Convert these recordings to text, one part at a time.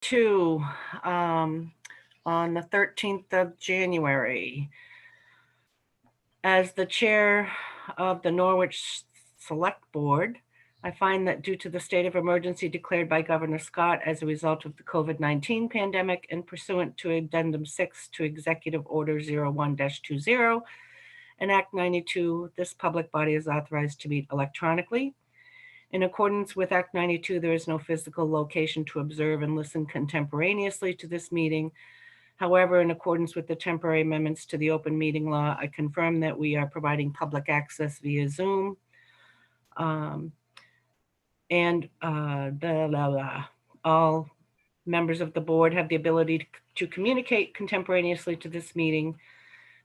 2, on the 13th of January. As the chair of the Norwich Select Board, I find that due to the state of emergency declared by Governor Scott as a result of the COVID-19 pandemic and pursuant to Addendum 6 to Executive Order 01-20 and Act 92, this public body is authorized to meet electronically. In accordance with Act 92, there is no physical location to observe and listen contemporaneously to this meeting. However, in accordance with the temporary amendments to the open meeting law, I confirm that we are providing public access via Zoom. All members of the board have the ability to communicate contemporaneously to this meeting.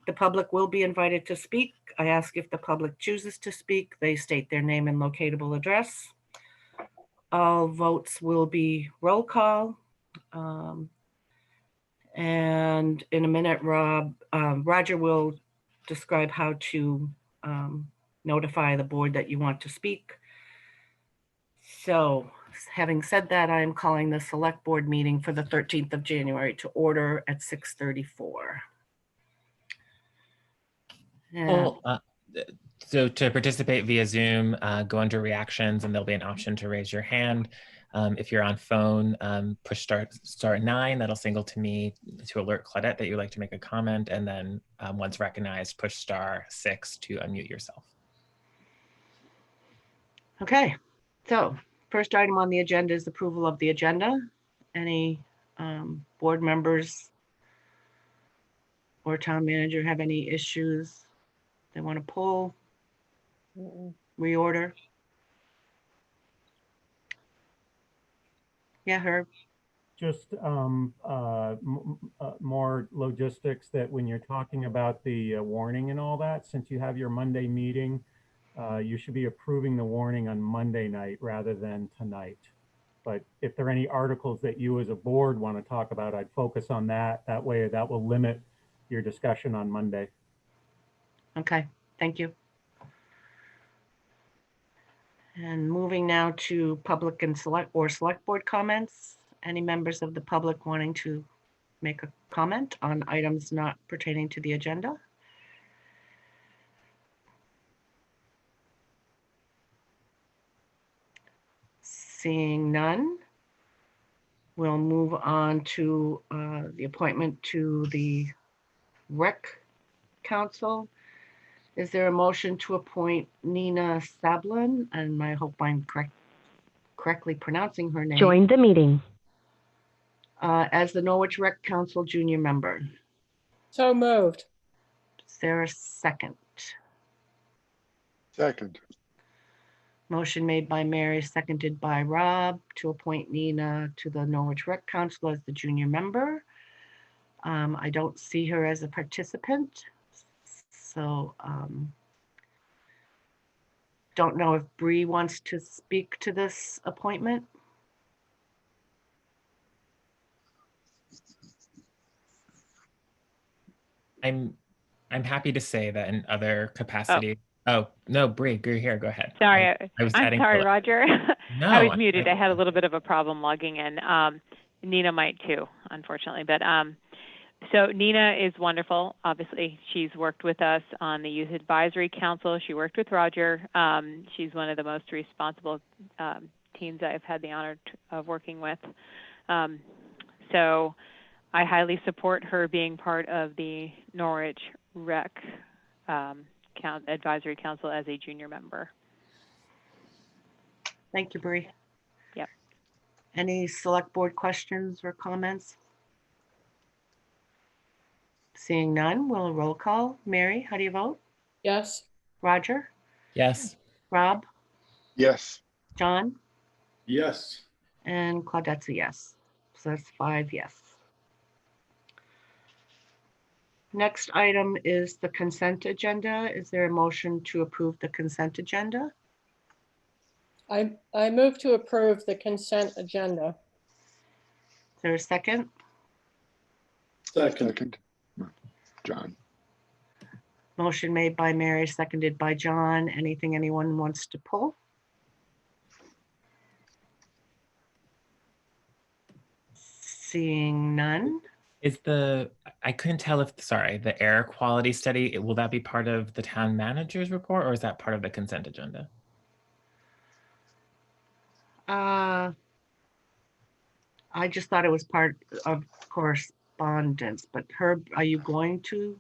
The public will be invited to speak. I ask if the public chooses to speak, they state their name and locatable address. All votes will be roll call. And in a minute, Roger will describe how to notify the board that you want to speak. So having said that, I am calling the select board meeting for the 13th of January to order at 6:34. So to participate via Zoom, go under reactions and there'll be an option to raise your hand. If you're on phone, push star 9, that'll signal to me to alert Claudette that you'd like to make a comment. And then once recognized, push star 6 to unmute yourself. Okay, so first item on the agenda is approval of the agenda. Any board members or town manager have any issues they want to pull, reorder? Yeah, Herb. Just more logistics, that when you're talking about the warning and all that, since you have your Monday meeting, you should be approving the warning on Monday night rather than tonight. But if there are any articles that you as a board want to talk about, I'd focus on that. That way that will limit your discussion on Monday. Okay, thank you. And moving now to public and select board comments. Any members of the public wanting to make a comment on items not pertaining to the agenda? Seeing none, we'll move on to the appointment to the Rec Council. Is there a motion to appoint Nina Sablin, and I hope I'm correctly pronouncing her name. Join the meeting. As the Norwich Rec Council junior member? So moved. Is there a second? Second. Motion made by Mary, seconded by Rob, to appoint Nina to the Norwich Rec Council as the junior member. I don't see her as a participant, so don't know if Bree wants to speak to this appointment. I'm happy to say that in other capacities. Oh no, Bree, you're here. Go ahead. Sorry, I'm sorry, Roger. No, I was muted. I had a little bit of a problem logging in. Nina might too, unfortunately. But so Nina is wonderful. Obviously, she's worked with us on the Youth Advisory Council. She worked with Roger. She's one of the most responsible teams I've had the honor of working with. So I highly support her being part of the Norwich Rec Advisory Council as a junior member. Thank you, Bree. Yep. Any select board questions or comments? Seeing none, we'll roll call. Mary, how do you vote? Yes. Roger? Yes. Rob? Yes. John? Yes. And Claudette's a yes. So that's 5 yes. Next item is the consent agenda. Is there a motion to approve the consent agenda? I move to approve the consent agenda. Is there a second? Second. John. Motion made by Mary, seconded by John. Anything anyone wants to pull? Seeing none. I couldn't tell if, sorry, the air quality study, will that be part of the town manager's report or is that part of the consent agenda? I just thought it was part of correspondence, but Herb, are you going to?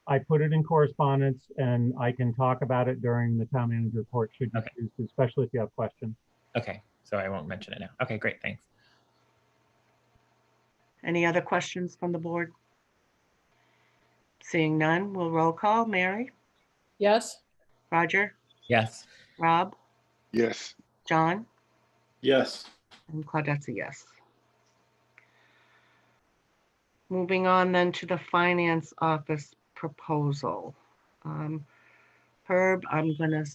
I put it in correspondence and I can talk about it during the town manager report should you Okay. choose to, especially if you have questions. Okay, so I won't mention it now. Okay, great, thanks. Any other questions from the board? Seeing none, we'll roll call. Mary, Yes, Roger, Yes. Rob, Yes. John, Yes. and Claudette's a yes. Moving on then to the finance office proposal. Herb, I'm gonna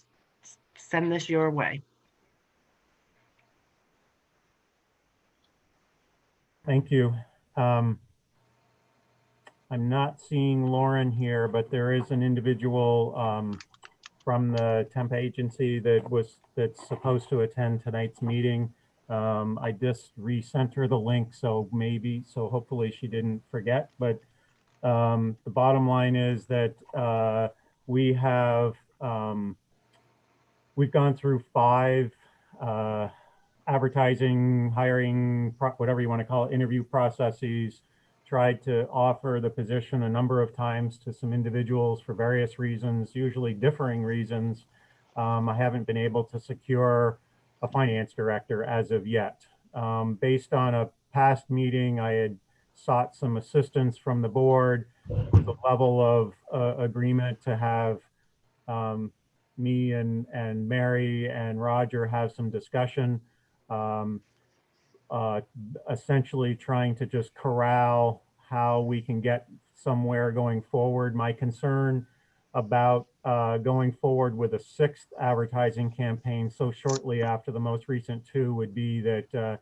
send this your way. Thank you. I'm not seeing Lauren here, but there is an individual from the temp agency that's supposed to attend tonight's meeting. I just resent her the link, so hopefully she didn't forget. But the bottom line is that we've gone through 5 advertising, hiring, whatever you want to call it, interview processes, tried to offer the position a number of times to some individuals for various reasons, usually differing reasons. I haven't been able to secure a finance director as of yet. Based on a past meeting, I had sought some assistance from the board, the level of agreement to have me and Mary and Roger have some discussion, essentially trying to just corral how we can get somewhere going forward. My concern about going forward with a 6th advertising campaign so shortly after the most recent 2 would be that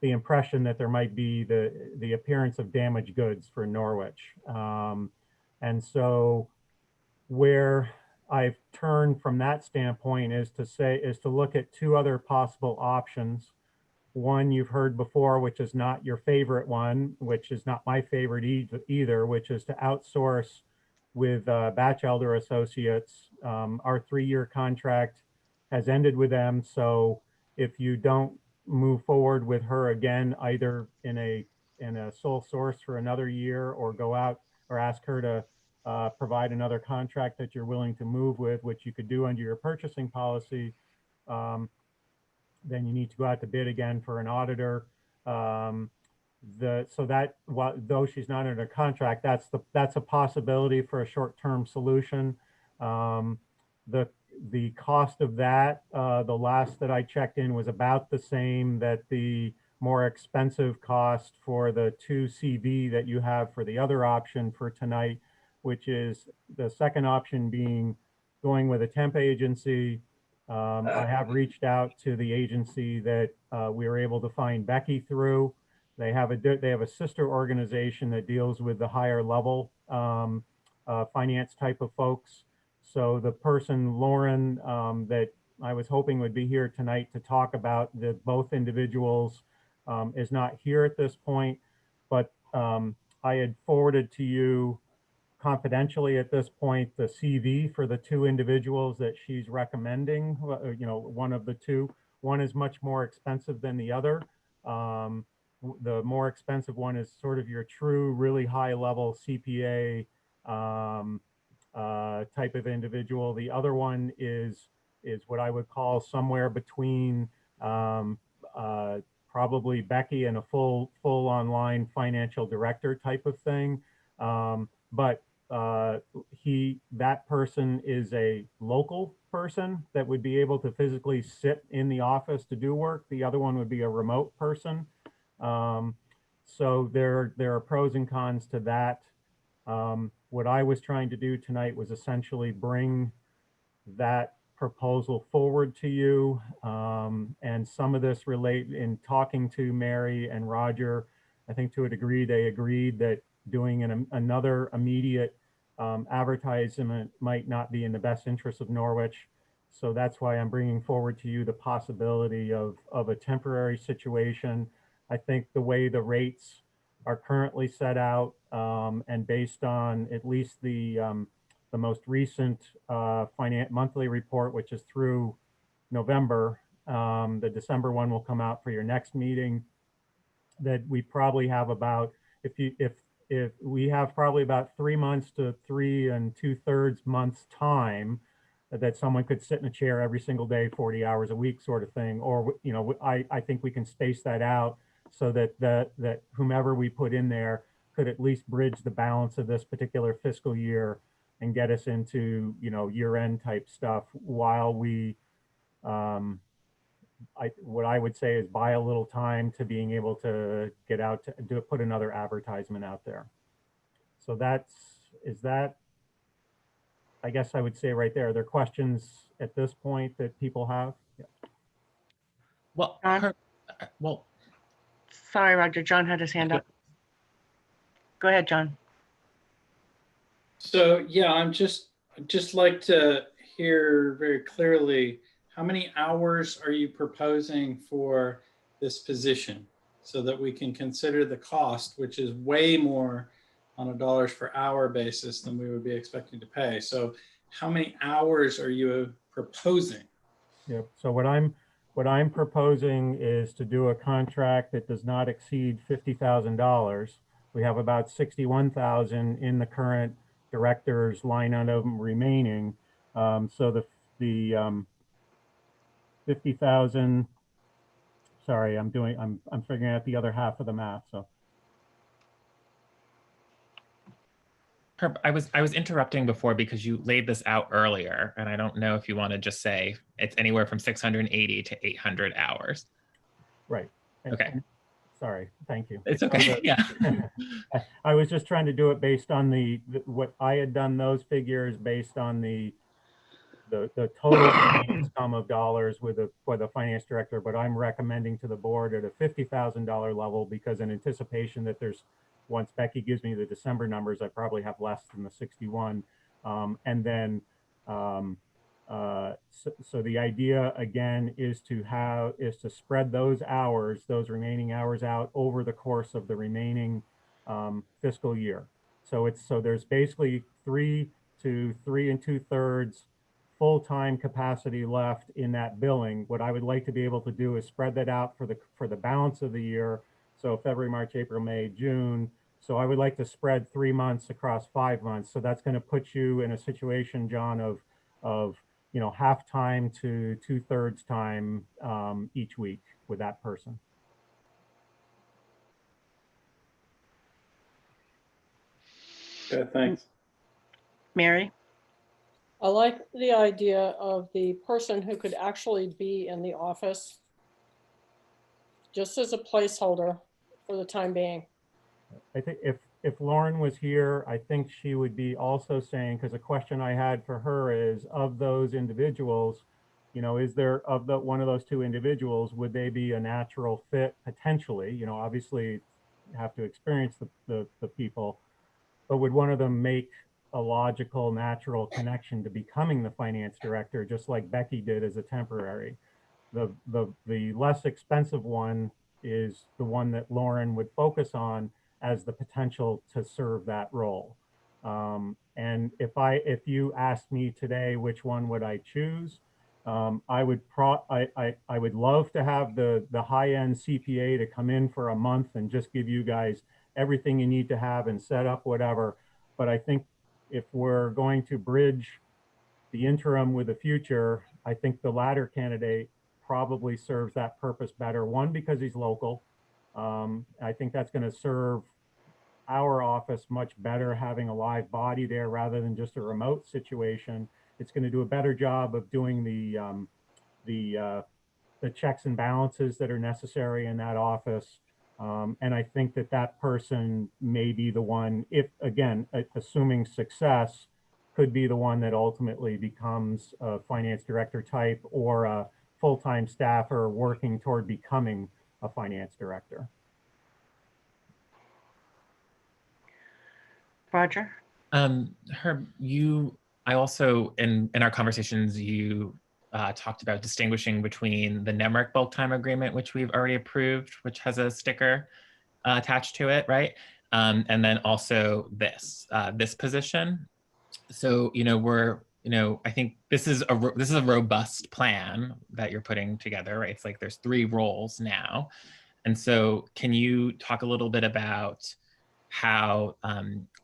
the impression that there might be the appearance of damaged goods for Norwich. And so where I've turned from that standpoint is to look at 2 other possible options. One you've heard before, which is not your favorite one, which is not my favorite either, which is to outsource with Batchelder Associates. Our 3-year contract has ended with them. So if you don't move forward with her again, either in a sole source for another year or go out or ask her to provide another contract that you're willing to move with, which you could do under your purchasing policy, then you need to go out to bid again for an auditor. Though she's not under contract, that's a possibility for a short-term solution. The cost of that, the last that I checked in, was about the same that the more expensive cost for the 2 CV that you have for the other option for tonight, which is the second option being going with a temp agency. I have reached out to the agency that we were able to find Becky through. They have a sister organization that deals with the higher level finance type of folks. So the person, Lauren, that I was hoping would be here tonight to talk about both individuals is not here at this point, but I had forwarded to you confidentially at this point the CV for the 2 individuals that she's recommending. One of the 2. One is much more expensive than the other. The more expensive one is sort of your true, really high level CPA type of individual. The other one is what I would call somewhere between probably Becky and a full online financial director type of thing. But that person is a local person that would be able to physically sit in the office to do work. The other one would be a remote person. So there are pros and cons to that. What I was trying to do tonight was essentially bring that proposal forward to you. And some of this relate in talking to Mary and Roger. I think to a degree they agreed that doing another immediate advertisement might not be in the best interest of Norwich. So that's why I'm bringing forward to you the possibility of a temporary situation. I think the way the rates are currently set out, and based on at least the most recent monthly report, which is through November. The December one will come out for your next meeting. That we probably have about, if we have probably about 3 months to 3 2/3 months time that someone could sit in a chair every single day, 40 hours a week sort of thing. Or, I think we can space that out so that whomever we put in there could at least bridge the balance of this particular fiscal year and get us into, year-end type stuff while we, what I would say is buy a little time to being able to get out to put another advertisement out there. So I guess I would say right there, are there questions at this point that people have? Yeah. Well, John? well, Sorry, Roger. John had his hand up. Go ahead, John. So yeah, I'd just like to hear very clearly, how many hours are you proposing for this position so that we can consider the cost, which is way more on a dollars per hour basis than we would be expecting to pay. So how many hours are you proposing? Yeah, so what I'm proposing is to do a contract that does not exceed $50,000. We have about 61,000 in the current director's line item remaining. So the 50,000, sorry, I'm figuring out the other half of the math, so. Herb, I was interrupting before because you laid this out earlier, and I don't know if you want to just say it's anywhere from 680 to 800 hours. Right. Okay. Sorry, thank you. It's okay. Yeah. I was just trying to do it based on what I had done those figures based on the total sum of dollars for the finance director, but I'm recommending to the board at a $50,000 level because in anticipation that once Becky gives me the December numbers, I probably have less than the 61. And then, so the idea again is to spread those remaining hours out over the course of the remaining fiscal year. So there's basically 3 to 3 2/3 full-time capacity left in that billing. What I would like to be able to do is spread that out for the balance of the year. So February, March, April, May, June. So I would like to spread 3 months across 5 months. So that's going to put you in a situation, John, of half time to 2/3 time each week with that person. Okay, thanks. Mary? I like the idea of the person who could actually be in the office just as a placeholder for the time being. I think if Lauren was here, I think she would be also saying, because a question I had for her is, of those individuals, is there one of those two individuals, would they be a natural fit potentially? Obviously you have to experience the people, but would one of them make a logical, natural connection to becoming the finance director, just like Becky did as a temporary? The less expensive one is the one that Lauren would focus on as the potential to serve that role. And if you asked me today, which one would I choose? I would love to have the high-end CPA to come in for a month and just give you guys everything you need to have and set up whatever. But I think if we're going to bridge the interim with the future, I think the latter candidate probably serves that purpose better. One, because he's local. I think that's going to serve our office much better, having a live body there rather than just a remote situation. It's going to do a better job of doing the checks and balances that are necessary in that office. And I think that person may be the one, if again, assuming success, could be the one that ultimately becomes a finance director type or a full-time staffer working toward becoming a finance director. Roger? Herb, I also, in our conversations, you talked about distinguishing between the NEMRIC bulk time agreement, which we've already approved, which has a sticker, attached to it, right? And then also this position. So, I think this is a robust plan that you're putting together, right? It's like there's 3 roles now. And so can you talk a little bit about how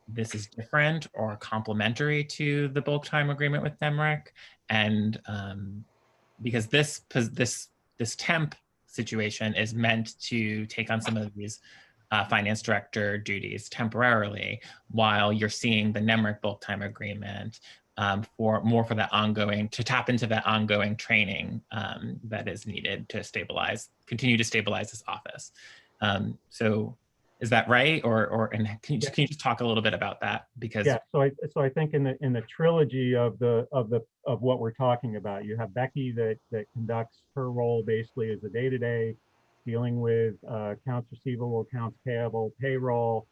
this is different or complementary to the bulk time agreement with Nemrick? And because this temp situation is meant to take on some of these finance director duties temporarily, while you're seeing the Nemrick bulk time agreement for that ongoing, to tap into that ongoing training that is needed to continue to stabilize this office. So is that right? And can you just talk a little bit about that? Because Yeah, so I think in the trilogy of what we're talking about, you have Becky that conducts her role basically as a day-to-day, dealing with accounts receivable, accounts payable, payroll.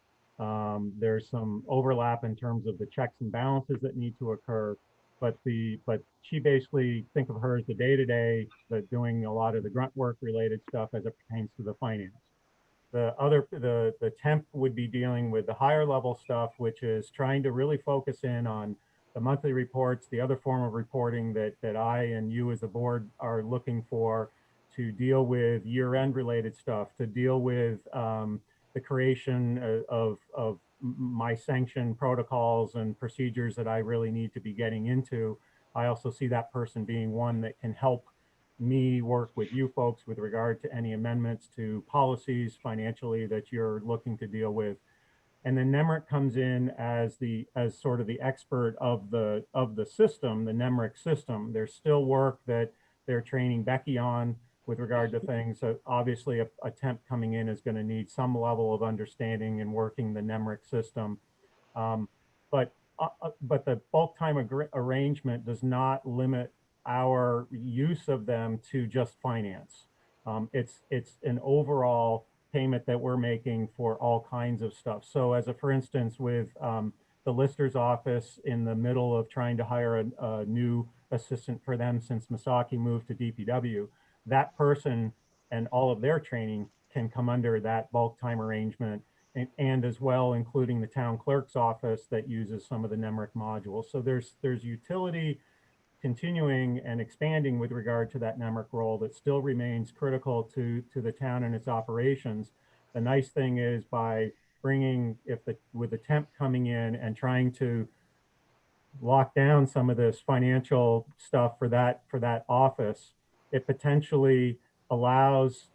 There's some overlap in terms of the checks and balances that need to occur, but she basically, think of her as the day-to-day, but doing a lot of the grunt work related stuff as it pertains to the finance. The temp would be dealing with the higher level stuff, which is trying to really focus in on the monthly reports, the other form of reporting that I and you as a board are looking for, to deal with year-end related stuff, to deal with the creation of my sanction protocols and procedures that I really need to be getting into. I also see that person being one that can help me work with you folks with regard to any amendments to policies financially that you're looking to deal with. And then Nemrick comes in as sort of the expert of the system, the Nemrick system. There's still work that they're training Becky on with regard to things. So obviously a temp coming in is going to need some level of understanding and working the Nemrick system. But the bulk time arrangement does not limit our use of them to just finance. It's an overall payment that we're making for all kinds of stuff. So as for instance, with the lister's office in the middle of trying to hire a new assistant for them since Misaki moved to DPW, that person and all of their training can come under that bulk time arrangement, and as well including the town clerk's office that uses some of the Nemrick modules. So there's utility continuing and expanding with regard to that Nemrick role that still remains critical to the town and its operations. The nice thing is, by bringing, with the temp coming in and trying to lock down some of this financial stuff for that office, it potentially allows,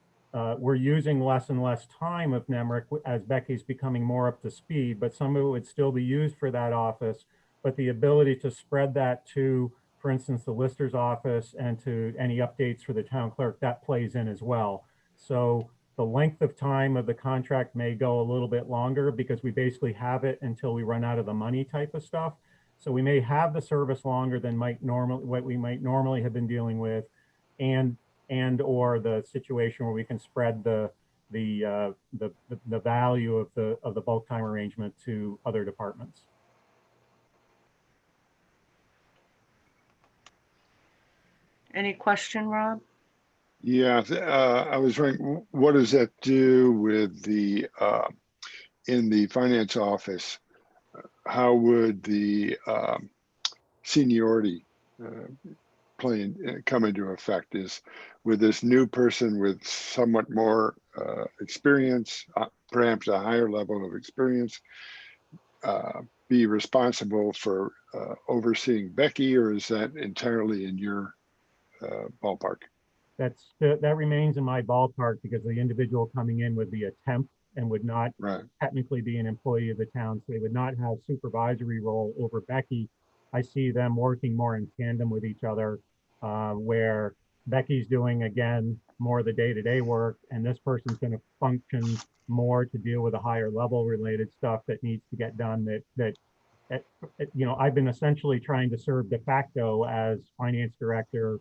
we're using less and less time of Nemrick as Becky's becoming more up to speed, but some of it would still be used for that office. But the ability to spread that to, for instance, the lister's office and to any updates for the town clerk, that plays in as well. So the length of time of the contract may go a little bit longer because we basically have it until we run out of the money type of stuff. So we may have the service longer than what we might normally have been dealing with, and or the situation where we can spread the value of the bulk time arrangement to other departments. Any question, Rob? Yeah, I was wondering, what does that do with the in the finance office? How would the seniority come into effect? Is with this new person with somewhat more experience, perhaps a higher level of experience, be responsible for overseeing Becky, or is that entirely in your ballpark? That remains in my ballpark, because the individual coming in would be a temp and would not technically be an employee of the town. So they would not have supervisory role over Becky. I see them working more in tandem with each other, where Becky's doing, again, more of the day-to-day work, and this person's going to function more to deal with a higher level related stuff that needs to get done, that I've been essentially trying to serve de facto as finance director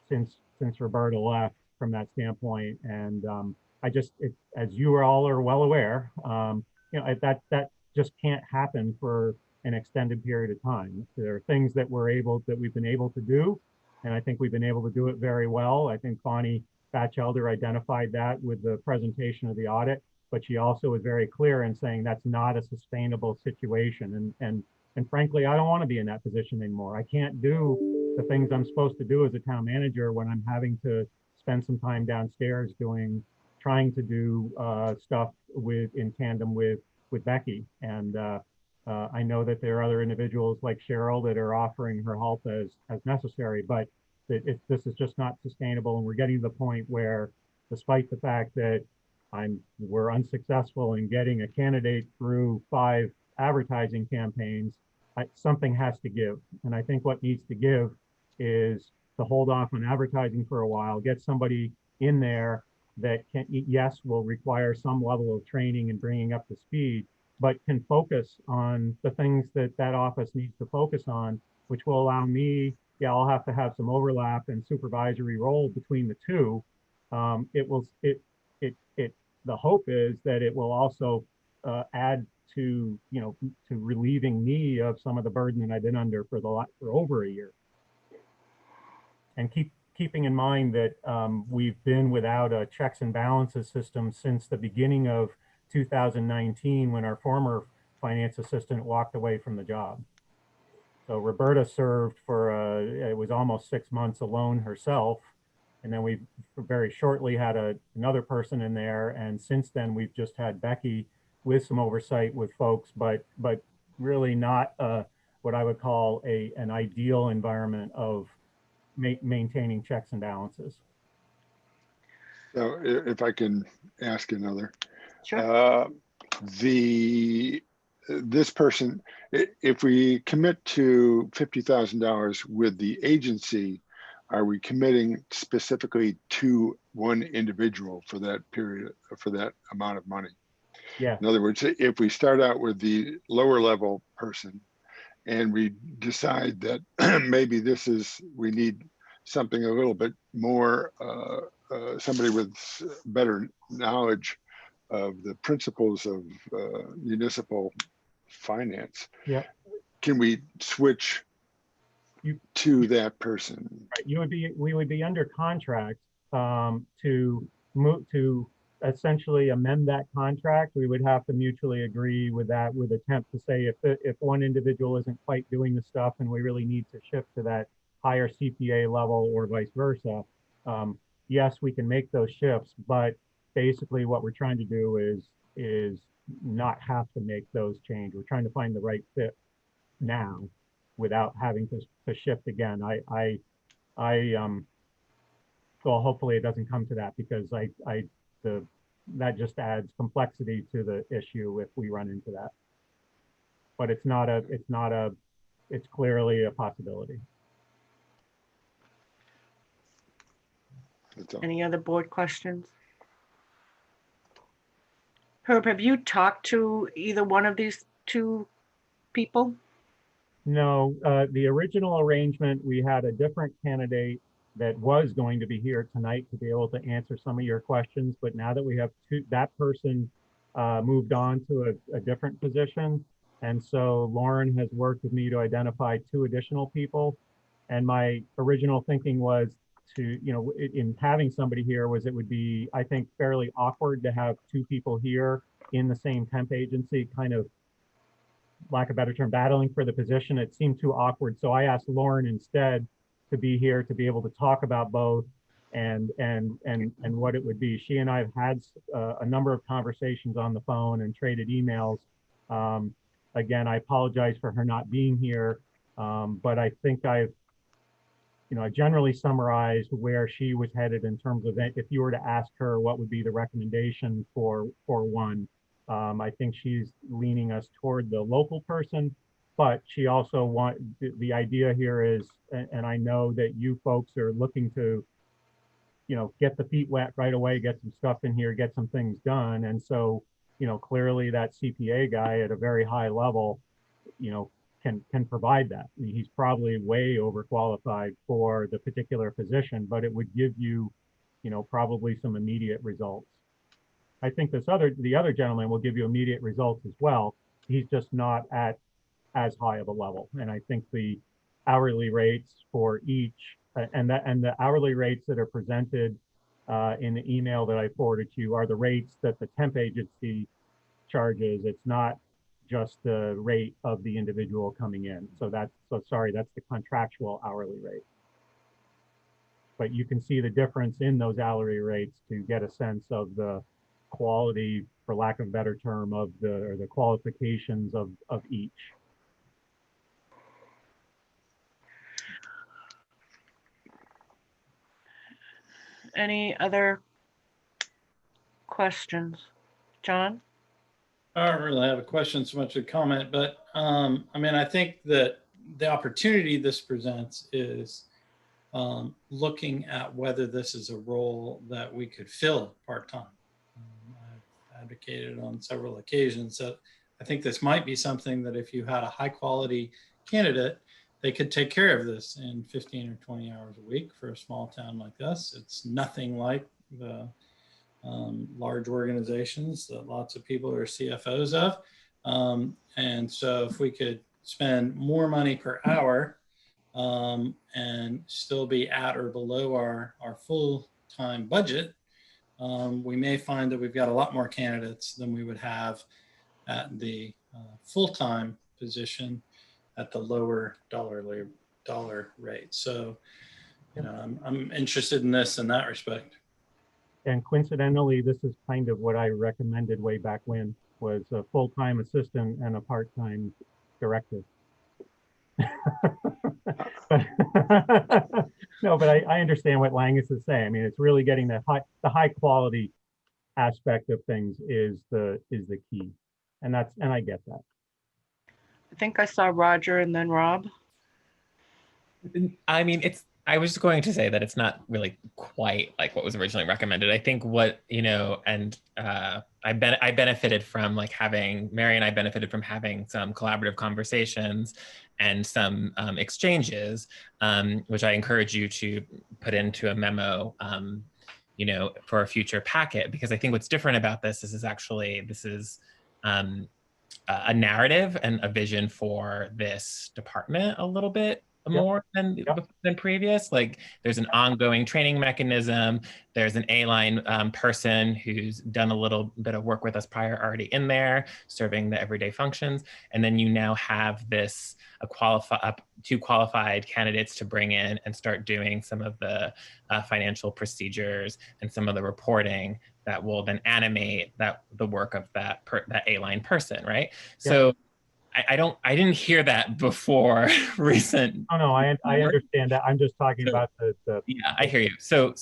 since Roberta left from that standpoint. And as you all are well aware, that just can't happen for an extended period of time. There are things that we've been able to do, and I think we've been able to do it very well. I think Bonnie Batchelder identified that with the presentation of the audit, but she also was very clear in saying that's not a sustainable situation. And frankly, I don't want to be in that position anymore. I can't do the things I'm supposed to do as a town manager when I'm having to spend some time downstairs trying to do stuff in tandem with Becky. And I know that there are other individuals like Cheryl that are offering her help as necessary, but this is just not sustainable. And we're getting to the point where, despite the fact that we're unsuccessful in getting a candidate through 5 advertising campaigns, something has to give. And I think what needs to give is to hold off on advertising for a while, get somebody in there that can, yes, will require some level of training and bringing up to speed, but can focus on the things that office needs to focus on, which will allow me, yeah, I'll have to have some overlap and supervisory role between the two. The hope is that it will also add to relieving me of some of the burden that I've been under for over a year. And keeping in mind that we've been without a checks and balances system since the beginning of 2019, when our former finance assistant walked away from the job. So Roberta served for it was almost 6 months alone herself. And then we very shortly had another person in there. And since then, we've just had Becky with some oversight with folks, but really not what I would call an ideal environment of maintaining checks and balances. So if I can ask another, Sure. This person, if we commit to $50,000 with the agency, are we committing specifically to one individual for that period, for that amount of money? Yeah. In other words, if we start out with the lower level person and we decide that maybe we need something a little bit more, somebody with better knowledge of the principles of municipal finance, yeah, can we switch to that person? Right. We would be under contract to essentially amend that contract. We would have to mutually agree with that, with attempt to say if one individual isn't quite doing the stuff and we really need to shift to that higher CPA level or vice versa. Yes, we can make those shifts, but basically what we're trying to do is not have to make those changes. We're trying to find the right fit now without having to shift again. Well, hopefully it doesn't come to that, because that just adds complexity to the issue if we run into that. But it's clearly a possibility. Any other board questions? Herb, have you talked to either one of these two people? No, the original arrangement, we had a different candidate that was going to be here tonight to be able to answer some of your questions. But now that we have that person moved on to a different position. And so Lauren has worked with me to identify 2 additional people. And my original thinking was in having somebody here it would be, I think, fairly awkward to have 2 people here in the same temp agency, kind of, lack of a better term, battling for the position. It seemed too awkward. So I asked Lauren instead to be here to be able to talk about both and what it would be. She and I have had a number of conversations on the phone and traded emails. Again, I apologize for her not being here, but I think I generally summarized where she was headed in terms of, if you were to ask her what would be the recommendation for one. I think she's leaning us toward the local person, but she also the idea here is, and I know that you folks are looking to, get the feet wet right away, get some stuff in here, get some things done. And so, clearly that CPA guy at a very high level, can provide that. I mean, he's probably way overqualified for the particular position, but it would give you, probably some immediate results. I think the other gentleman will give you immediate results as well. He's just not at as high of a level. And I think the hourly rates for each, and the hourly rates that are presented in the email that I forwarded to you are the rates that the temp agency charges. It's not just the rate of the individual coming in. So sorry, that's the contractual hourly rate. But you can see the difference in those hourly rates to get a sense of the quality, for lack of a better term, of the qualifications of each. Any other questions? John? I don't really have a question so much a comment, but I mean, I think that the opportunity this presents is looking at whether this is a role that we could fill part-time. I've advocated on several occasions that I think this might be something that if you had a high quality candidate, they could take care of this in 15 or 20 hours a week for a small town like us. It's nothing like the large organizations that lots of people are CFOs of. And so if we could spend more money per hour and still be at or below our full-time budget, we may find that we've got a lot more candidates than we would have at the full-time position at the lower dollar rate. So, you know, I'm interested in this in that respect. And coincidentally, this is kind of what I recommended way back when, was a full-time assistant and a part-time director. No, but I understand what Langus is saying. I mean, it's really getting the high quality aspect of things is the key. And I get that. I think I saw Roger and then Rob. I mean, I was going to say that it's not really quite like what was originally recommended. I think what, you know, and I benefited from like Mary and I benefited from having some collaborative conversations and some exchanges, which I encourage you to put into a memo, you know, for a future packet, because I think what's different about this is a narrative and a vision for this department a little bit more than previous. Like there's an ongoing training mechanism. There's an A-line person who's done a little bit of work with us prior already in there, serving the everyday functions. And then you now have this two qualified candidates to bring in and start doing some of the financial procedures and some of the reporting that will then animate the work of that A-line person, right? So I didn't hear that before recent. Oh no, I understand that. I'm just talking about the yeah, I hear you. So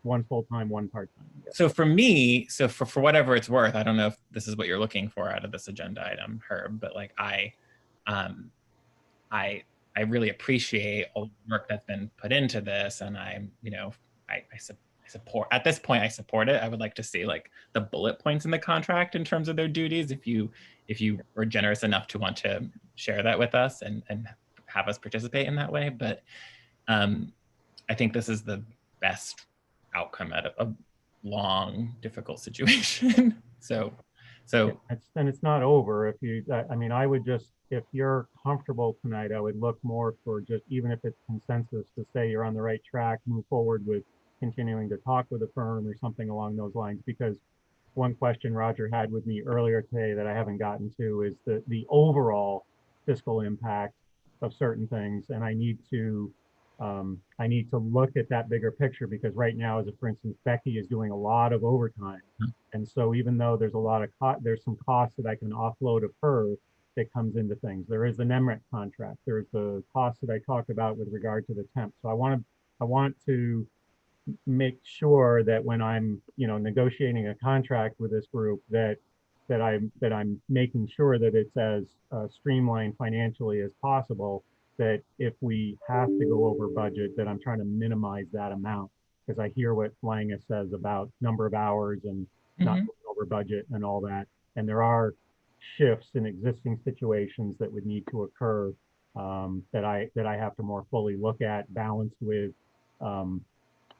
one full-time, one part-time. Yeah. So for me, for whatever it's worth, I don't know if this is what you're looking for out of this agenda item, Herb, but like I really appreciate all the work that's been put into this, and I'm, you know, I support, at this point, I support it. I would like to see like the bullet points in the contract in terms of their duties. If you were generous enough to want to share that with us and have us participate in that way. But I think this is the best outcome out of a long, difficult situation. So it's not over. I mean, I would just, if you're comfortable tonight, I would look more for just, even if it's consensus, to say you're on the right track, move forward with continuing to talk with a firm or something along those lines. Because one question Roger had with me earlier today that I haven't gotten to is the overall fiscal impact of certain things. And I need to look at that bigger picture, because right now, as for instance, Becky is doing a lot of overtime. And so even though there's a lot of there's some costs that I can offload of her that comes into things. There is the NEMREC contract. There's the costs that I talked about with regard to the temp. So I want to make sure that when I'm, you know, negotiating a contract with this group, that I'm making sure that it's as streamlined financially as possible, that if we have to go over budget, that I'm trying to minimize that amount. Because I hear what Langus says about number of hours and not going over budget and all that. And there are shifts in existing situations that would need to occur that I have to more fully look at, balanced with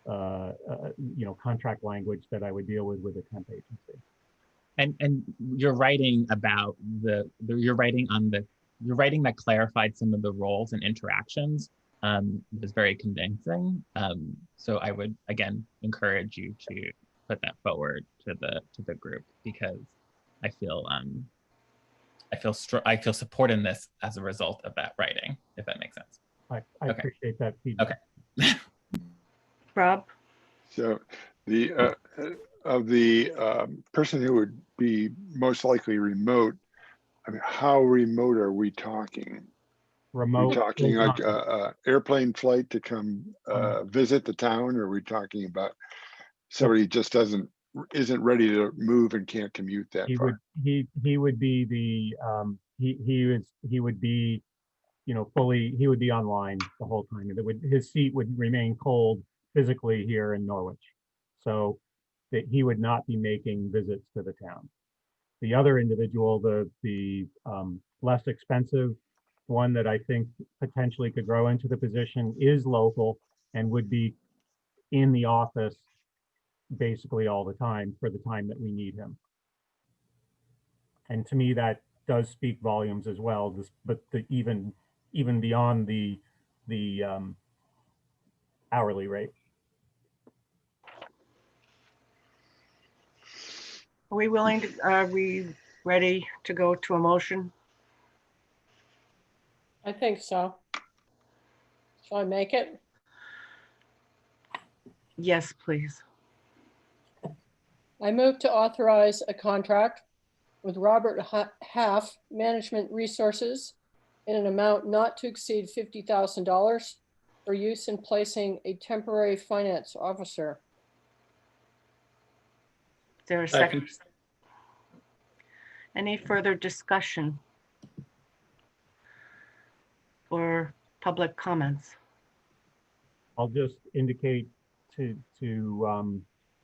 you know, contract language that I would deal with a temp agency. And you're writing about you're writing that clarified some of the roles and interactions was very convincing. So I would again encourage you to put that forward to the group, because I feel I feel support in this as a result of that writing, if that makes sense. I Okay. appreciate that feedback. Okay. Rob? So the of the person who would be most likely remote, I mean, how remote are we talking? Are we Remote. talking full like time. a airplane flight to come visit the town, or are we talking about somebody just isn't ready to move and can't commute that He far? would he would be the he would be, you know, fully, he would be online the whole time. His seat would remain cold physically here in Norwich, so that he would not be making visits to the town. The other individual, the less expensive one that I think potentially could grow into the position, is local and would be in the office basically all the time for the time that we need him. And to me, that does speak volumes as well. But even beyond the hourly rate. Are we ready to go to a motion? I think so. Shall I make it? Yes, please. I move to authorize a contract with Robert Half Management Resources in an amount not to exceed $50,000 for use in placing a temporary finance officer. Is there a second? Any further discussion or public comments? I'll just indicate to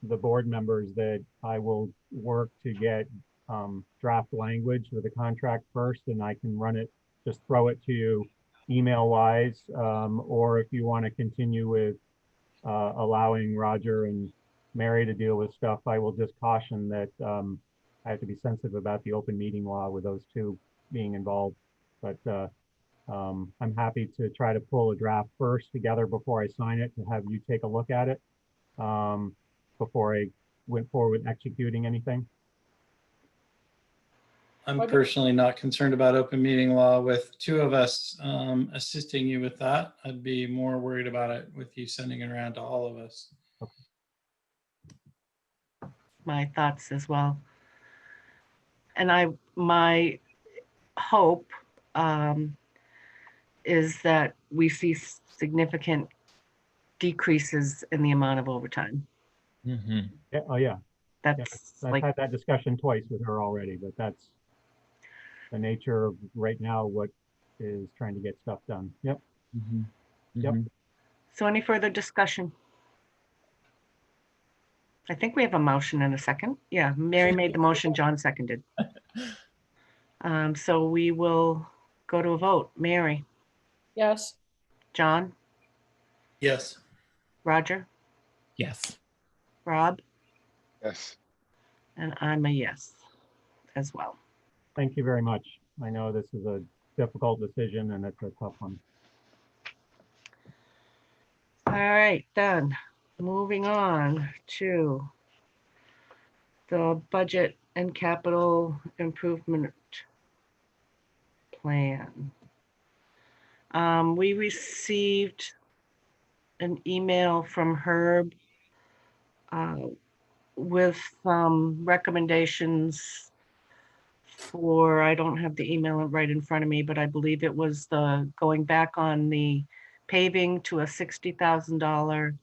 the board members that I will work to get draft language for the contract first, and I can run it, just throw it to you email wise, or if you want to continue with allowing Roger and Mary to deal with stuff, I will just caution that I have to be sensitive about the open meeting law with those two being involved. But I'm happy to try to pull a draft first together before I sign it, to have you take a look at it before I went forward with executing anything. I'm personally not concerned about open meeting law. With two of us assisting you with that, I'd be more worried about it with you sending it around to all of us. My thoughts as well. And my hope is that we see significant decreases in the amount of overtime. Mm-hmm. Yeah, oh yeah, That's I've had that discussion twice with her already, but that's the nature of right now what is trying to get stuff done. Yep. Mm-hmm. Yep. So any further discussion? I think we have a motion in a second. Yeah, Mary made the motion, John seconded. So we will go to a vote. Mary? Yes. John? Yes. Roger? Yes. Rob? Yes. And I'm a yes as well. Thank you very much. I know this is a difficult decision and it's a tough one. All right, done. Moving on to the budget and capital improvement plan. We received an email from Herb with some recommendations for, I don't have the email right in front of me, but I believe it was the going back on the paving to a $60,000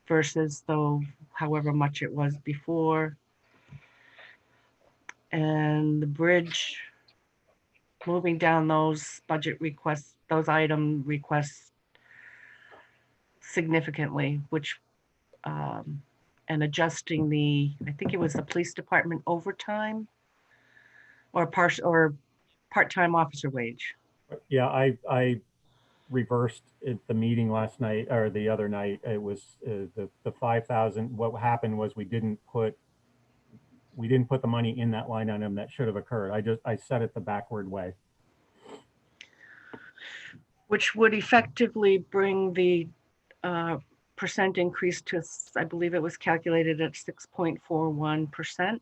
versus however much it was before. And the bridge, moving down those budget requests, those item requests significantly, which and adjusting I think it was the police department overtime or part-time officer wage. Yeah, I reversed at the meeting last night or the other night. It was the 5,000. What happened was we didn't put the money in that line item that should have occurred. I set it the backward way. which would effectively bring the percent increase to, I believe it was calculated at 6.41%.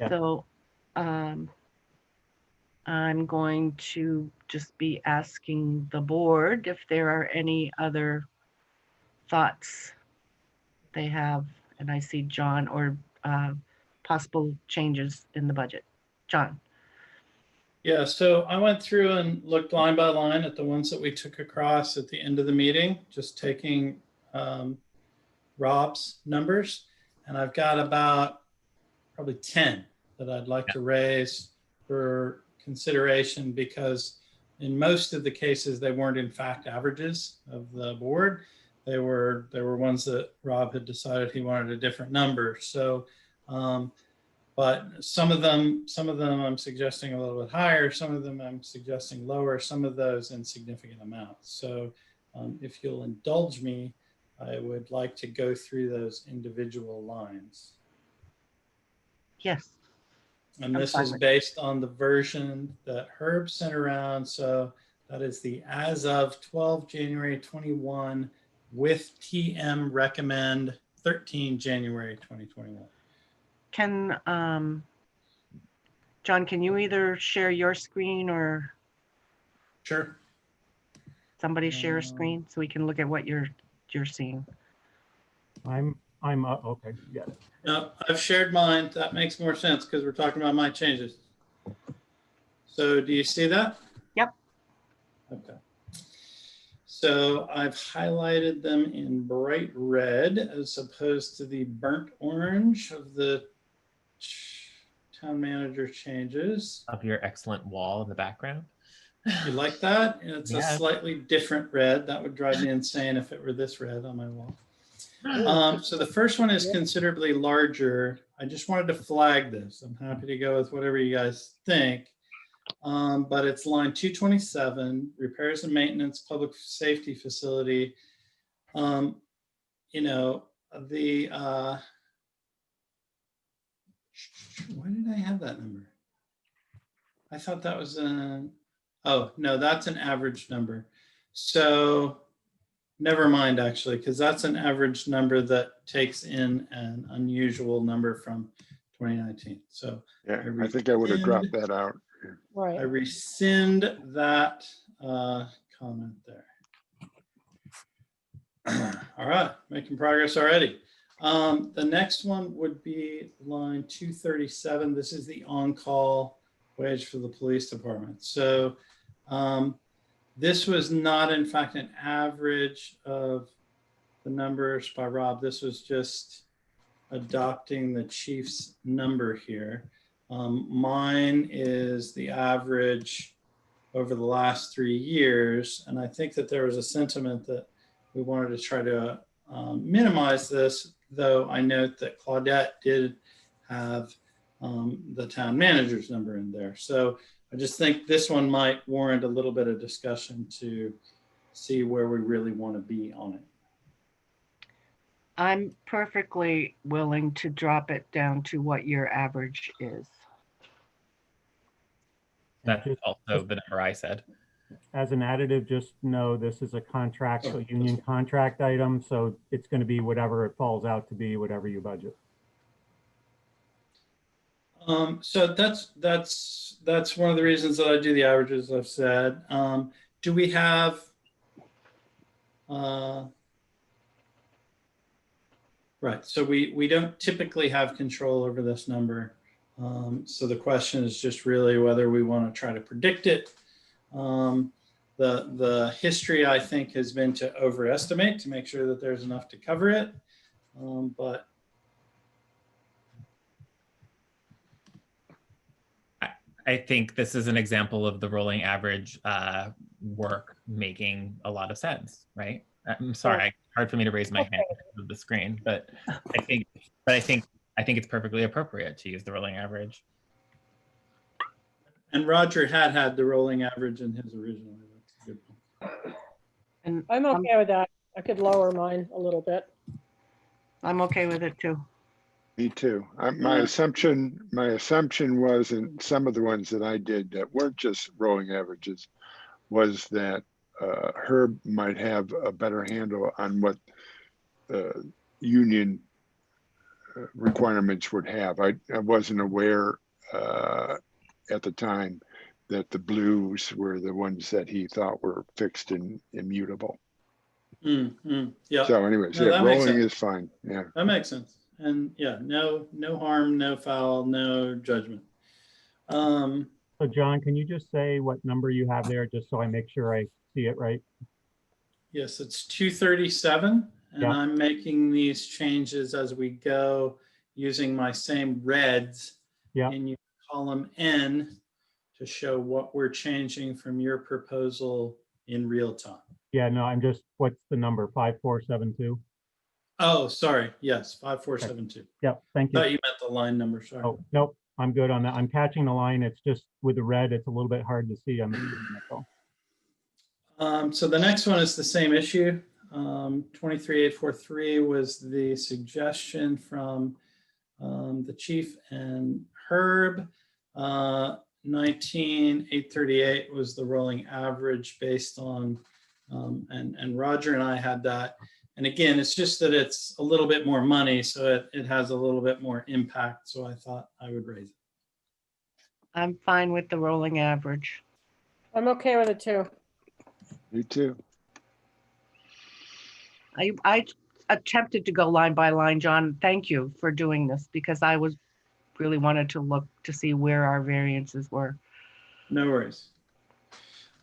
Yeah. So I'm going to just be asking the board if there are any other thoughts they have, and I see John, or possible changes in the budget. John. Yeah, so I went through and looked line by line at the ones that we took across at the end of the meeting, just taking Rob's numbers. And I've got about probably 10 that I'd like to raise for consideration, because in most of the cases, they weren't in fact averages of the board. They were ones that Rob had decided he wanted a different number. So, but some of them I'm suggesting a little bit higher, some of them I'm suggesting lower, some of those in significant amounts. So if you'll indulge me, I would like to go through those individual lines. Yes. And this is based on the version that Herb sent around. So that is the as of 12 January 21 with TM recommend 13 January 2021. Can, John, can you either share your screen or Sure. somebody share a screen so we can look at what you're seeing? I'm okay. Yeah. No, I've shared mine. That makes more sense because we're talking about my changes. So do you see that? Yep. Okay. So I've highlighted them in bright red as opposed to the burnt orange of the town manager changes. Of your excellent wall in the background. You like that? It's a Yeah. slightly different red. That would drive me insane if it were this red on my wall. So the first one is considerably larger. I just wanted to flag this. I'm happy to go with whatever you guys think. But it's line 227, repairs and maintenance, public safety facility. You know, the, why did I have that number? I thought that was oh, no, that's an average number. So never mind, actually, because that's an average number that takes in an unusual number from 2019. So Yeah, I think I would have dropped that out. Right. I rescind that comment there. All right, making progress already. The next one would be line 237. This is the on-call wage for the police department. So this was not, in fact, an average of the numbers by Rob. This was just adopting the chief's number here. Mine is the average over the last 3 years. And I think that there was a sentiment that we wanted to try to minimize this, though I note that Claudette did have the town manager's number in there. So I just think this one might warrant a little bit of discussion to see where we really want to be on it. I'm perfectly willing to drop it down to what your average is. That's also the number I said. As an additive, just know this is a contract, so union contract item, so it's going to be whatever it falls out to be, whatever you budget. So that's one of the reasons that I do the averages, I've said. Do we have right, so we don't typically have control over this number. So the question is just really whether we want to try to predict it. The history, I think, has been to overestimate to make sure that there's enough to cover it. But I think this is an example of the rolling average work making a lot of sense, right? I'm sorry, hard for me to raise my hand of the screen, but I think it's perfectly appropriate to use the rolling average. and Roger had the rolling average in his original. That's a good point. And I'm okay with that. I could lower mine a little bit. I'm okay with it too. Me too. My Yeah. assumption was, in some of the ones that I did that weren't just rolling averages, was that Herb might have a better handle on what union requirements would have. I wasn't aware at the time that the blues were the ones that he thought were fixed and immutable. Yeah, So anyways, No, yeah, that makes rolling sense. is fine. Yeah. that makes sense. And yeah, no harm, no foul, no judgment. So John, can you just say what number you have there, just so I make sure I see it right? Yes, it's 237, and Yeah. I'm making these changes as we go using my same reds Yeah. in column N to show what we're changing from your proposal in real time. Yeah, no, I'm just, what's the number? 5472? Oh, sorry. Yes, 5472. Yep, thank Thought you. you meant the line number. Sorry. Oh, nope, I'm good on that. I'm catching the line. It's just with the red, it's a little bit hard to see on the screen, that's all. So the next one is the same issue. 23843 was the suggestion from the chief and Herb. 19838 was the rolling average based on, and Roger and I had that. And again, it's just that it's a little bit more money, so it has a little bit more impact. So I thought I would raise it. I'm fine with the rolling average. I'm okay with it too. Me too. I attempted to go line by line, John. Thank you for doing this because I was really wanted to look to see where our variances were. No worries.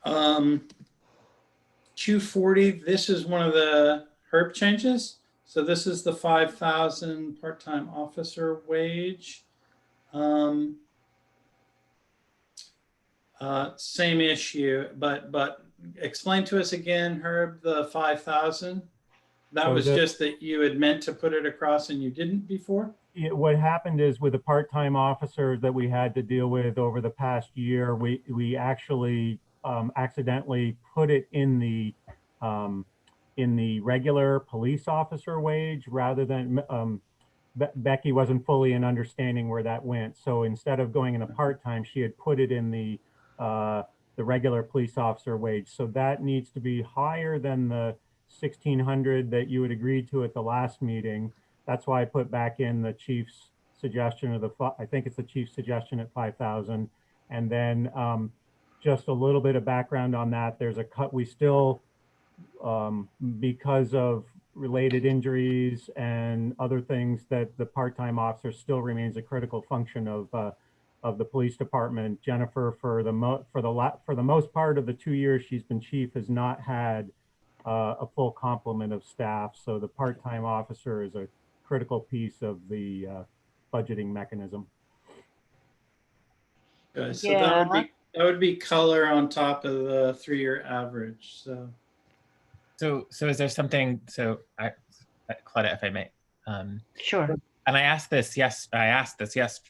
240, this is one of the Herb changes. So this is the 5,000 part-time officer wage. Same issue, but explain to us again, Herb, the 5,000. That So was just that you had meant to put it across and you didn't before? What happened is, with the part-time officers that we had to deal with over the past year, we actually accidentally put it in the regular police officer wage rather than Becky wasn't fully in understanding where that went. So instead of going in a part-time, she had put it in the regular police officer wage. So that needs to be higher than the 1,600 that you had agreed to at the last meeting. That's why I put back in the chief's suggestion of I think it's the chief's suggestion at 5,000. And then just a little bit of background on that. There's a cut. We still, because of related injuries and other things, that the part-time officer still remains a critical function of the police department. Jennifer, for the most part of the 2 years she's been chief, has not had a full complement of staff. So the part-time officer is a critical piece of the budgeting mechanism. Okay, so that would be color on top of the 3-year average. So is there something, Claudia, if I may. Sure. And I asked this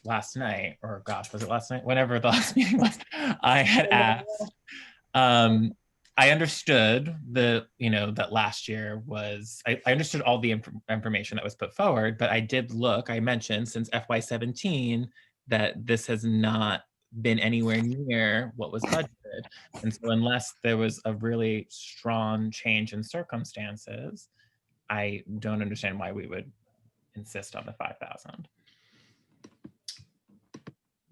last night, or gosh, was it last night? Whenever the last meeting was, I had asked, I understood that last year was, I understood all the information that was put forward, but I did look, I mentioned since FY17 that this has not been anywhere near what was budgeted. And so unless there was a really strong change in circumstances, I don't understand why we would insist on the 5,000.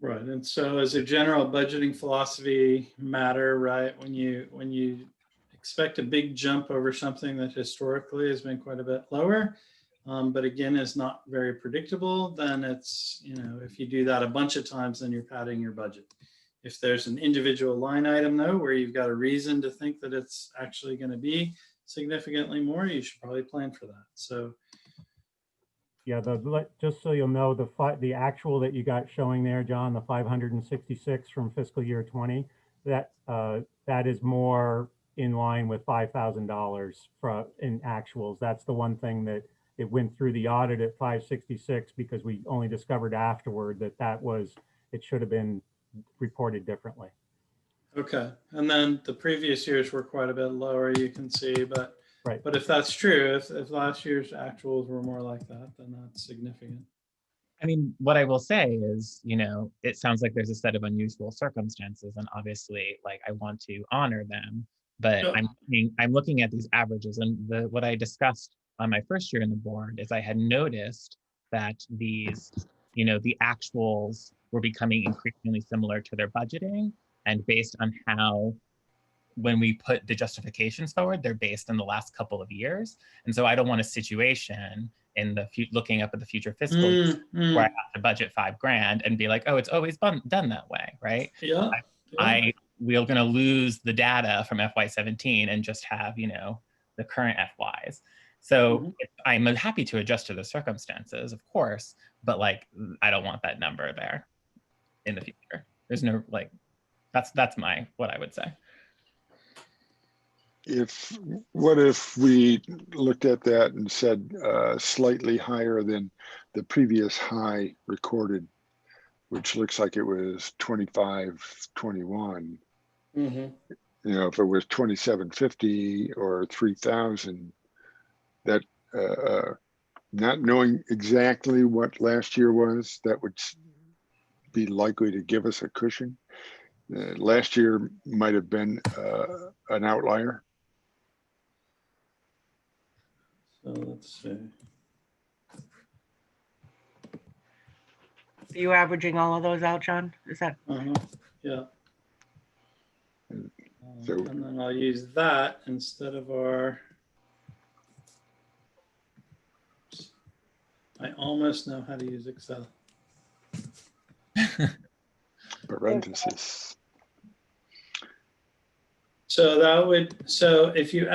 Right, and so as a general budgeting philosophy matter, right, when you expect a big jump over something that historically has been quite a bit lower, but again is not very predictable, then it's, if you do that a bunch of times, then you're padding your budget. If there's an individual line item though, where you've got a reason to think that it's actually going to be significantly more, you should probably plan for that. So yeah, just so you'll know, the actual that you got showing there, John, the 566 from fiscal year 20, that is more in line with $5,000 in actuals. That's the one thing that it went through the audit at 566 because we only discovered afterward that it should have been reported differently. Okay, and then the previous years were quite a bit lower, you can see, but right. But if that's true, if last year's actuals were more like that, then that's significant. I mean, what I will say is, you know, it sounds like there's a set of unusual circumstances, and obviously, like, I want to honor them. But Yep. I'm looking at these averages, and what I discussed on my first year in the board is I had noticed that these, you know, the actuals were becoming increasingly similar to their budgeting, and based on how, when we put the justifications forward, they're based in the last couple of years. And so I don't want a situation in the looking up at the future fiscal year where I have to budget $5,000 and be like, oh, it's always done that way, right? Yeah. We're going to lose the data from FY17 and just have, you know, the current FYs. So I'm happy to adjust to the circumstances, of course, but like, I don't want that number there in the future. There's no, like, that's what I would say. What if we looked at that and said slightly higher than the previous high recorded, which looks like it was 2521. You know, if it was 2750 or 3000, that not knowing exactly what last year was, that would be likely to give us a cushion. Last year might have been an outlier. So let's see. Are you averaging all of those out, John? Is that? Yeah. So, and then I'll use that instead of our. I almost know how to use Excel. parenthesis. So if you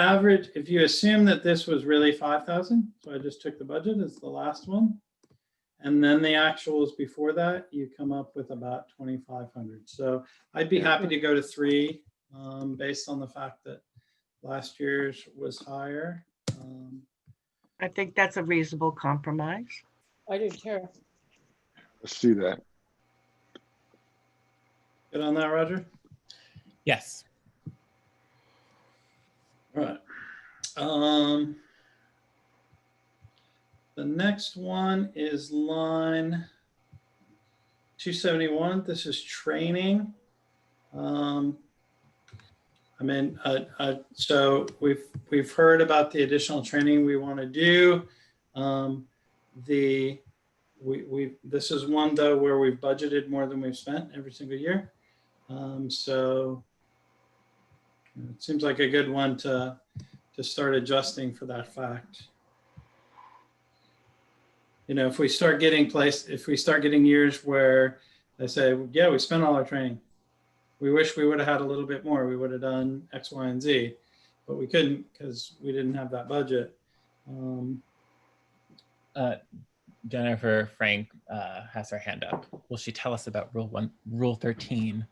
assume that this was really 5,000, so I just took the budget as the last one, and then the actuals before that, you come up with about 2,500. So I'd be happy to go to 3 based on the fact that last year's was higher. I think that's a reasonable compromise. I do too. Let's do that. Good on that, Roger? Yes. All right. The next one is line 271. This is training. So we've heard about the additional training we want to do. This is one though where we've budgeted more than we've spent every single year. So it seems like a good one to start adjusting for that fact. You know, if we start getting years where they say, yeah, we spent all our training. We wish we would have had a little bit more. We would have done X, Y, and Z, but we couldn't because we didn't have that budget. Jennifer Frank has her hand up. Will she tell us about Rule 13?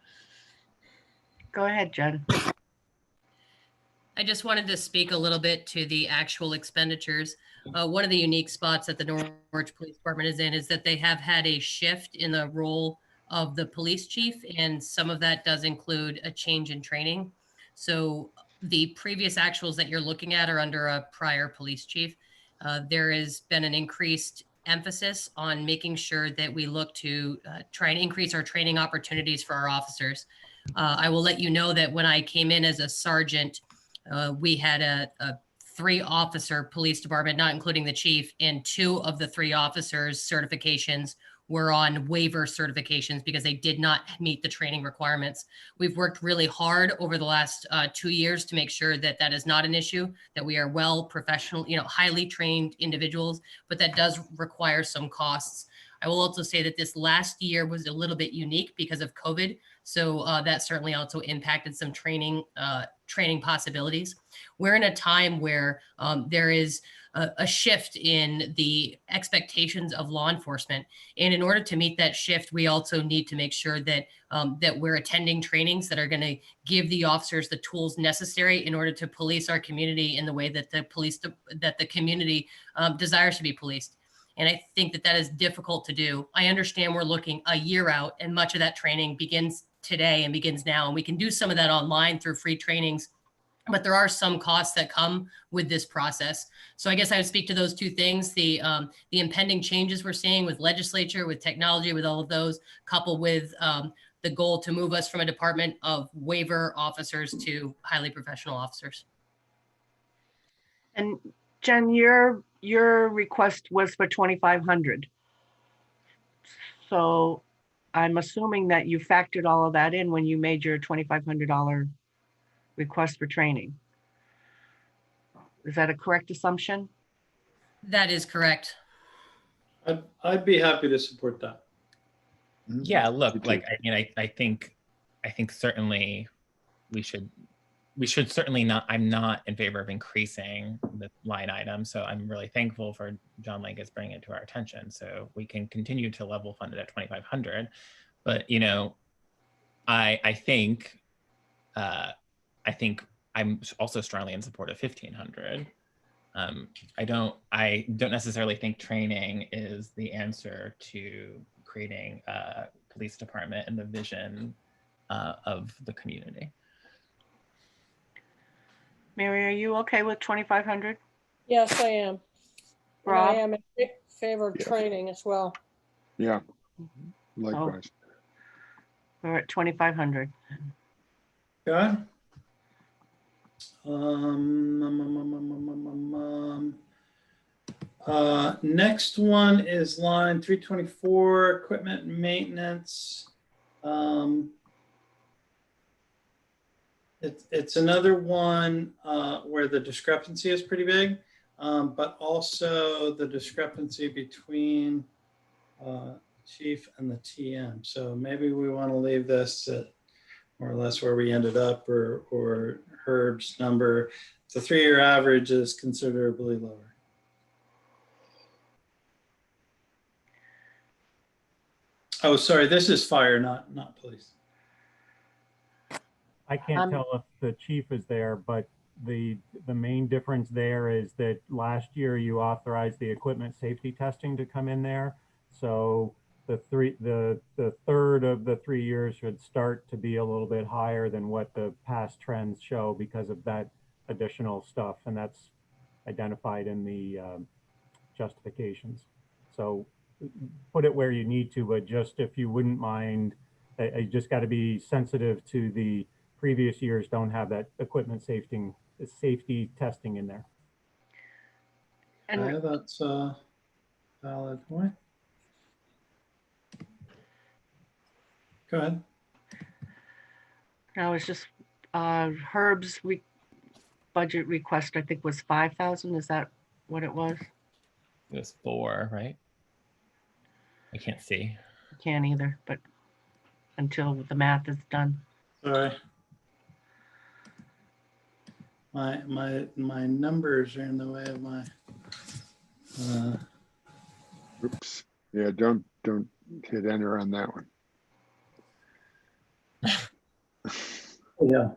Go ahead, Jen. I just wanted to speak a little bit to the actual expenditures. One of the unique spots that the Norwich Police Department is in is that they have had a shift in the role of the police chief, and some of that does include a change in training. So the previous actuals that you're looking at are under a prior police chief. There has been an increased emphasis on making sure that we look to try and increase our training opportunities for our officers. I will let you know that when I came in as a sergeant, we had a 3-officer police department, not including the chief, and 2 of the 3 officers' certifications were on waiver certifications because they did not meet the training requirements. We've worked really hard over the last 2 years to make sure that that is not an issue, that we are well professional, highly trained individuals, but that does require some costs. I will also say that this last year was a little bit unique because of COVID. So that certainly also impacted some training possibilities. We're in a time where there is a shift in the expectations of law enforcement. And in order to meet that shift, we also need to make sure that that we're attending trainings that are going to give the officers the tools necessary in order to police our community in the way that the community desires to be policed. And I think that that is difficult to do. I understand we're looking a year out, and much of that training begins today and begins now. And we can do some of that online through free trainings but there are some costs that come with this process. So I guess I would speak to those two things, the impending changes we're seeing with legislature, with technology, with all of those, coupled with the goal to move us from a department of waiver officers to highly professional officers. And Jen, your request was for 2,500. So I'm assuming that you factored all of that in when you made your $2,500 request for training. Is that a correct assumption? That is correct. I'd be happy to support that. Yeah, Me look, too. like, I mean, I think certainly we should certainly not, I'm not in favor of increasing the line item. So I'm really thankful for John Langus bringing it to our attention. So we can continue to level fund it at 2,500. But, you know, I think I'm also strongly in support of 1,500. I don't necessarily think training is the answer to creating a police department and the vision of the community. Mary, are you okay with 2,500? Yes, I am. And I Rob? am in favor of Yeah. training as well. Yeah, likewise. We're at 2,500. Okay. Next one is line 324, equipment maintenance. It's another one where the discrepancy is pretty big, but also the discrepancy between chief and the TM. So maybe we want to leave this at more or less where we ended up, or Herb's number. The 3-year average is considerably lower. Oh, sorry, this is fire, not police. I can't tell if the chief is there, but the main difference there is that last year you authorized the equipment safety testing to come in there. So the third of the 3 years should start to be a little bit higher than what the past trends show because of that additional stuff, and that's identified in the justifications. So put it where you need to, but just if you wouldn't mind, I just got to be sensitive to the previous years don't have that equipment safety testing in there. And Yeah, that's a valid point. Go ahead. now it's just Herb's budget request, I think, was 5,000. Is that what it was? It was 4, right? I can't see. Can't either, but until the math is done. Sorry. My numbers are in the way of my. Oops. Yeah, don't hit enter on that one. Yeah.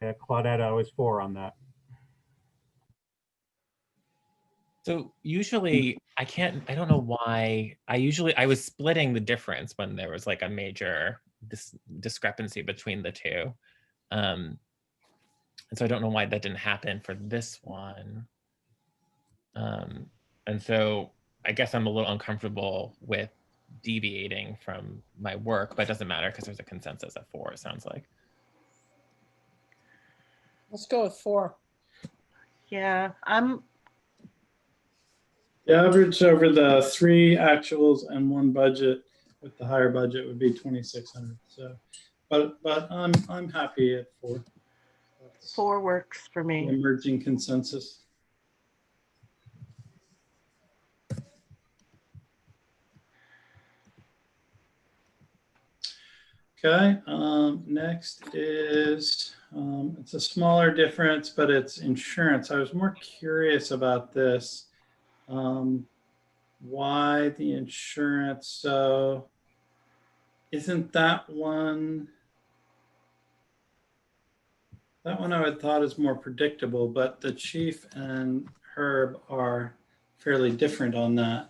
Yeah, Claudette, I was 4 on that. So usually I don't know why. I was splitting the difference when there was like a major discrepancy between the two. And so I don't know why that didn't happen for this one. And so I guess I'm a little uncomfortable with deviating from my work, but it doesn't matter because there's a consensus at 4, it sounds like. Let's go with 4. Yeah, The average over the 3 actuals and 1 budget with the higher budget would be 2,600. So, but I'm happy at 4. That's 4 works for the me. emerging consensus. Okay, next is, it's a smaller difference, but it's insurance. I was more curious about this. Why the insurance? So isn't that one I would thought is more predictable, but the chief and Herb are fairly different on that.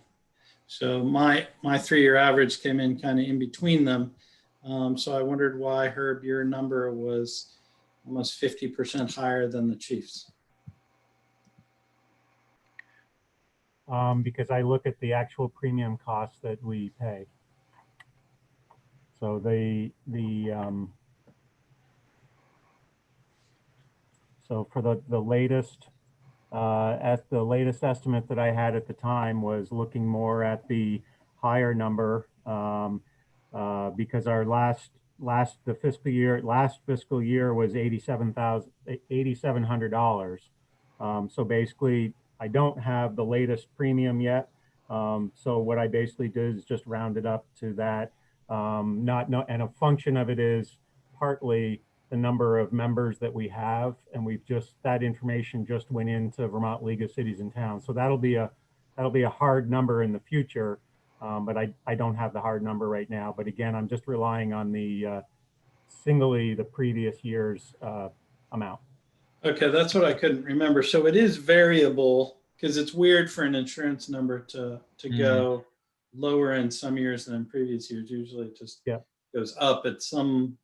So my 3-year average came in kind of in between them. So I wondered why, Herb, your number was almost 50% higher than the chief's. Because I look at the actual premium costs that we pay. So so for the latest, at the latest estimate that I had at the time was looking more at the higher number, because our last fiscal year was $8,700. So basically, I don't have the latest premium yet. So what I basically did is just round it up to that. And a function of it is partly the number of members that we have, and that information just went into Vermont League of Cities and Towns. So that'll be a hard number in the future, but I don't have the hard number right now. But again, I'm just relying on the previous year's amount. Okay, that's what I couldn't remember. So it is variable, because it's weird for an insurance number to go lower in some years than in previous years. Usually it just goes up at some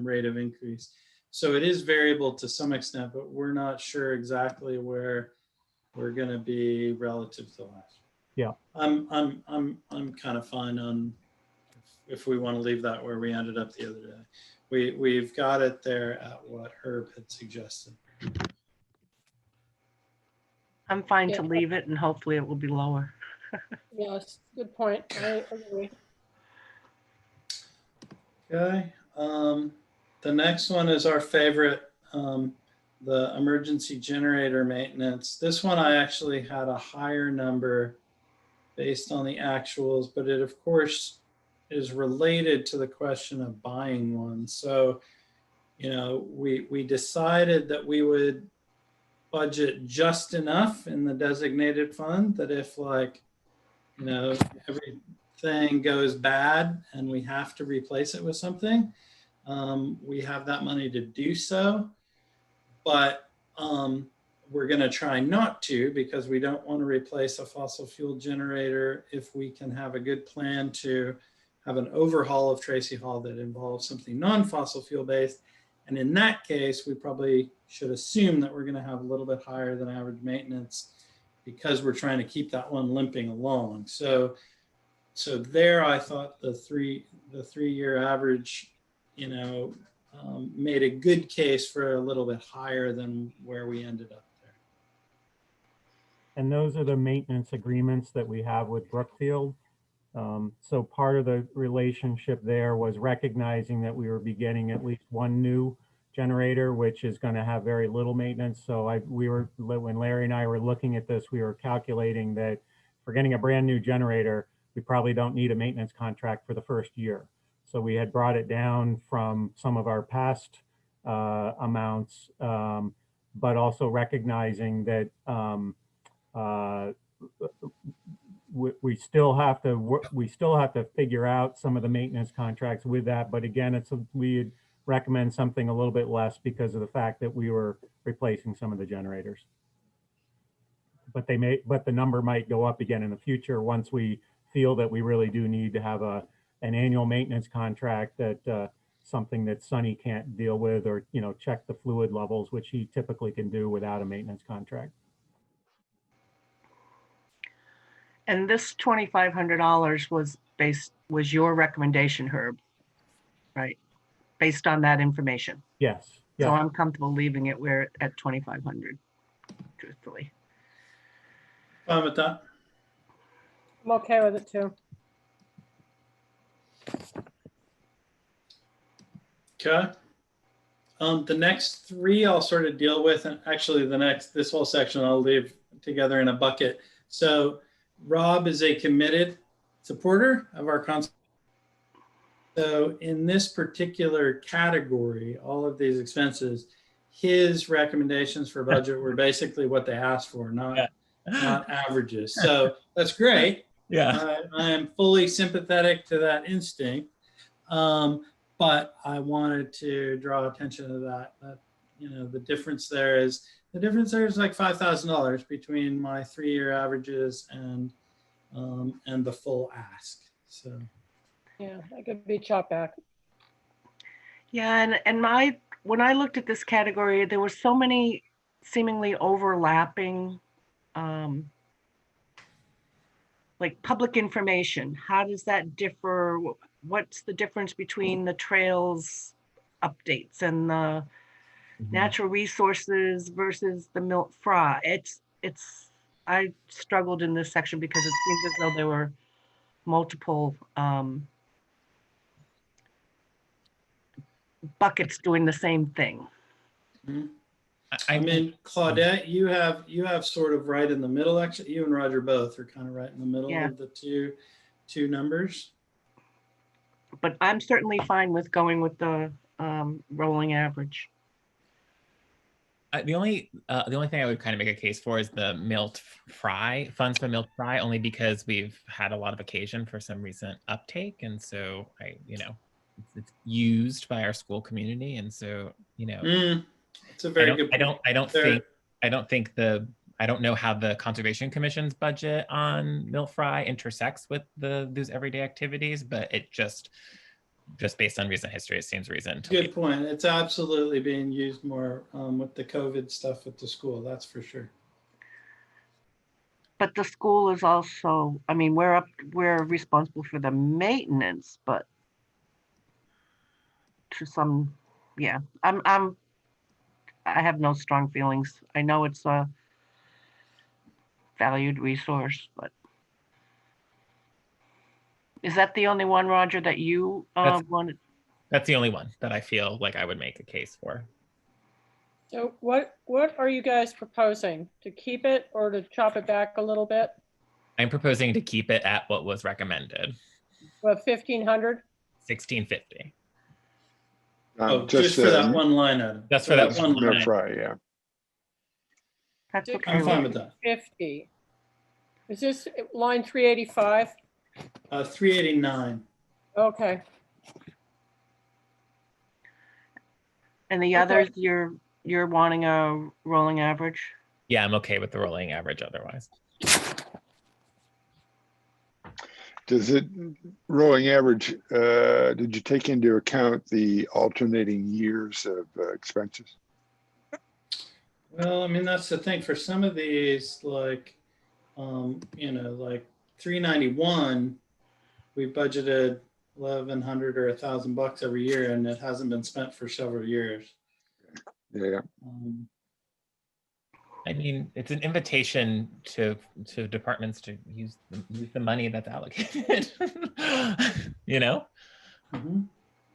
rate of increase. So it is variable to some extent, but we're not sure exactly where we're going to be relative to last. Yeah. I'm kind of fine on if we want to leave that where we ended up the other day. We've got it there at what Herb had suggested. I'm fine to leave it, and hopefully it will be lower. Yes, good point. I agree. Okay. The next one is our favorite, the emergency generator maintenance. This one I actually had a higher number based on the actuals, but it of course is related to the question of buying one. So, we decided that we would budget just enough in the designated fund that if everything goes bad and we have to replace it with something, we have that money to do so. But we're going to try not to, because we don't want to replace a fossil fuel generator if we can have a good plan to have an overhaul of Tracy Hall that involves something non-fossil fuel based. And in that case, we probably should assume that we're going to have a little bit higher than average maintenance, because we're trying to keep that one limping along. So there, I thought the three-year average, made a good case for a little bit higher than where we ended up there. And those are the maintenance agreements that we have with Brookfield. So part of the relationship there was recognizing that we were getting at least one new generator, which is going to have very little maintenance. So when Larry and I were looking at this, we were calculating that for getting a brand new generator, we probably don't need a maintenance contract for the first year. So we had brought it down from some of our past amounts, but also recognizing that we still have to figure out some of the maintenance contracts with that. But again, we'd recommend something a little bit less because of the fact that we were replacing some of the generators. But the number might go up again in the future once we feel that we really do need to have an annual maintenance contract, that something that Sonny can't deal with, or check the fluid levels, which he typically can do without a maintenance contract. And this $2,500 was your recommendation, Herb, right? Based on that information. Yes. So Yeah. I'm comfortable leaving it where at 2,500, truthfully. Fine with that. I'm okay with it too. Okay. The next three I'll sort of deal with, and actually this whole section I'll leave together in a bucket. So Rob is a committed supporter of our concept. So in this particular category, all of these expenses, his recommendations for budget were basically what they asked for, not averages. So that's great. Yeah. I am fully sympathetic to that instinct. But I wanted to draw attention to that the difference there is like $5,000 between my 3-year averages and the full ask. So Yeah, that could be chopped back. Yeah, and when I looked at this category, there were so many seemingly overlapping, um, like public information. How does that differ? What's the difference between the trails updates and the natural resources versus the milk fry? I struggled in this section because it seems as though there were multiple buckets doing the same thing. I mean, Claudette, you have sort of right in the middle. Actually, you and Roger both are kind of right in the middle Yeah. of the two numbers. But I'm certainly fine with going with the rolling average. The only thing I would kind of make a case for is the milk fry funds for milk fry, only because we've had a lot of occasion for some recent uptake, and so it's used by our school community, and so It's a very good point. I don't know how the Conservation Commission's budget on milk fry intersects with those everyday activities, but it just based on recent history, it seems reason to Good point. It's absolutely being used more with the COVID stuff at the school. That's for sure. But the school is also, I mean, we're responsible for the maintenance, but to some, yeah, I have no strong feelings. I know it's a valued resource, but is that the only one, Roger, that you wanted? That's the only one that I feel like I would make a case for. So what are you guys proposing? To keep it or to chop it back a little bit? I'm proposing to keep it at what was recommended, What, 1,500? 1650. Just for that one line item. Just for that one line milk item. fry, yeah. That's okay. I'm fine with that. 50. Is this line 385? 389. Okay. And the others, you're wanting a rolling average? Yeah, I'm okay with the rolling average otherwise. Does it, rolling average, did you take into account the alternating years of expenses? Well, I mean, that's the thing for some of these, like, like 391, we budgeted 1,100 or $1,000 every year, and it hasn't been spent for several years. Yeah. I mean, it's an invitation to departments to use the money that's allocated. Mm-hmm.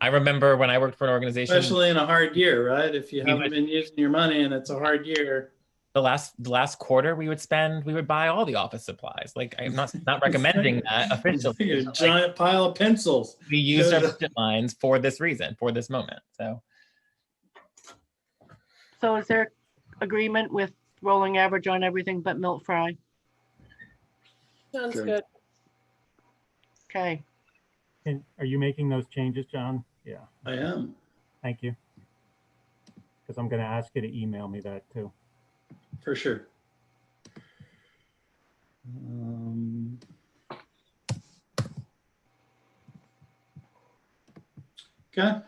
I remember when I worked for an organization, Especially in a hard year, right? If you haven't been using your money and it's a hard year. the last quarter we would buy all the office supplies. Like, I'm not recommending that officially. A giant pile of pencils. We used our budget lines for this reason, for this moment. So is there agreement with rolling average on everything but milk fry? Sounds Okay. good. Okay. And are you making those changes, John? Yeah, I am. thank you. Because I'm going to ask you to email me that too. For sure. Okay.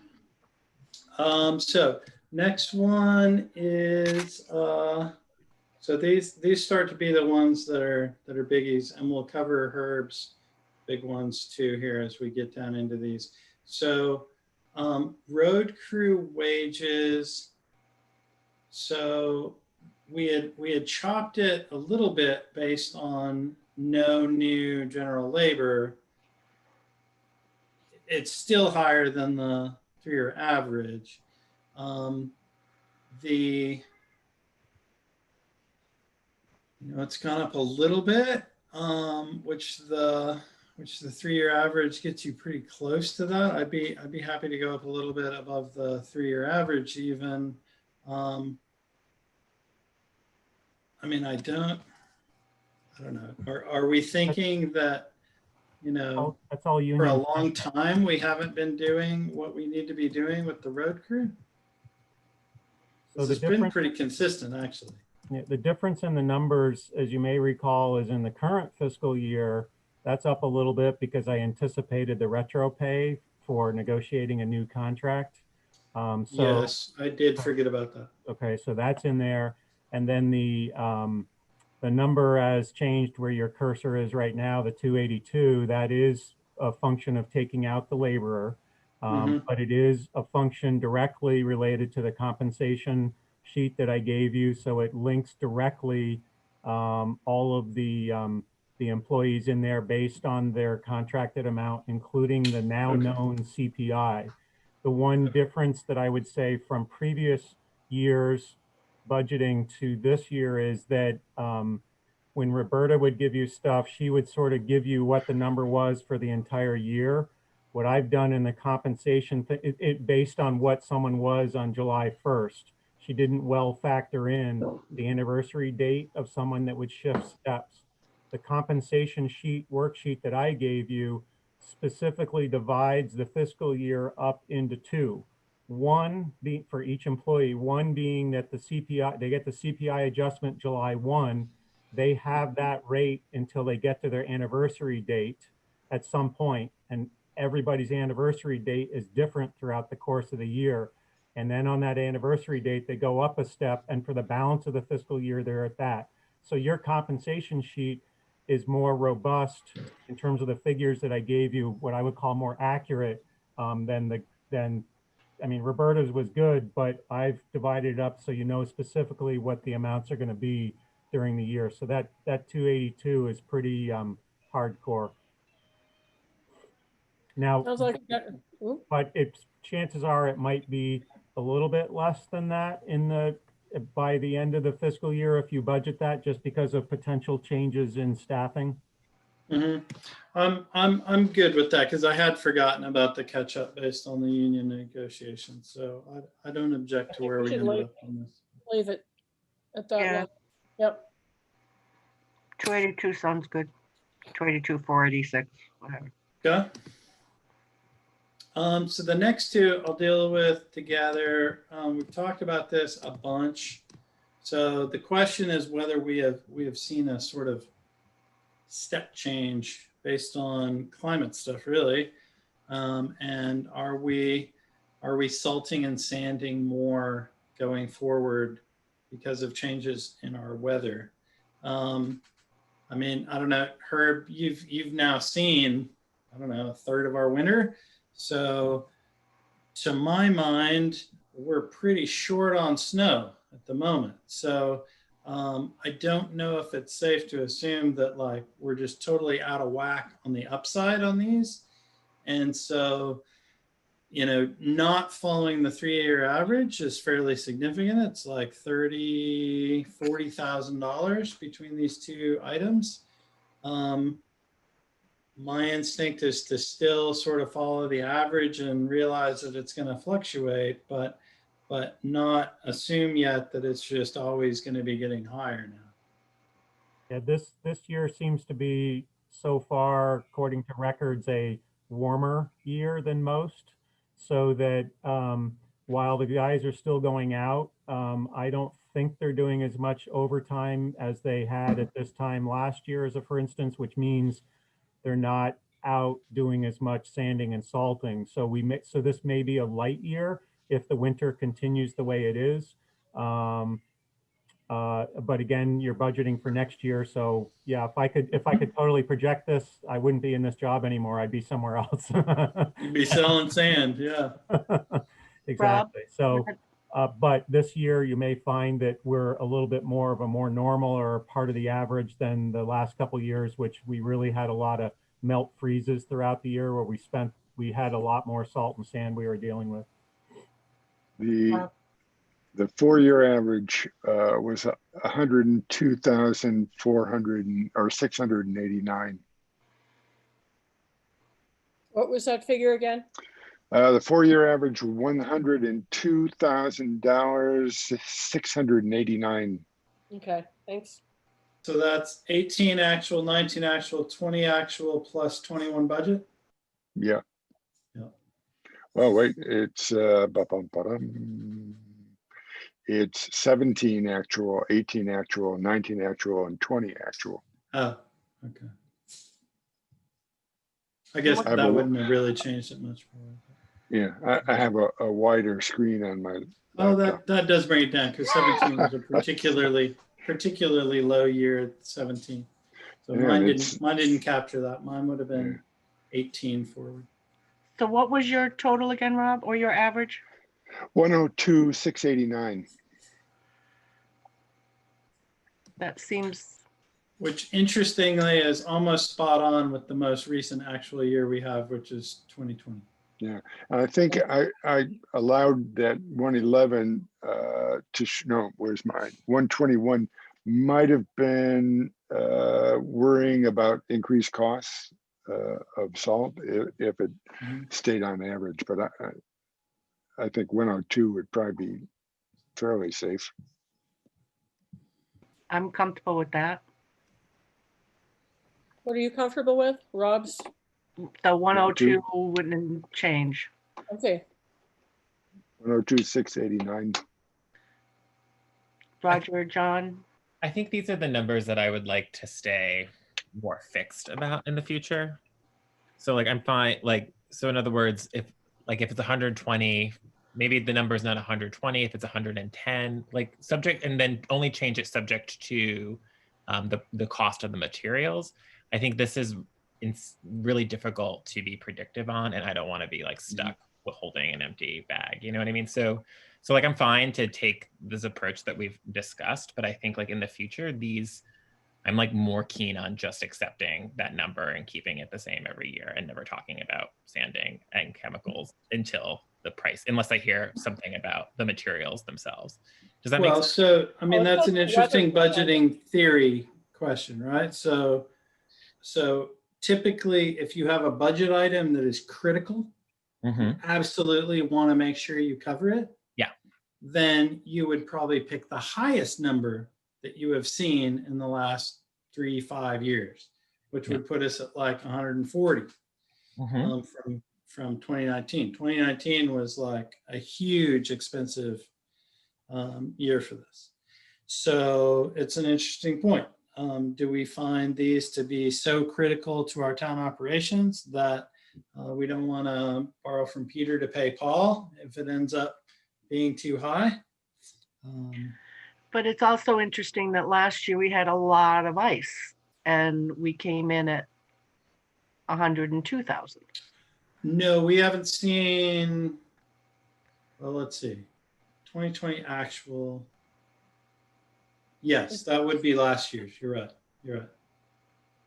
So next one is so these start to be the ones that are biggies, and we'll cover Herb's big ones too here as we get down into these. So road crew wages. So we had chopped it a little bit based on no new general labor. It's still higher than the 3-year average. It's gone up a little bit, which the 3-year average gets you pretty close to that. I'd be happy to go up a little bit above the 3-year average even. I mean, I don't know. Are we thinking that, That's all you for a long time we haven't been doing what we need to be doing with the road crew? So It's been pretty consistent, actually. Yeah, the difference in the numbers, as you may recall, is in the current fiscal year, that's up a little bit because I anticipated the retro pay for negotiating a new contract. So, Yes, I did forget about that. okay, so that's in there. And then the number as changed where your cursor is right now, the 282, that is a function of taking out the laborer. But it is a function directly related to the compensation sheet that I gave you. So it links directly all of the employees in there based on their contracted amount, including the now known CPI. The one difference that I would say from previous years budgeting to this year is that when Roberta would give you stuff, she would sort of give you what the number was for the entire year. What I've done in the compensation, it based on what someone was on July 1st. She didn't well factor in the anniversary date of someone that would shift steps. The compensation sheet, worksheet that I gave you specifically divides the fiscal year up into two. One being for each employee, one being that the CPI, they get the CPI adjustment July 1. They have that rate until they get to their anniversary date at some point, and everybody's anniversary date is different throughout the course of the year. And then on that anniversary date, they go up a step, and for the balance of the fiscal year, they're at that. So your compensation sheet is more robust in terms of the figures that I gave you, what I would call more accurate than I mean, Roberta's was good, but I've divided it up so you know specifically what the amounts are going to be during the year. So that 282 is pretty hardcore. Now, Sounds like, but it's chances are it might be a little bit less than that in the by the end of the fiscal year if you budget that, just because of potential changes in staffing. I'm good with that because I had forgotten about the catch up based on the union negotiations. So I don't object to where we end up on this. leave it at that Yeah. level. Yep. 282 sounds good. 282, 486, whatever. Okay. So the next two I'll deal with together. We've talked about this a bunch. So the question is whether we have seen a sort of step change based on climate stuff, really, and are we salting and sanding more going forward because of changes in our weather? I mean, I don't know, Herb, you've now seen, I don't know, a third of our winter. So to my mind, we're pretty short on snow at the moment. So I don't know if it's safe to assume that like we're just totally out of whack on the upside on these. And so, you know, not following the 3-year average is fairly significant. It's like $40,000 between these two items. My instinct is to still sort of follow the average and realize that it's going to fluctuate, but not assume yet that it's just always going to be getting higher now. Yeah, this year seems to be so far, according to records, a warmer year than most. So that while the guys are still going out, I don't think they're doing as much overtime as they had at this time last year, for instance, which means they're not out doing as much sanding and salting. So so this may be a light year if the winter continues the way it is. But again, you're budgeting for next year. So yeah, if I could totally project this, I wouldn't be in this job anymore. I'd be somewhere else. You'd be selling sand, yeah. Exactly. So, but this year you may find that we're a little bit more of a more normal or part of the average than the last couple of years, which we really had a lot of melt freezes throughout the year where we had a lot more salt and sand we were dealing with. The 4-year average was 102,400 or 689. What was that figure again? The 4-year average, $102,000, 689. Okay, thanks. So that's 18 actual, 19 actual, 20 actual plus 21 budget? Yeah. Yeah. Well, wait, it's it's 17 actual, 18 actual, 19 actual, and 20 actual. Oh, okay. I guess that wouldn't have really changed it much more. Yeah, I have a wider screen on my Oh, laptop. that does bring it down because 17 was a particularly low year at 17. So Yeah, mine it's- didn't capture that. Mine would have been 18 forward. So what was your total again, Rob, or your average? 102,689. That seems, Which interestingly is almost spot on with the most recent actual year we have, which is 2020. Yeah, I think I allowed that 111 no, where's mine? 121 might have been worrying about increased costs of salt if it Mhm. stayed on average, but I think 102 would probably be fairly safe. I'm comfortable with that. What are you comfortable with? Rob's? The 102 wouldn't change. Okay, 102,689. Roger, John? I think these are the numbers that I would like to stay more fixed about in the future. So like I'm fine, like, so in other words, if it's 120, maybe the number is not 120, if it's 110, like subject, and then only change it subject to the cost of the materials. I think this is really difficult to be predictive on, and I don't want to be like stuck with holding an empty bag. You know what I mean? So like I'm fine to take this approach that we've discussed, but I think like in the future, I'm like more keen on just accepting that number and keeping it the same every year and never talking about sanding and chemicals until the price, unless I hear something about the materials themselves. Does that make Well, sense? so, I mean, Well, that's it's an also interesting weather budgeting theory question, right? So typically, if you have a budget item that is critical, Mm-hmm. absolutely want to make sure you cover it. Yeah. Then you would probably pick the highest number that you have seen in the last 3-5 years, which would put us at like 140 Mm-hmm. from 2019. 2019 was like a huge expensive year for this. So it's an interesting point. Do we find these to be so critical to our town operations that we don't want to borrow from Peter to pay Paul if it ends up being too high? But it's also interesting that last year we had a lot of ice and we came in at 102,000. No, we haven't seen, well, let's see, 2020 actual. Yes, that would be last year's. You're right. You're right.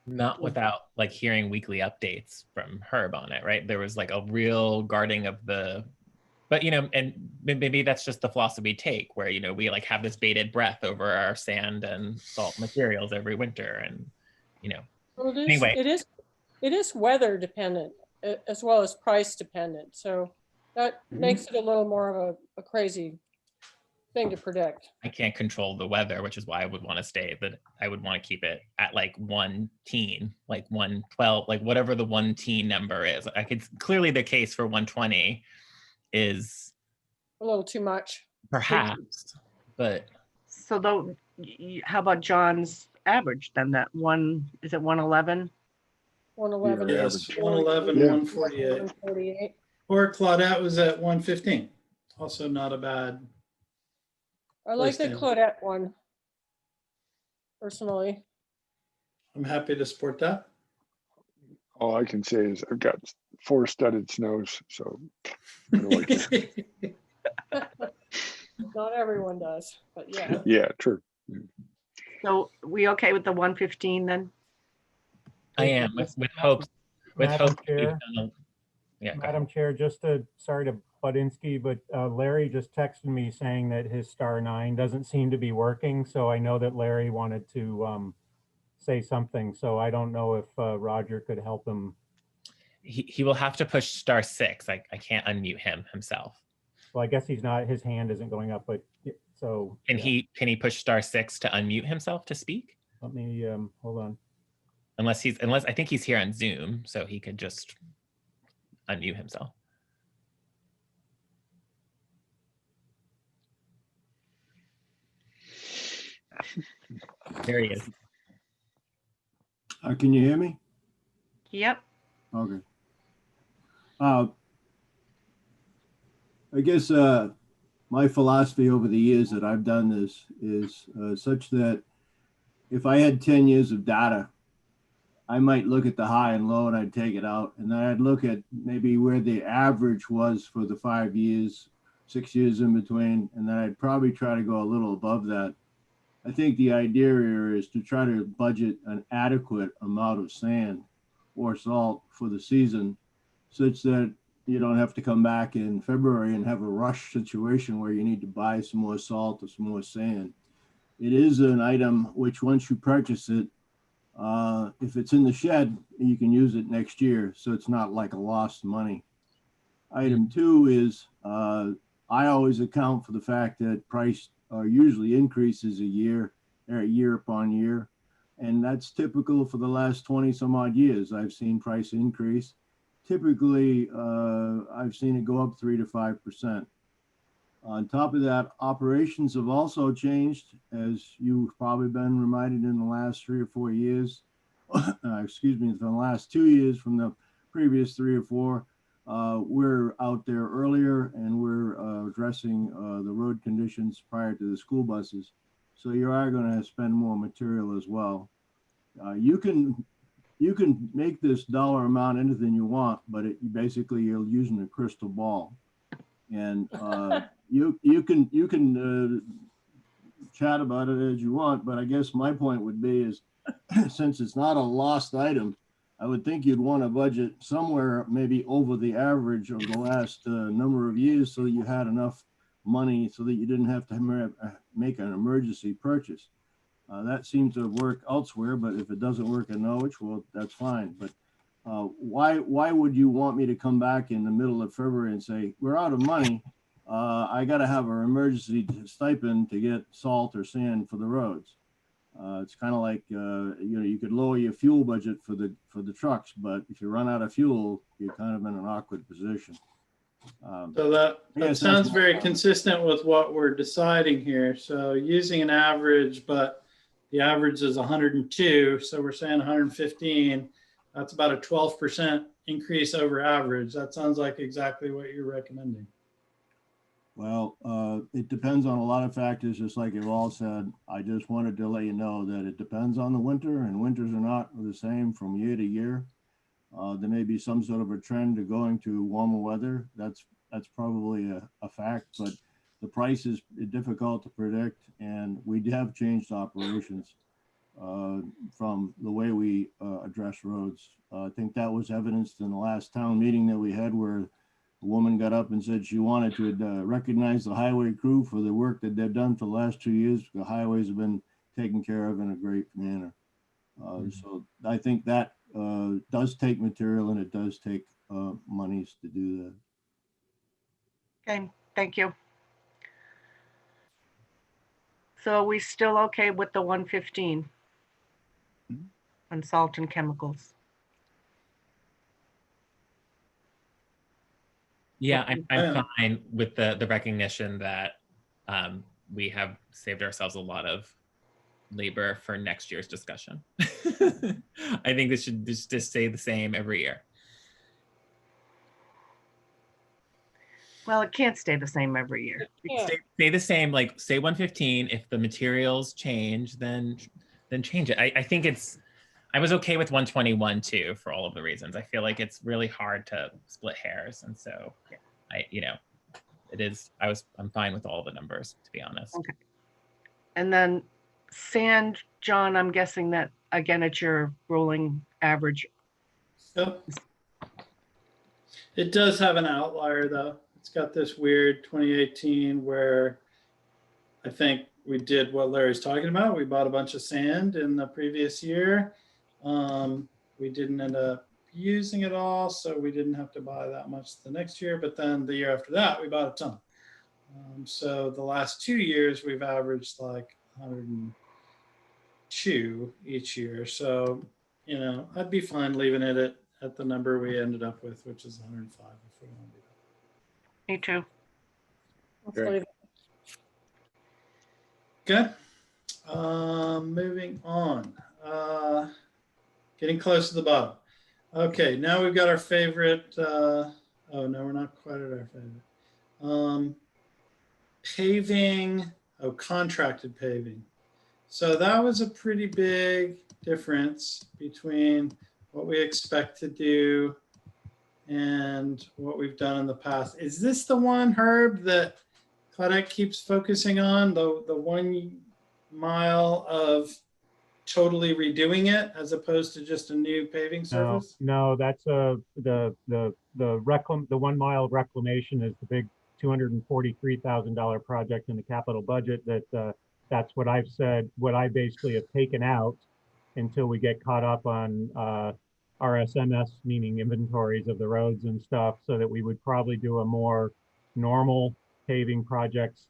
Not without like hearing weekly updates from Herb on it, right? There was like a real guarding of but you know, and maybe that's just the philosophy we take, where, you know, we like have this bated breath over our sand and salt materials every winter, and you know. well, Anyway. it is weather dependent as well as price dependent. So that makes it a little more of a crazy thing to predict. I can't control the weather, which is why I would want to stay, but I would want to keep it at like 1 teen, like 112, like whatever the 1 teen number is. I could clearly the case for 120 is A little too much. perhaps, but So though, how about John's average then? That one, is it 111? 111. Yeah, Yes, average. 111, Yeah. 148. 148. Or Claudette was at 115. Also not a bad. I like the Place down. Claudette one, personally. I'm happy to support that. All I can say is I've got 4 studded snows, so I don't like it. Not everyone does, but yeah. Yeah, true. So we okay with the 115 then? I am with hopes. With Madam hope. Chair. Yeah. go ahead. Madam Chair, sorry to Budinsky, but Larry just texted me saying that his star 9 doesn't seem to be working. So I know that Larry wanted to say something. So I don't know if Roger could help him. He will have to push *6. I can't unmute him himself. Well, I guess he's not, his hand isn't going up, but so. Can yeah. he push *6 to unmute himself to speak? Let me, hold on. Unless I think he's here on Zoom, so he could just unmute himself. There he is. Can you hear me? Yep. Okay. I guess my philosophy over the years that I've done this is such that if I had 10 years of data, I might look at the high and low and I'd take it out. And then I'd look at maybe where the average was for the 5 years, 6 years in between. And then I'd probably try to go a little above that. I think the idea here is to try to budget an adequate amount of sand or salt for the season, such that you don't have to come back in February and have a rush situation where you need to buy some more salt or some more sand. It is an item which once you purchase it, if it's in the shed, you can use it next year. So it's not like a lost money. Item two is I always account for the fact that price usually increases year upon year. And that's typical for the last 20 some odd years. I've seen price increase. Typically, I've seen it go up 3 to 5%. On top of that, operations have also changed, as you've probably been reminded in the last 3 or 4 years. Excuse me, from the last 2 years from the previous 3 or 4. We're out there earlier and we're addressing the road conditions prior to the school buses. So you are going to spend more material as well. You can make this dollar amount anything you want, but basically you're using a crystal ball. And you can chat about it as you want, but I guess my point would be is since it's not a lost item, I would think you'd want to budget somewhere maybe over the average of the last number of years so that you had enough money so that you didn't have to make an emergency purchase. That seems to work elsewhere, but if it doesn't work in Norwich, well, that's fine. But why would you want me to come back in the middle of February and say, we're out of money, I got to have an emergency stipend to get salt or sand for the roads? It's kind of like, you could lower your fuel budget for the trucks, but if you run out of fuel, you're kind of in an awkward position. So that sounds very consistent with what we're deciding here. So using an average, but the average is 102. So we're saying 115. That's about a 12% increase over average. That sounds like exactly what you're recommending. Well, it depends on a lot of factors, just like you've all said. I just wanted to let you know that it depends on the winter, and winters are not the same from year to year. There may be some sort of a trend to going to warmer weather. That's probably a fact, but the price is difficult to predict, and we have changed operations from the way we address roads. I think that was evidenced in the last town meeting that we had, where a woman got up and said she wanted to recognize the highway crew for the work that they've done for the last 2 years. The highways have been taken care of in a great manner. So I think that does take material, and it does take monies to do that. Okay, thank you. So are we still okay with the 115 on salt and chemicals? Yeah, I'm fine with the recognition that we have saved ourselves a lot of labor for next year's discussion. I think this should just stay the same every year. Well, it can't stay the same every year. Yeah. Stay the same, like say 115. If the materials change, then change it. I think I was okay with 121 too, for all of the reasons. I feel like it's really hard to split hairs. And so I'm fine with all the numbers, to be honest. Okay. And then sand, John, I'm guessing that again, it's your rolling average. Yep. It does have an outlier though. It's got this weird 2018 where I think we did what Larry's talking about. We bought a bunch of sand in the previous year. We didn't end up using it all, so we didn't have to buy that much the next year. But then the year after that, we bought a ton. So the last 2 years, we've averaged like 102 each year. So, I'd be fine leaving it at the number we ended up with, which is 105 if we want to do that. Me too. Let's leave it. Okay. Moving on. Getting close to the bottom. Okay, now we've got our favorite. Oh, no, we're not quite at our favorite. Paving, oh, contracted paving. So that was a pretty big difference between what we expect to do and what we've done in the past. Is this the one, Herb, that Claudette keeps focusing on, the 1 mile of totally redoing it as opposed to just a new paving surface? No, that's the 1 mile reclamation is the big $243,000 project in the capital budget. That's what I've said, what I basically have taken out until we get caught up on RSMS, meaning inventories of the roads and stuff, so that we would probably do a more normal paving projects,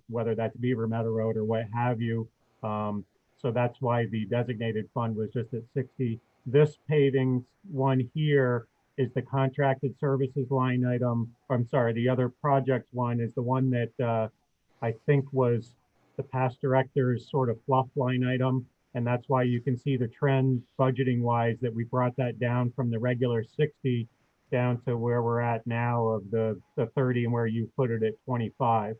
whether that's Beaver Meadow Road or what have you. So that's why the designated fund was just at 60. This paving one here is the contracted services line item. I'm sorry, the other projects one is the one that I think was the past director's sort of fluff line item. And that's why you can see the trend budgeting wise that we brought that down from the regular 60 down to where we're at now of the 30 and where you put it at 25.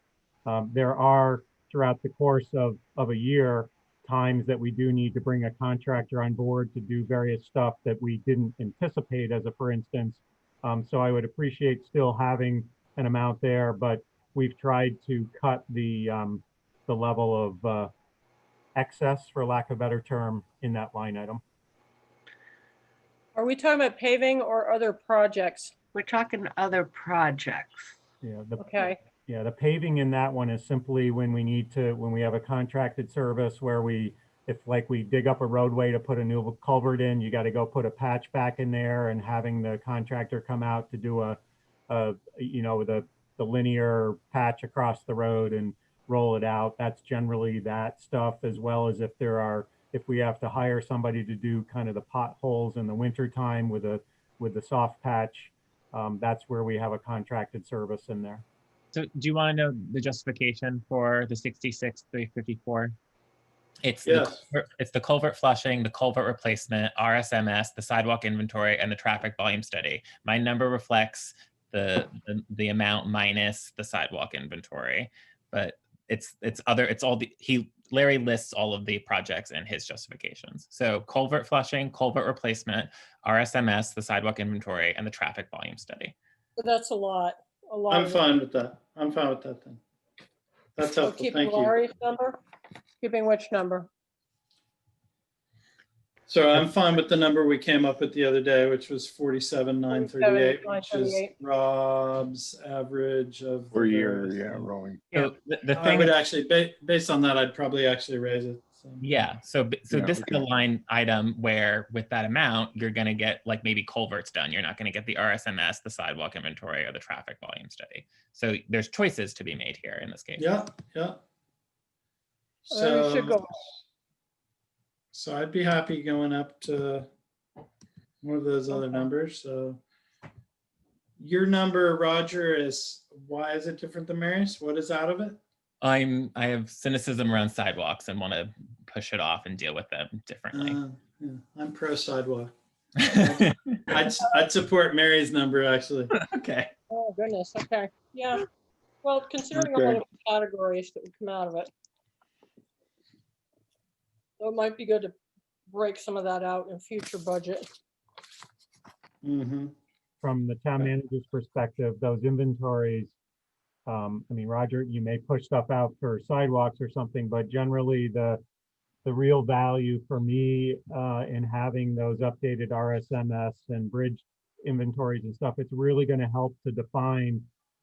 There are throughout the course of a year times that we do need to bring a contractor on board to do various stuff that we didn't anticipate, as a for instance. So I would appreciate still having an amount there, but we've tried to cut the level of excess, for lack of a better term, in that line item. Are we talking about paving or other projects? We're talking other projects. Yeah. Okay. Yeah, the paving in that one is simply when we have a contracted service where if we dig up a roadway to put a new culvert in, you got to go put a patch back in there, and having the contractor come out to do the linear patch across the road and roll it out. That's generally that stuff, as well as if we have to hire somebody to do kind of the potholes in the winter time with the soft patch. That's where we have a contracted service in there. So do you want to know the justification for the 66,354? It's Yes. it's the culvert flushing, the culvert replacement, RSMS, the sidewalk inventory, and the traffic volume study. My number reflects the amount minus the sidewalk inventory, but Larry lists all of the projects in his justifications. So culvert flushing, culvert replacement, RSMS, the sidewalk inventory, and the traffic volume study. So that's a lot. I'm fine with that. I'm fine with that then. That's So helpful. keeping Thank you. Laurie's number? Keeping which number? So I'm fine with the number we came up with the other day, which was 47,938, which is Rob's average of Per the year, various yeah, things. rolling. So the I thing would actually, based on that, I'd probably actually raise it. So. Yeah, so Yeah, this is the okay. line item where with that amount, you're gonna get like maybe culverts done. You're not gonna get the RSMS, the sidewalk inventory, or the traffic volume study. So there's choices to be made here in this case. Yeah. We should go. So I'd be happy going up to one of those other numbers. So your number, Roger, why is it different than Mary's? What is out of it? I have cynicism around sidewalks and want to push it off and deal with them differently. Yeah, I'm pro sidewalk. I'd support Mary's number actually. Okay. Oh, goodness. Okay. Yeah. Well, considering Okay. all the categories that would come out of it. So it might be good to break some of that out in future budget. Mm-hmm. From the town manager's perspective, those inventories, Roger, you may push stuff out for sidewalks or something, but generally the real value for me in having those updated RSMS and bridge inventories and stuff, it's really going to help to define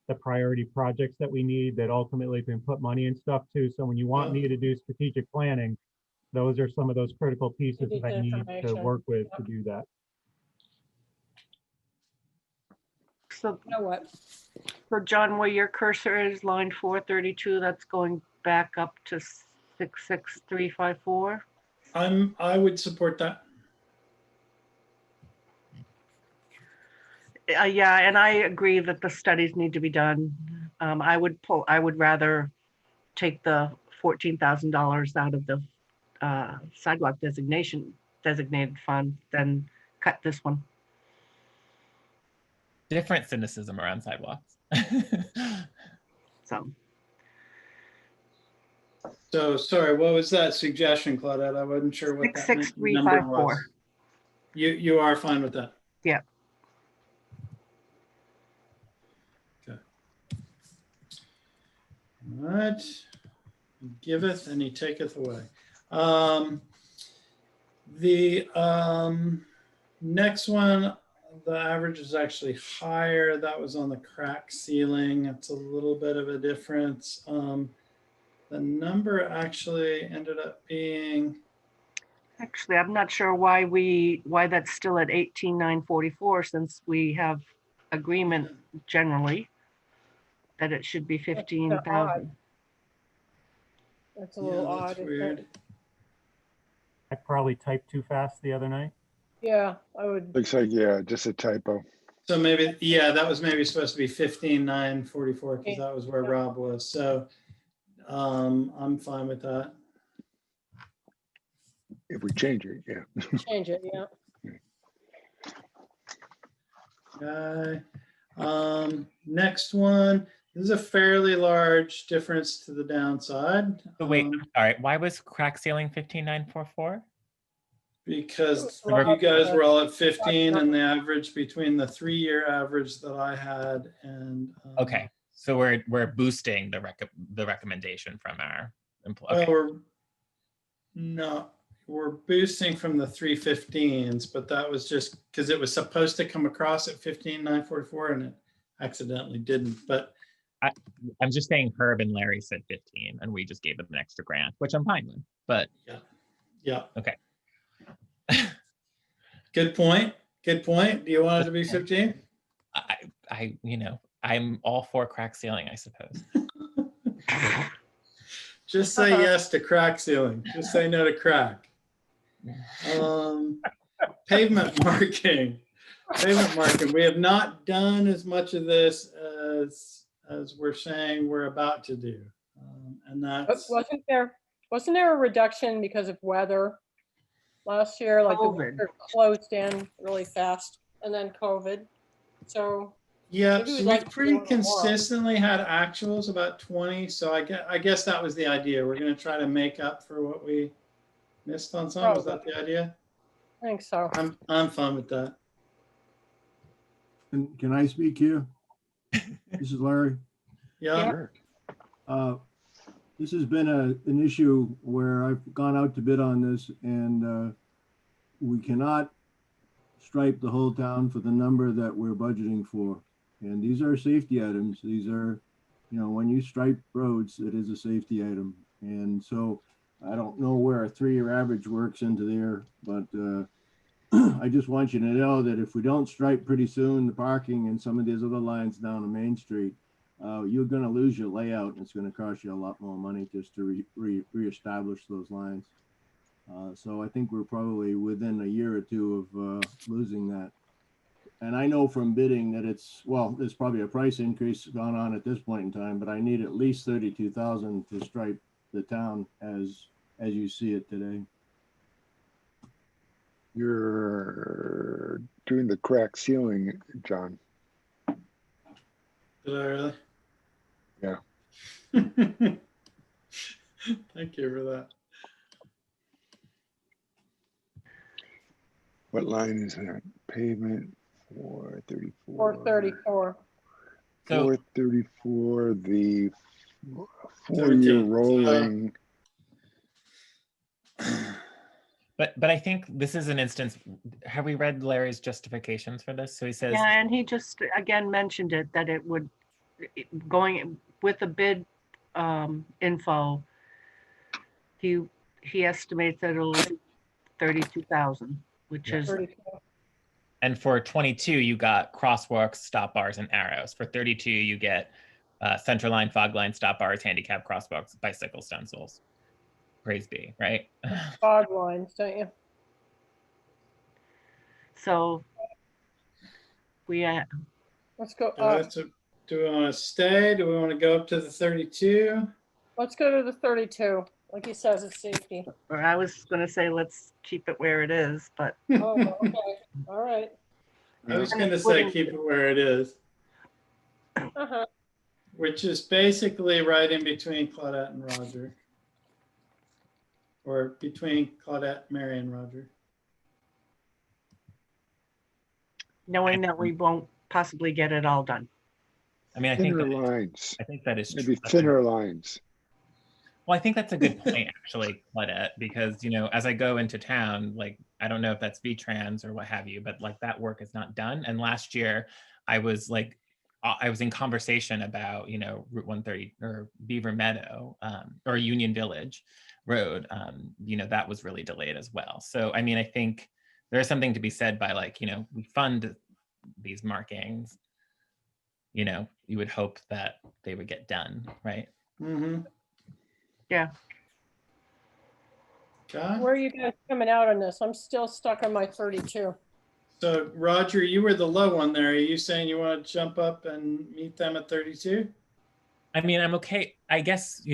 the priority projects that we need that ultimately can put money and stuff to. So when you want me to do strategic planning, those are some of those critical pieces that I need to work with to do that. So, You know what? so John, where your cursor is, line 432, that's going back up to 66354. I would support that. Yeah, and I agree that the studies need to be done. I would rather take the $14,000 out of the sidewalk designated fund than cut this one. Different cynicism around sidewalks. So So sorry, what was that suggestion, Claudette? I wasn't sure what that number 66354. was. You are fine with that? Yeah. Okay. All right. He giveth and he taketh away. The next one, the average is actually higher. That was on the crack ceiling. It's a little bit of a difference. The number actually ended up being, Actually, I'm not sure why that's still at 18,944 since we have agreement generally that it should be 15,000. That's a little yeah, odd. that's isn't weird. it? I probably typed too fast the other night. Yeah, I would. Looks like, yeah, just a typo. So maybe, yeah, that was maybe supposed to be 15,944 because that was where Yeah. Rob was. So I'm fine with that. If we change it, yeah. Change it, yeah. Okay. Next one, this is a fairly large difference to the downside. So wait, I'm sorry. Why was crack ceiling 15,944? Because It was you guys loud. were all at 15 and the average between the 3-year average that I had and Okay, so we're boosting the recommendation from our employee. well, we're boosting from the 315s, but that was just because it was supposed to come across at 15,944 and it accidentally didn't. But I'm just saying Herb and Larry said 15 and we just gave them an extra grant, which I'm fine with, but yeah. okay. Good point. Good point. Do you want it to be 15? I'm all for crack ceiling, I suppose. Just say yes to crack ceiling. Just say no to crack. Pavement marking. Pavement marking. We have not done as much of this as we're saying we're about to do. And But that's wasn't there a reduction because of weather last year? Like the COVID. winter closed in really fast and then COVID. So yeah, maybe so we'd like we've to pretty do a little more. consistently had actuals about 20. So I guess that was the idea. We're going to try to make up for what we missed on some. Was that the idea? I think so. I'm fine with that. And can I speak here? This is Larry. Yeah. Sure. This has been an issue where I've gone out to bid on this and we cannot stripe the whole town for the number that we're budgeting for. And these are safety items. These are, when you stripe roads, it is a safety item. And so I don't know where a 3-year average works into there, but I just want you to know that if we don't stripe pretty soon, the parking and some of these other lines down on Main Street, you're going to lose your layout and it's going to cost you a lot more money just to reestablish those lines. So I think we're probably within a year or two of losing that. And I know from bidding that there's probably a price increase gone on at this point in time, but I need at least 32,000 to stripe the town as you see it today. You're doing the crack ceiling, John. Did I really? Yeah. Thank you for that. What line is that? Pavement 434. 434. So 434, the 17. 4-year rolling. But I think this is an instance. Have we read Larry's justifications for this? So he says, Yeah, and he just again mentioned it that it would going with the bid info. He estimates that it'll be 32,000, which is 32. and for 22, you got crosswalks, stop bars, and arrows. For 32, you get center line, fog line, stop bars, handicap crosswalks, bicycle stencils. Praise be, right? Fog lines, don't you? so we Let's go All right, up. so do we want to stay? Do we want to go up to the 32? Let's go to the 32. Like he says, it's safety. or I was going to say let's keep it where it is, but Oh, okay. All right. I was going to say keep it where it is. Uh-huh. which is basically right in between Claudette and Roger. Or between Claudette, Mary, and Roger. Knowing that we won't possibly get it all done. I mean, I think Thinner that lines, I think that is maybe true. thinner lines. Well, I think that's a good point, actually, Claudette, because, as I go into town, like, I don't know if that's V-Trans or what have you, but like that work is not done. And last year I was like, I was in conversation about, Route 130 or Beaver Meadow or Union Village Road, that was really delayed as well. So, I mean, I think there's something to be said by like, we fund these markings, you would hope that they would get done, right? Mm-hmm. Yeah. Okay. Where are you guys coming out on this? I'm still stuck on my 32. So Roger, you were the low one there. Are you saying you want to jump up and meet them at 32? I mean, I'm okay. I guess,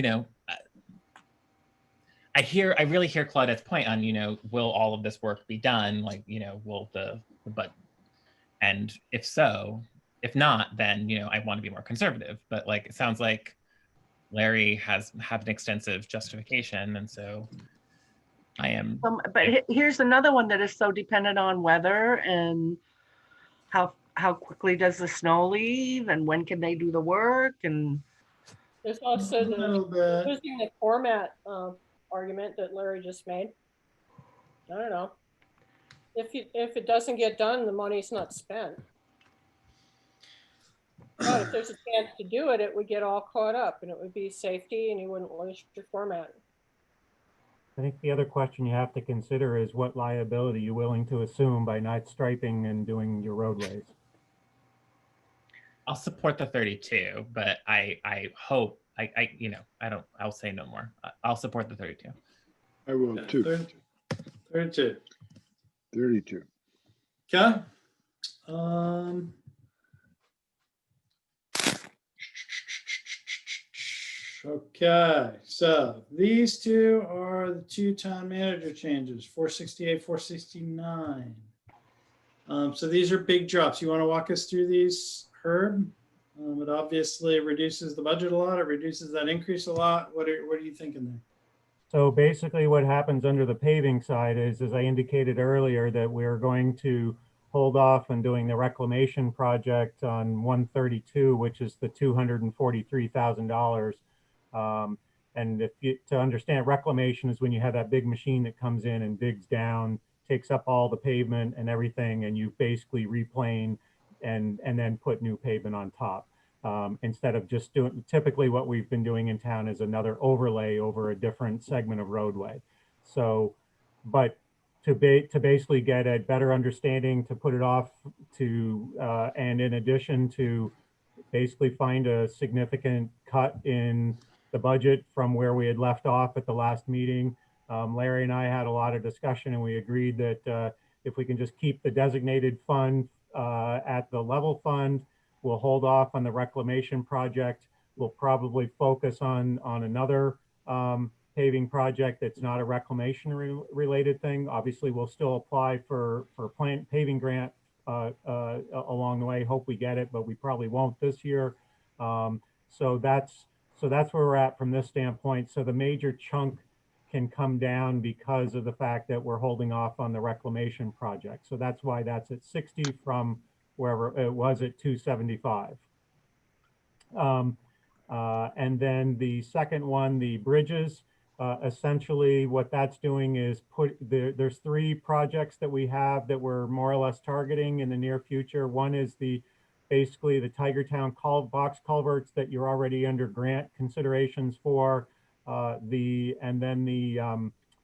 I really hear Claudette's point on, will all of this work be done? Like, will but, and if so, if not, then, I want to be more conservative. But like, it sounds like Larry have an extensive justification. And so I am. But here's another one that is so dependent on weather and how quickly does the snow leave and when can they do the work and. There's also A little bit. using the format argument that Larry just made. I don't know. If it doesn't get done, the money's not spent. But if there's a chance to do it, it would get all caught up and it would be safety and you wouldn't lose your format. I think the other question you have to consider is what liability you're willing to assume by not striping and doing your roadways. I'll support the 32, but I hope I'll say no more. I'll support the 32. I will too. 32. 32. Okay. Okay, so these two are the two town manager changes, 468, 469. So these are big drops. You want to walk us through these, Herb? It obviously reduces the budget a lot. It reduces that increase a lot. What are you thinking there? So basically what happens under the paving side is, as I indicated earlier, that we're going to hold off on doing the reclamation project on 132, which is the $243,000. And to understand, reclamation is when you have that big machine that comes in and digs down, takes up all the pavement and everything, and you basically replane and then put new pavement on top. Instead of just doing, typically what we've been doing in town is another overlay over a different segment of roadway. So, but to basically get a better understanding, to put it off to, and in addition to basically find a significant cut in the budget from where we had left off at the last meeting. Larry and I had a lot of discussion and we agreed that if we can just keep the designated fund at the level fund, we'll hold off on the reclamation project. We'll probably focus on another paving project that's not a reclamation related thing. Obviously, we'll still apply for paving grant along the way. Hope we get it, but we probably won't this year. So that's where we're at from this standpoint. So the major chunk can come down because of the fact that we're holding off on the reclamation project. So that's why that's at 60 from wherever it was at 275. And then the second one, the bridges, essentially what that's doing is there's three projects that we have that we're more or less targeting in the near future. One is basically the Tigertown box culverts that you're already under grant considerations for, and then the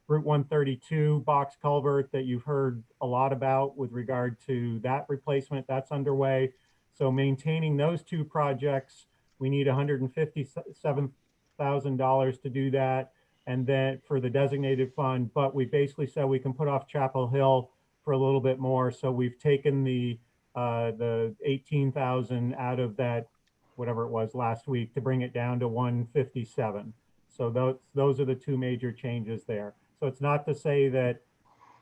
Route 132 box culvert that you've heard a lot about with regard to that replacement. That's underway. So maintaining those two projects, we need $157,000 to do that. And then for the designated fund, but we basically said we can put off Chapel Hill for a little bit more. So we've taken the 18,000 out of that, whatever it was last week, to bring it down to 157. So those are the two major changes there. So it's not to say that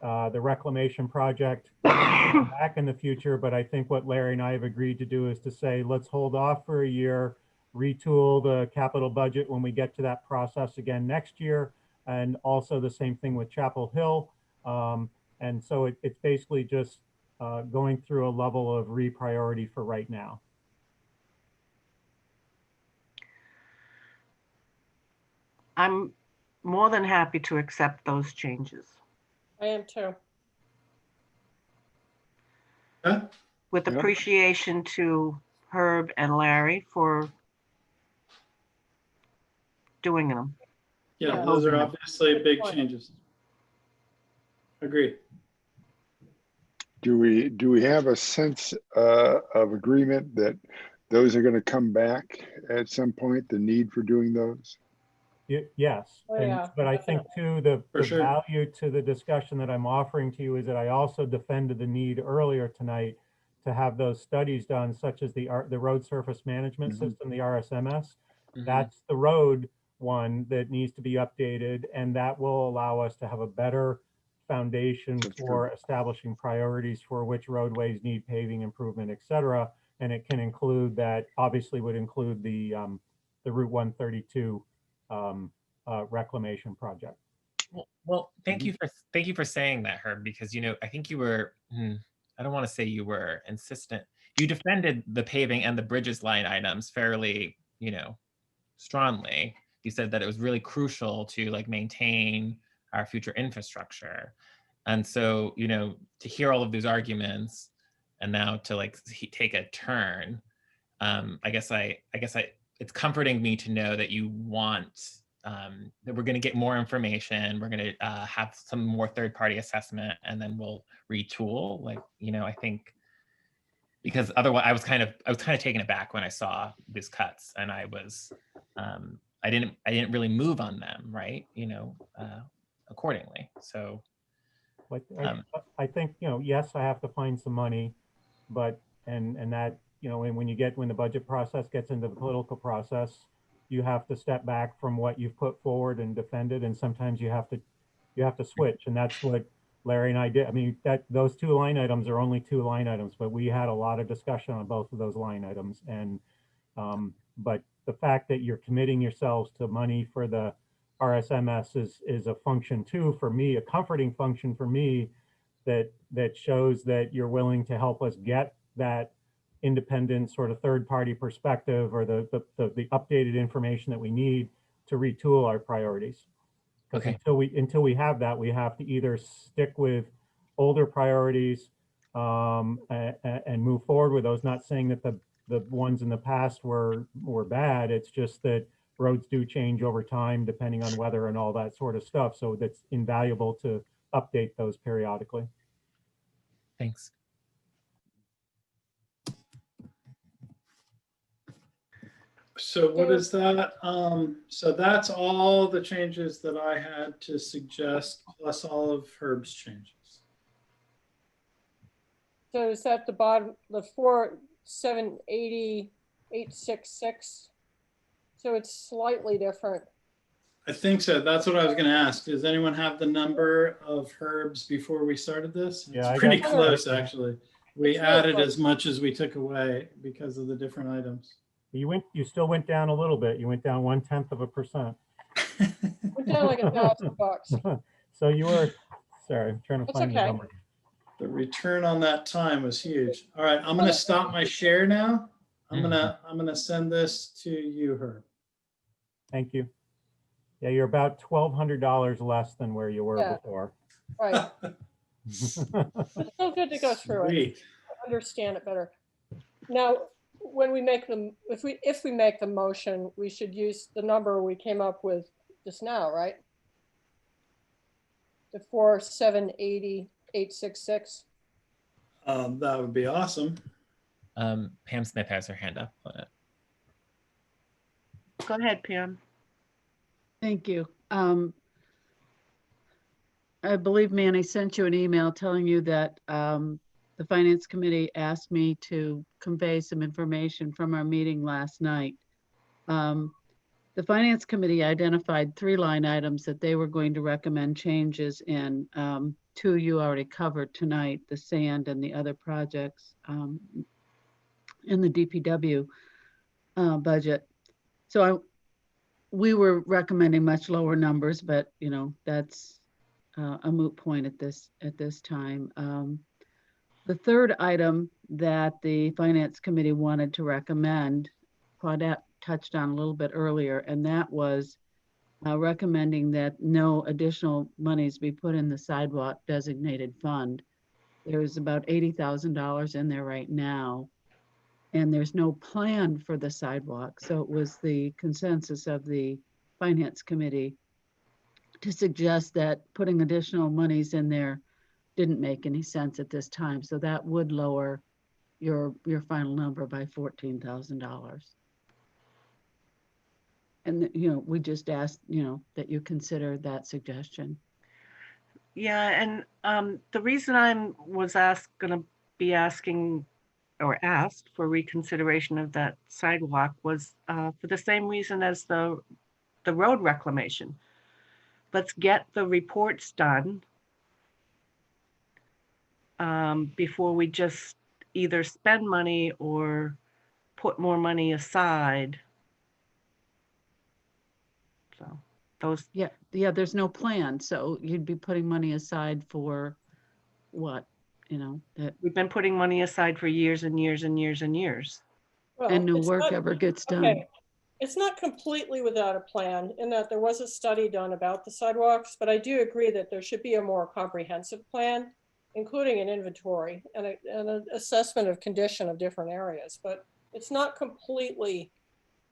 the reclamation project back in the future. But I think what Larry and I have agreed to do is to say, let's hold off for a year, retool the capital budget when we get to that process again next year. And also the same thing with Chapel Hill. And so it's basically just going through a level of repriority for right now. I'm more than happy to accept those changes I am too. Huh? with Yep. appreciation to Herb and Larry for doing them. Yeah, Yeah. those are obviously big point. changes. Agreed. Do we have a sense of agreement that those are going to come back at some point, the need for doing those? Yes, Oh, and, yeah, but I think too, the For sure. value to the discussion that I'm offering to you is that I also defended the need earlier tonight to have those studies done, such as the road surface management Mhm. system, the RSMS. Mhm. That's the road one that needs to be updated, and that will allow us to have a better foundation That's for establishing priorities for which roadways need paving improvement, et cetera. And it can include that, obviously would include the Route 132 reclamation project. Well, thank you for saying that, Herb, because I think you were I don't want to say you were insistent. You defended the paving and the bridges line items fairly, strongly. You said that it was really crucial to like maintain our future infrastructure. And so, to hear all of these arguments and now to like take a turn, I guess it's comforting me to know that you want that we're going to get more information. We're going to have some more third-party assessment, and then we'll retool. Like, I think because otherwise, I was kind of taken aback when I saw these cuts, and I didn't really move on them, right? Accordingly. So. Like, I think, yes, I have to find some money, but, and that, when the budget process gets into the political process, you have to step back from what you've put forward and defended. And sometimes you have to switch. And that's what Larry and I did. I mean, those two line items are only two line items, but we had a lot of discussion on both of those line items. And, but the fact that you're committing yourselves to money for the RSMS is a function too, for me, a comforting function for me, that shows that you're willing to help us get that independent sort of third-party perspective or the updated information that we need to retool our priorities. Because until we have that, we have to either stick with older priorities and move forward with those. Not saying that the ones in the past were bad. It's just that roads do change over time depending on weather and all that sort of stuff. So that's invaluable to update those periodically. Thanks. So what is that? So that's all the changes that I had to suggest, plus all of Herb's changes. So is that the bottom, the 4,780,866? So it's slightly different. I think so. That's what I was going to ask. Does anyone have the number of Herb's before we started this? Yeah, I It's pretty got- close, actually. We It's really added close. as much as we took away because of the different items. You still went down a little bit. You went down 1/10%. Went down like $1,000. So you were, sorry, I'm trying to That's find the okay. number. The return on that time was huge. All right, I'm going to stop my share now. I'm going to send this to you, Herb. Thank you. Yeah, you're about $1,200 less than where you were Yeah. before. Right. It's still good to go through it. Sweet. Understand it better. Now, when we make them, if we make the motion, we should use the number we came up with just now, right? The 4,780,866. That would be awesome. Pam Smith has her hand up. Go ahead, Pam. Thank you. I believe Manny sent you an email telling you that the Finance Committee asked me to convey some information from our meeting last night. The Finance Committee identified 3 line items that they were going to recommend changes in. two you already covered tonight, the sand and the other projects in the DPW budget. So we were recommending much lower numbers, but you know, that's a moot point at this time. The third item that the Finance Committee wanted to recommend, Claudette touched on a little bit earlier, and that was recommending that no additional monies be put in the sidewalk designated fund. There's about $80,000 in there right now, and there's no plan for the sidewalk. So it was the consensus of the Finance Committee to suggest that putting additional monies in there didn't make any sense at this time. So that would lower your final number by $14,000. And, you know, we just asked, you know, that you consider that suggestion. Yeah, and the reason gonna be asking or asked for reconsideration of that sidewalk was for the same reason as the road reclamation. Let's get the reports done before we just either spend money or put more money aside. So those, Yeah, there's no plan. So you'd be putting money aside for what, you know, that, we've been putting money aside for years and years and years and years. Well, and no it's work not- ever gets done. Okay, it's not completely without a plan in that there was a study done about the sidewalks, but I do agree that there should be a more comprehensive plan, including an inventory and an assessment of condition of different areas. But it's not completely,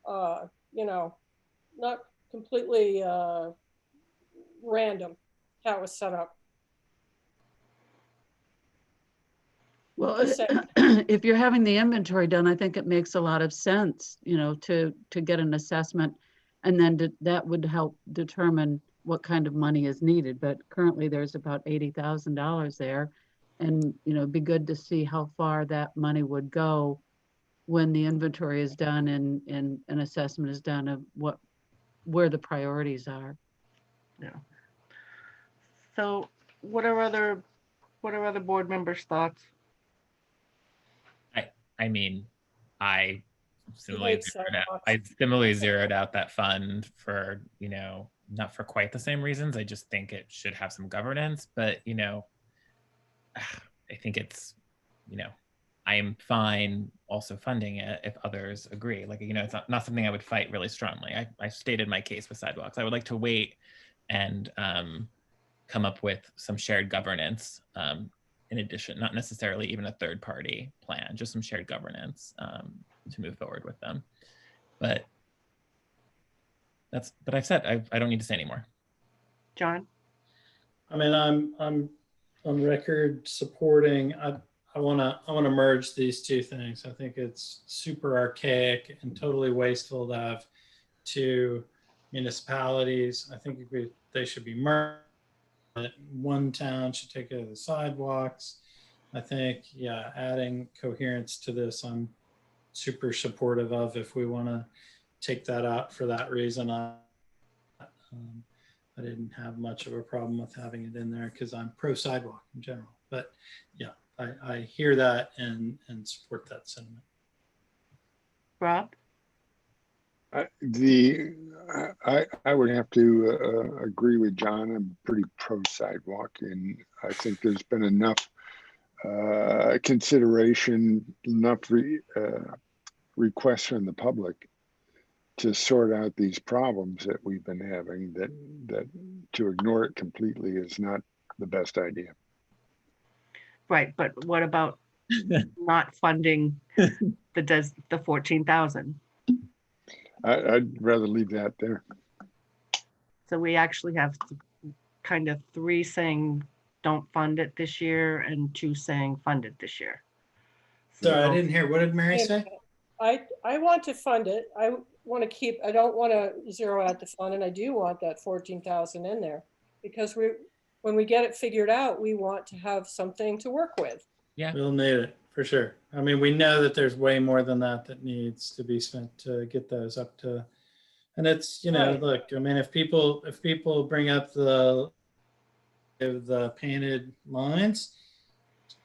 you know, not completely random how it was set up. Well, Just saying. if you're having the inventory done, I think it makes a lot of sense, you know, to get an assessment, and then that would help determine what kind of money is needed. But currently there's about $80,000 there. And, you know, it'd be good to see how far that money would go when the inventory is done and an assessment is done of where the priorities are. Yeah. So what are other board members' thoughts? I mean, I similarly hate zeroed out that fund for, you know, not for quite the same reasons. I just think it should have some governance, but, you know, I think it's, you know, I am fine also funding it if others agree. Like, you know, it's not something I would fight really strongly. I stated my case with sidewalks. I would like to wait and come up with some shared governance in addition, not necessarily even a third party plan, just some shared governance to move forward with them. But I've said I don't need to say anymore. John? I mean, I'm on record supporting. I want to merge these two things. I think it's super archaic and totally wasteful to have two municipalities. I think they should be merged. One town should take care of the sidewalks. I think, yeah, adding coherence to this, I'm super supportive of. If we want to take that out for that reason, I didn't have much of a problem with having it in there because I'm pro sidewalk in general. But yeah, I hear that and support that sentiment. Rob? I would have to agree with John. I'm pretty pro sidewalk, and I think there's been enough consideration, enough requests from the public to sort out these problems that we've been having, that to ignore it completely is not the best idea. Right, but what about not funding the 14,000? I'd rather leave that there. So we actually have kind of 3 saying don't fund it this year and 2 saying fund it this year. Sorry, I didn't hear. What did Mary say? I want to fund it. I don't want to zero out the fund, and I do want that 14,000 in there because when we get it figured out, we want to have something to work with. Yeah, We'll need it for sure. I mean, we know that there's way more than that needs to be spent to get those up to, and it's, you know, Right. look, I mean, if people bring up the of the painted lines.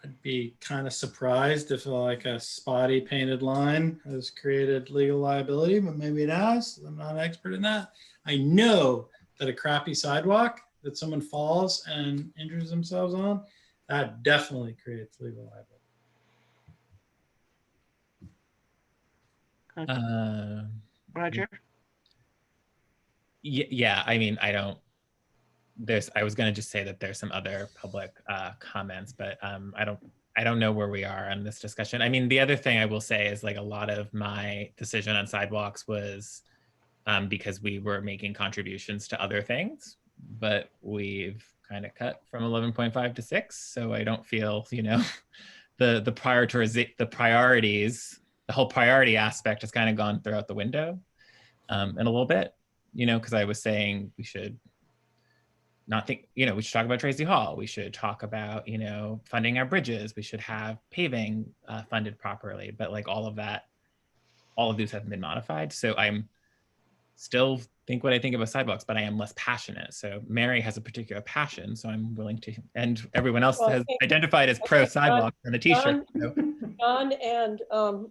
I'd be kind of surprised if like a spotty painted line has created legal liability, but maybe it has. I'm not an expert in that. I know that a crappy sidewalk that someone falls and injures themselves on, that definitely creates legal liability. Roger? Yeah, I mean, I was going to just say that there's some other public comments, but I don't know where we are on this discussion. I mean, the other thing I will say is like a lot of my decision on sidewalks was because we were making contributions to other things, but we've kind of cut from 11.5 to 6. So I don't feel, the priorities, the whole priority aspect has kind of gone throughout the window in a little bit, because I was saying we should not think, we should talk about Tracy Hall. We should talk about, funding our bridges. We should have paving funded properly. But like all of these haven't been modified. So I'm still think what I think about sidewalks, but I am less passionate. So Mary has a particular passion, so I'm willing to, and everyone else Well, has identified as pro sidewalks on the t-shirt. John and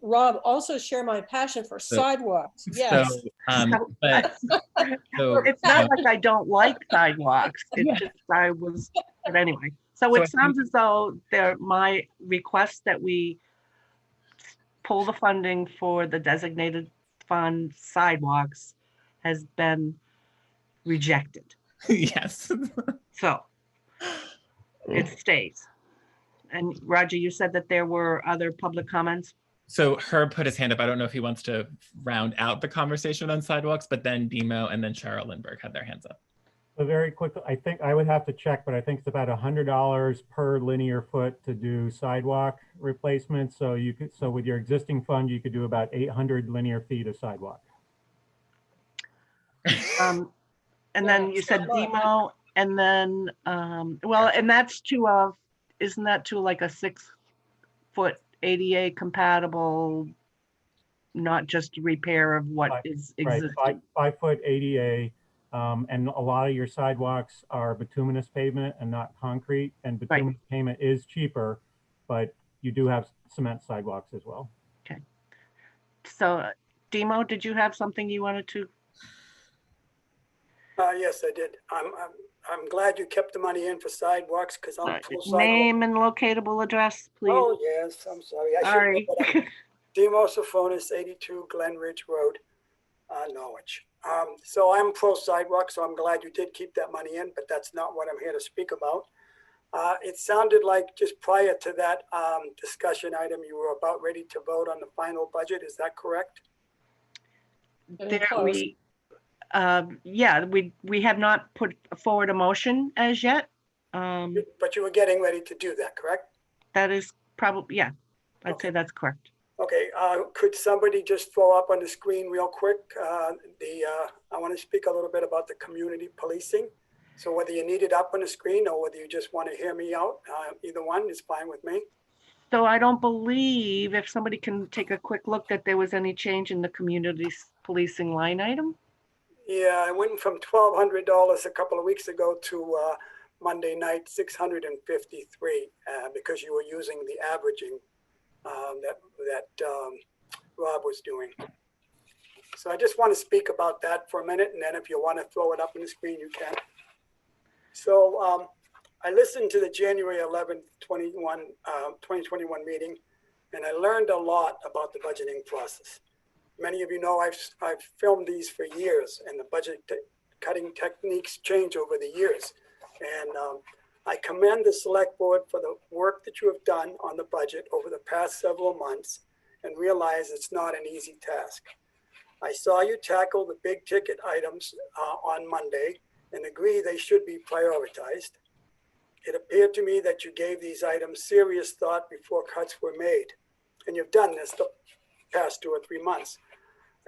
Rob also share my passion for sidewalks. Yes. So It's not like I don't like sidewalks. It's just but anyway. So it sounds as though my request that we pull the funding for the designated fund sidewalks has been rejected. Yes. So it stays. And Roger, you said that there were other public comments? So Herb put his hand up. I don't know if he wants to round out the conversation on sidewalks, but then Demo and then Cheryl Lindbergh had their hands up. So very quickly, I think I would have to check, but I think it's about $100 per linear foot to do sidewalk replacements. So with your existing fund, you could do about 800 linear feet of sidewalk. And then you said Demo, and then, and that's isn't that to like a 6-foot ADA compatible, not just repair of what is existing? Right, 5-foot ADA. And a lot of your sidewalks are bituminous pavement and not concrete. And bituminous pavement is cheaper, but you do have cement sidewalks as well. Okay. So, Demo, did you have something you wanted to? Yes, I did. I'm glad you kept the money in for sidewalks because I'm pro sidewalk. Name and locatable address, please. Oh yes, I'm sorry. Sorry. Demo Sophonis, 82 Glen Ridge Road, Norwich. So I'm pro sidewalk, so I'm glad you did keep that money in, but that's not what I'm here to speak about. It sounded like just prior to that discussion item, you were about ready to vote on the final budget. Is that correct? We have not put forward a motion as yet. But you were getting ready to do that, correct? That is probably, I'd say that's correct. Okay, could somebody just throw up on the screen real quick? I want to speak a little bit about the community policing. So whether you need it up on the screen or whether you just want to hear me out, either one is fine with me. So I don't believe, if somebody can take a quick look, that there was any change in the community policing line item. Yeah, I went from $1,200 a couple of weeks ago to Monday night, $653, because you were using the averaging that Rob was doing. So I just want to speak about that for a minute, and then if you want to throw it up on the screen, you can. So I listened to the January 11th, 2021 meeting, and I learned a lot about the budgeting process. Many of you know I've filmed these for years, and the budget cutting techniques change over the years. And I commend the Select Board for the work that you have done on the budget over the past several months and realize it's not an easy task. I saw you tackle the big ticket items on Monday and agree they should be prioritized. It appeared to me that you gave these items serious thought before cuts were made, and you've done this the past 2 or 3 months.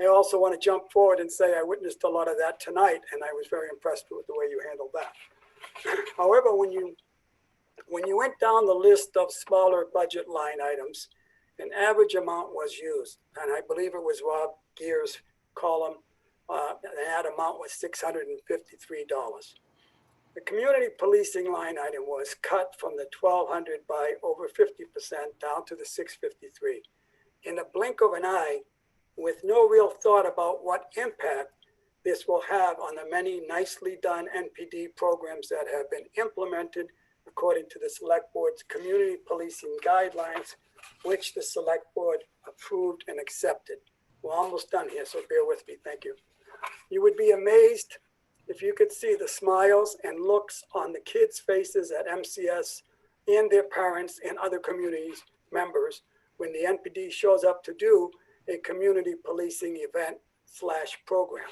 I also want to jump forward and say I witnessed a lot of that tonight, and I was very impressed with the way you handled that. However, when you went down the list of smaller budget line items, an average amount was used, and I believe it was Rob Gear's column. That amount was $653. The community policing line item was cut from the 1,200 by over 50% down to the 653. In a blink of an eye, with no real thought about what impact this will have on the many nicely done NPD programs that have been implemented according to the Select Board's community policing guidelines, which the Select Board approved and accepted. We're almost done here, so bear with me. Thank you. You would be amazed if you could see the smiles and looks on the kids' faces at MCS and their parents and other communities members when the NPD shows up to do a community policing event / program.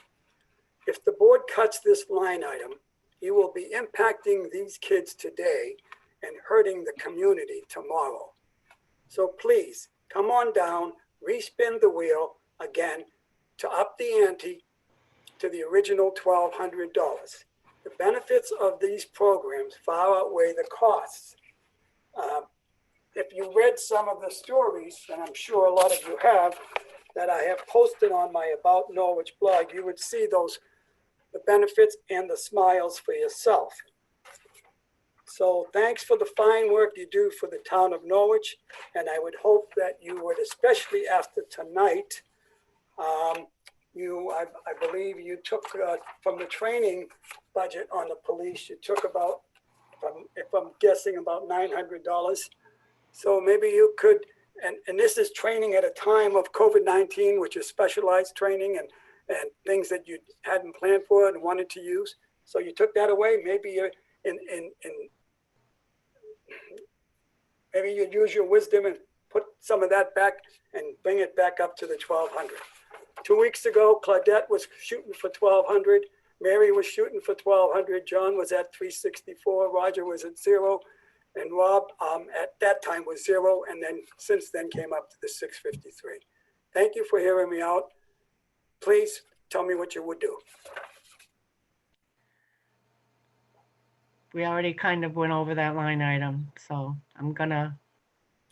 If the board cuts this line item, you will be impacting these kids today and hurting the community tomorrow. So please come on down, respin the wheel again to up the ante to the original $1,200. The benefits of these programs far outweigh the costs. If you read some of the stories, and I'm sure a lot of you have, that I have posted on my About Norwich blog, you would see the benefits and the smiles for yourself. So thanks for the fine work you do for the town of Norwich, and I would hope that you would, especially after tonight, I believe you took from the training budget on the police, you took about, if I'm guessing, about $900. So maybe you could, and this is training at a time of COVID-19, which is specialized training and things that you hadn't planned for and wanted to use. So you took that away. Maybe you're maybe you'd use your wisdom and put some of that back and bring it back up to the 1,200. 2 weeks ago, Claudette was shooting for 1,200. Mary was shooting for 1,200. John was at 364. Roger was at 0. And Rob at that time was 0. And then since then came up to the 653. Thank you for hearing me out. Please tell me what you would do. We already kind of went over that line item, so I'm gonna.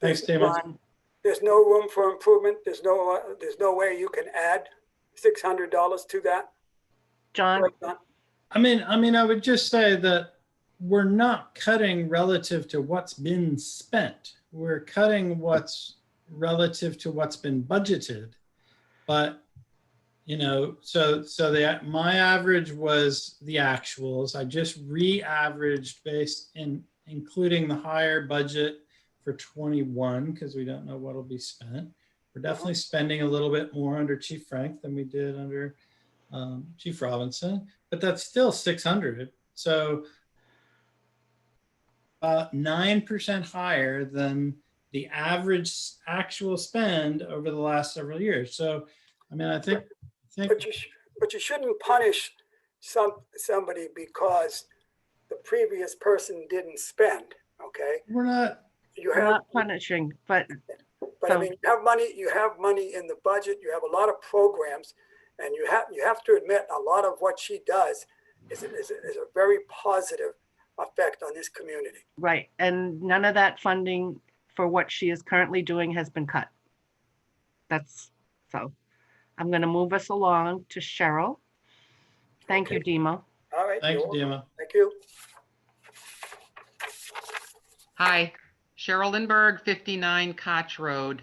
Thanks, Damon. There's no room for improvement. There's no way you can add $600 to that. John? I mean, I would just say that we're not cutting relative to what's been spent. We're cutting what's relative to what's been budgeted. But you know, so my average was the actuals. I just re-averaged based in including the higher budget for 21 because we don't know what'll be spent. We're definitely spending a little bit more under Chief Frank than we did under Chief Robinson, but that's still 600. So about 9% higher than the average actual spend over the last several years. So, I mean, I think. But you shouldn't punish somebody because the previous person didn't spend. Okay. We're not. We're not punishing, but. I mean, you have money in the budget. You have a lot of programs, and you have to admit a lot of what she does is a very positive effect on this community. Right, and none of that funding for what she is currently doing has been cut. So. I'm going to move us along to Cheryl. Thank you, Dima. All right. Thank you, Dima. Thank you. Hi, Cheryl Lindbergh, 59 Koch Road.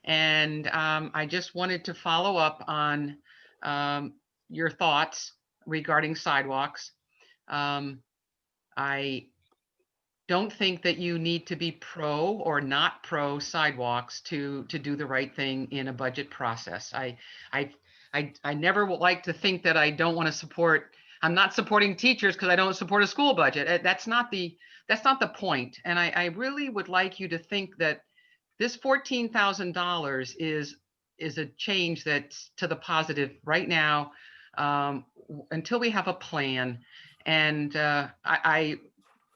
And I just wanted to follow up on your thoughts regarding sidewalks. I don't think that you need to be pro or not pro sidewalks to do the right thing in a budget process. I never like to think that I don't want to support. I'm not supporting teachers because I don't support a school budget. That's not the point. And I really would like you to think that this $14,000 is a change that's to the positive right now until we have a plan. And I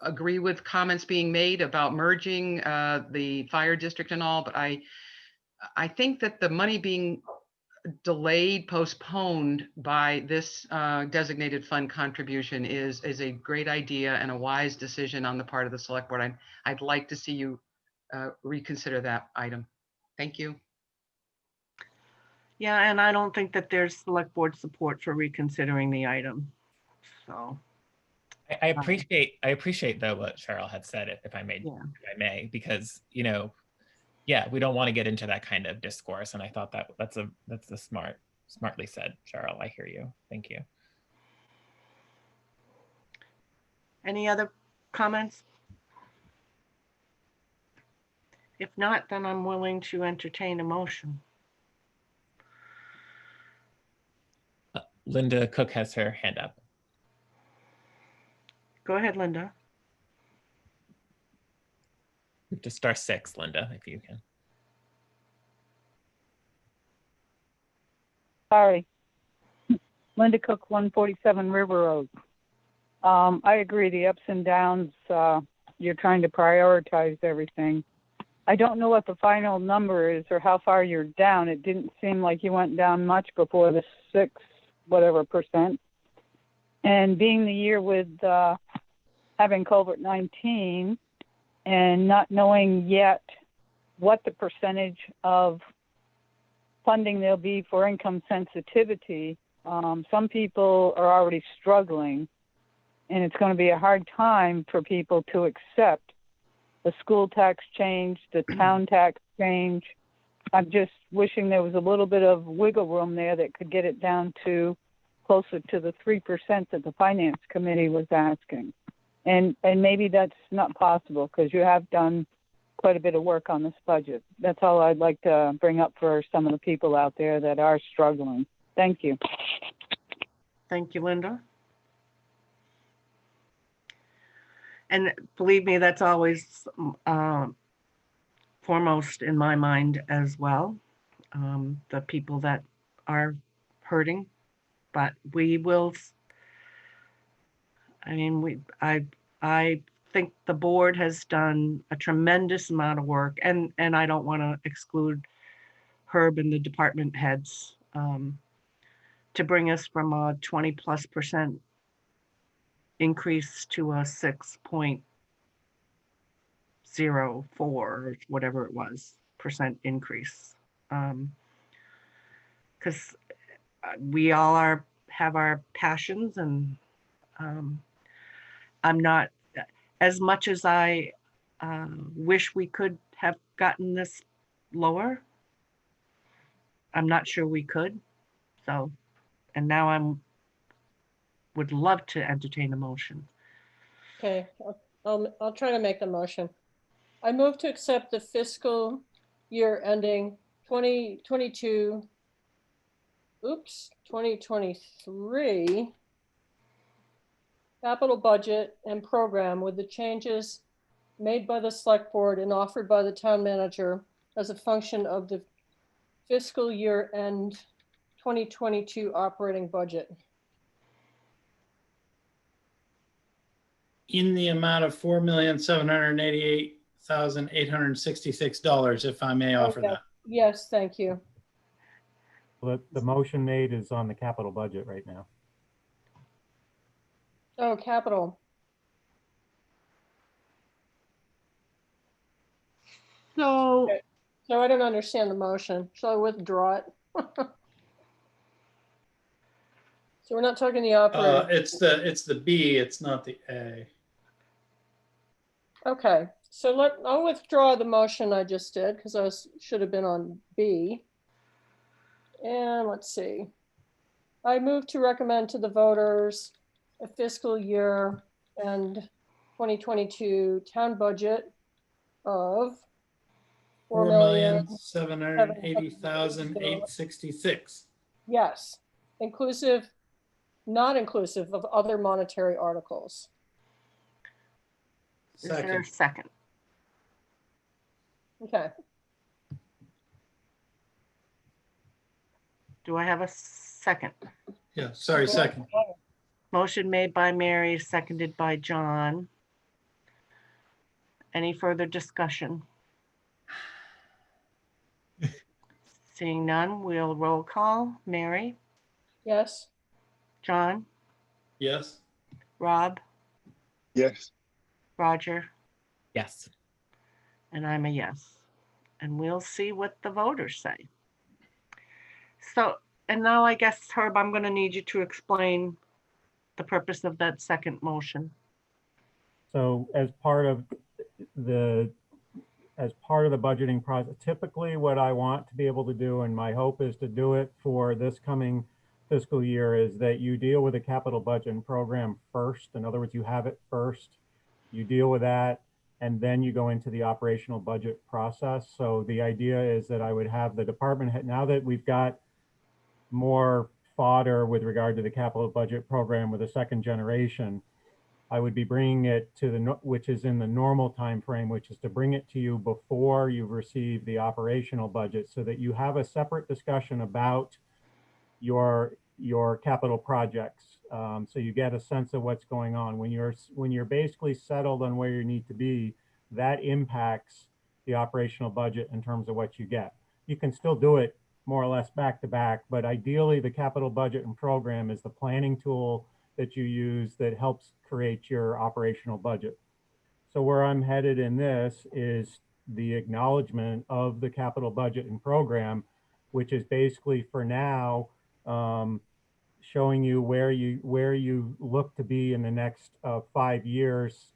agree with comments being made about merging the fire district and all, but I think that the money being delayed, postponed by this designated fund contribution is a great idea and a wise decision on the part of the select board. I'd like to see you reconsider that item. Thank you. Yeah, and I don't think that there's select board support for reconsidering the item. So. I appreciate though what Cheryl had said, if I may, because yeah, we don't want to get into that kind of discourse. And I thought that's a smartly said, Cheryl. I hear you. Thank you. Any other comments? If not, then I'm willing to entertain a motion. Linda Cook has her hand up. Go ahead, Linda. Just star 6, Linda, if you can. Sorry. Linda Cook, 147 River Road. I agree, the ups and downs, you're trying to prioritize everything. I don't know what the final number is or how far you're down. It didn't seem like you went down much before the 6% And being the year with having COVID-19 and not knowing yet what the percentage of funding there'll be for income sensitivity, some people are already struggling, and it's going to be a hard time for people to accept the school tax change, the town tax change. I'm just wishing there was a little bit of wiggle room there that could get it down to closer to the 3% that the finance committee was asking. And maybe that's not possible because you have done quite a bit of work on this budget. That's all I'd like to bring up for some of the people out there that are struggling. Thank you. Thank you, Linda. And believe me, that's always foremost in my mind as well. The people that are hurting, but we will. I mean, I think the board has done a tremendous amount of work, and I don't want to exclude Herb and the department heads to bring us from a 20+% increase to a 6.04 or whatever it was % increase, because we all have our passions, and I'm not, as much as I wish we could have gotten this lower, I'm not sure we could. So, and now would love to entertain a motion. Okay, I'll try to make the motion. I move to accept the fiscal year ending 2023 capital budget and program with the changes made by the select board and offered by the town manager as a function of the fiscal year end 2022 operating budget. In the amount of $4,788,866, if I may offer Okay. that. Yes, thank you. The motion made is on the capital budget right now. Oh, capital. So, Okay. So I don't understand the motion. Shall I withdraw it? So we're not talking the operating. It's the B, it's not the A. Okay, so I'll withdraw the motion I just did because I should have been on B. And let's see. I move to recommend to the voters a fiscal year and 2022 town budget of $4,780,866. Yes, inclusive, not inclusive of other monetary articles. is there a Second. second? Okay, Do I have a second? Yeah, sorry, second. Motion made by Mary, seconded by John. Any further discussion? Seeing none, we'll roll call. Mary, yes, John, Yes. Rob, Yes, Roger, Yes. and I'm a yes. And we'll see what the voters say. So, and now I guess, Herb, I'm going to need you to explain the purpose of that second motion. So as part of the budgeting process, typically what I want to be able to do, and my hope is to do it for this coming fiscal year, is that you deal with the capital budget and program first. In other words, you have it first, you deal with that, and then you go into the operational budget process. So the idea is that I would have the department head, now that we've got more fodder with regard to the capital budget program with a second generation, I would be bringing it to which is in the normal time frame, which is to bring it to you before you've received the operational budget, so that you have a separate discussion about your capital projects. So you get a sense of what's going on. When you're basically settled on where you need to be, that impacts the operational budget in terms of what you get. You can still do it more or less back to back, but ideally the capital budget and program is the planning tool that you use that helps create your operational budget. So where I'm headed in this is the acknowledgement of the capital budget and program, which is basically for now showing you where you look to be in the next 5 years,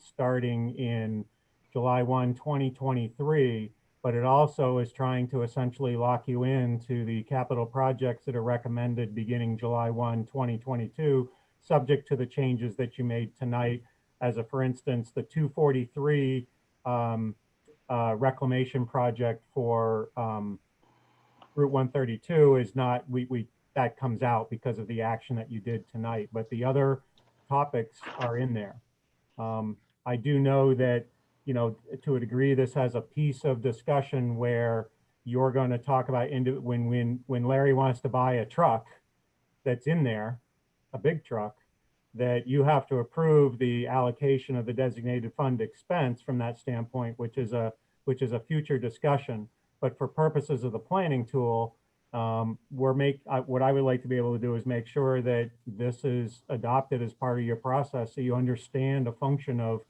starting in July 1, 2023. But it also is trying to essentially lock you into the capital projects that are recommended beginning July 1, 2022, subject to the changes that you made tonight. As a, for instance, the 243 reclamation project for Route 132 is not, that comes out because of the action that you did tonight, but the other topics are in there. I do know that, you know, to a degree, this has a piece of discussion where you're going to talk about when Larry wants to buy a truck that's in there, a big truck, that you have to approve the allocation of the designated fund expense from that standpoint, which is a future discussion. But for purposes of the planning tool, what I would like to be able to do is make sure that this is adopted as part of your process, so you understand a function of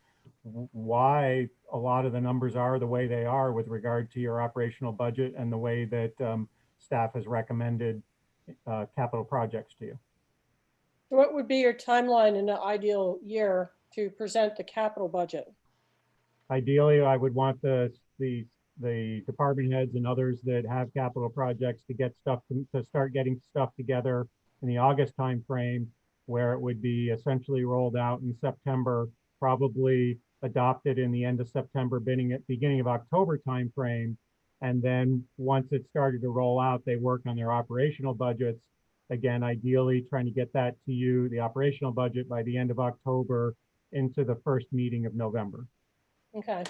why a lot of the numbers are the way they are with regard to your operational budget and the way that staff has recommended capital projects to you. What would be your timeline in an ideal year to present the capital budget? Ideally, I would want the department heads and others that have capital projects to get stuff to start getting stuff together in the August timeframe, where it would be essentially rolled out in September, probably adopted in the end of September, beginning of October timeframe. And then once it started to roll out, they work on their operational budgets. Again, ideally trying to get that to you, the operational budget, by the end of October into the first meeting of November. Okay.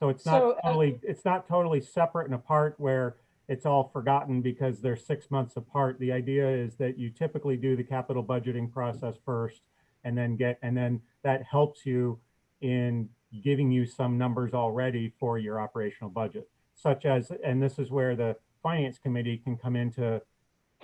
So it's not totally separate and apart where it's all forgotten because they're 6 months apart. The idea is that you typically do the capital budgeting process first, and then that helps you in giving you some numbers already for your operational budget, such as, and this is where the finance committee can come into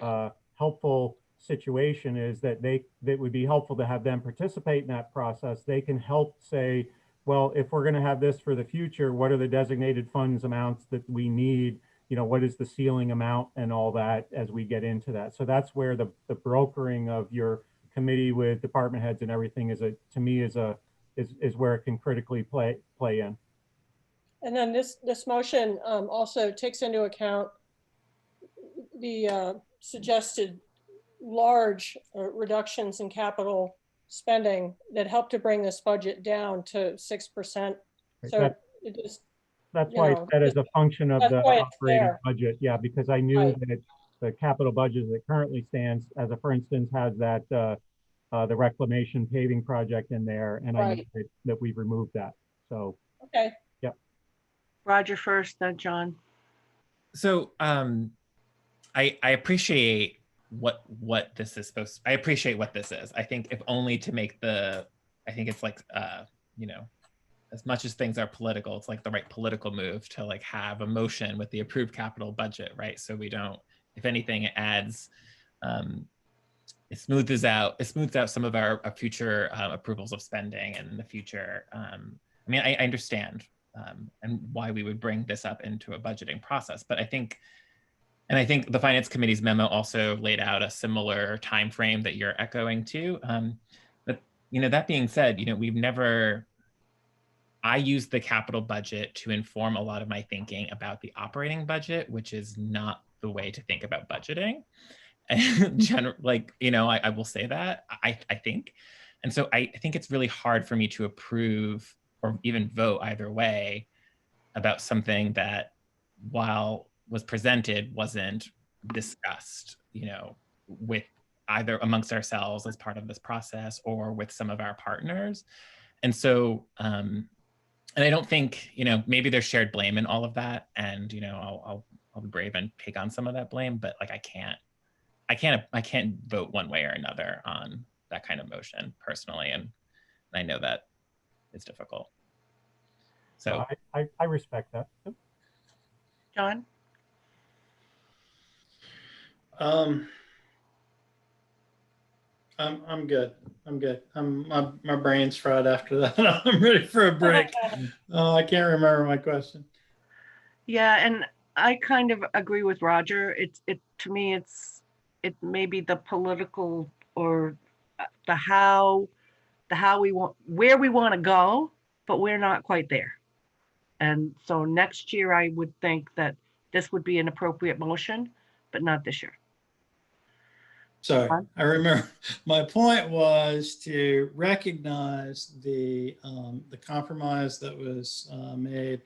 a helpful situation, is that that would be helpful to have them participate in that process. They can help say, well, if we're going to have this for the future, what are the designated funds amounts that we need? You know, what is the ceiling amount and all that as we get into that. So that's where the brokering of your committee with department heads and everything is where it can critically play in. And then this motion also takes into account the suggested large reductions in capital spending that help to bring this budget down to 6%. So it is. That's why it's set as a function of the operating budget. Yeah, because I knew Right. that the capital budget that currently stands, as a for instance, has that the reclamation paving project in there, and I knew that we've removed that. So okay. Yep. Roger first, then John. So I appreciate what this is supposed to, I appreciate what this is. I think if only to make I think it's like you know, as much as things are political, it's like the right political move to like have a motion with the approved capital budget, right? So we don't, if anything, it adds, it smooths out some of our future approvals of spending and in the future. I mean, I understand and why we would bring this up into a budgeting process, but I think the Finance Committee's memo also laid out a similar time frame that you're echoing to. But that being said, I use the capital budget to inform a lot of my thinking about the operating budget, which is not the way to think about budgeting. And I will say that, I think. And so I think it's really hard for me to approve or even vote either way about something that, while was presented, wasn't discussed, with either amongst ourselves as part of this process or with some of our partners. And so, and I don't think, maybe there's shared blame in all of that. And, I'll be brave and take on some of that blame, but like, I can't vote one way or another on that kind of motion personally. And I know that it's difficult. So I respect that. John? I'm good. I'm good. My brain's fried after that. I'm ready for a break. I can't remember my question. Yeah, and I kind of agree with Roger. To me, it may be the political or the how we want, where we want to go, but we're not quite there. And so next year, I would think that this would be an appropriate motion, but not this year. Sorry, I remember. My point was to recognize the compromise that was made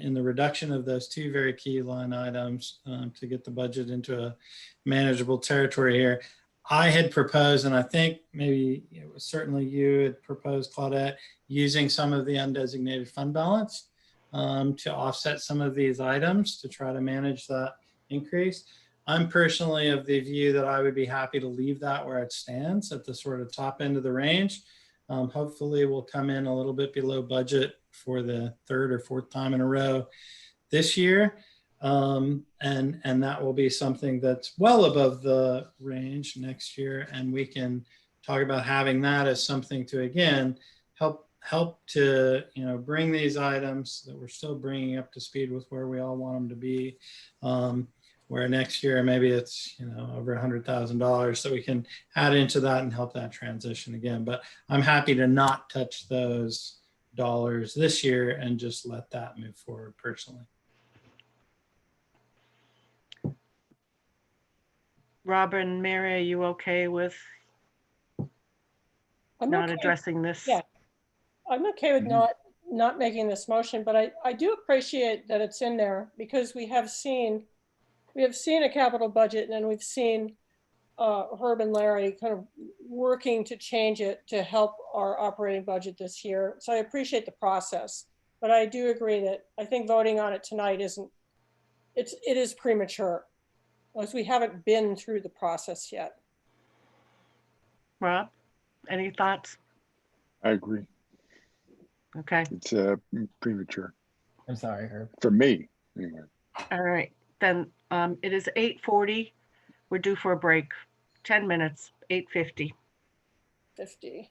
in the reduction of those two very key line items to get the budget into a manageable territory here. I had proposed, and I think maybe it was certainly you had proposed, Claudette, using some of the undesignated fund balance to offset some of these items to try to manage that increase. I'm personally of the view that I would be happy to leave that where it stands at the sort of top end of the range. Hopefully we'll come in a little bit below budget for the third or fourth time in a row this year. And that will be something that's well above the range next year. And we can talk about having that as something to, again, help to, bring these items that we're still bringing up to speed with where we all want them to be. Where next year, maybe it's, over $100,000, so we can add into that and help that transition again. But I'm happy to not touch those dollars this year and just let that move forward personally. Robin, Mary, are you okay with not addressing this? Yeah, I'm okay with not making this motion, but I do appreciate that it's in there, because we have seen a capital budget, and we've seen Herb and Larry kind of working to change it to help our operating budget this year. So I appreciate the process, but I do agree that I think voting on it tonight it is premature, as we haven't been through the process yet. Rob, any thoughts? I agree. Okay. It's premature. I'm sorry, Herb. For me, anyway. All right, then it is 8:40. We're due for a break. 10 minutes, 8:50. 50.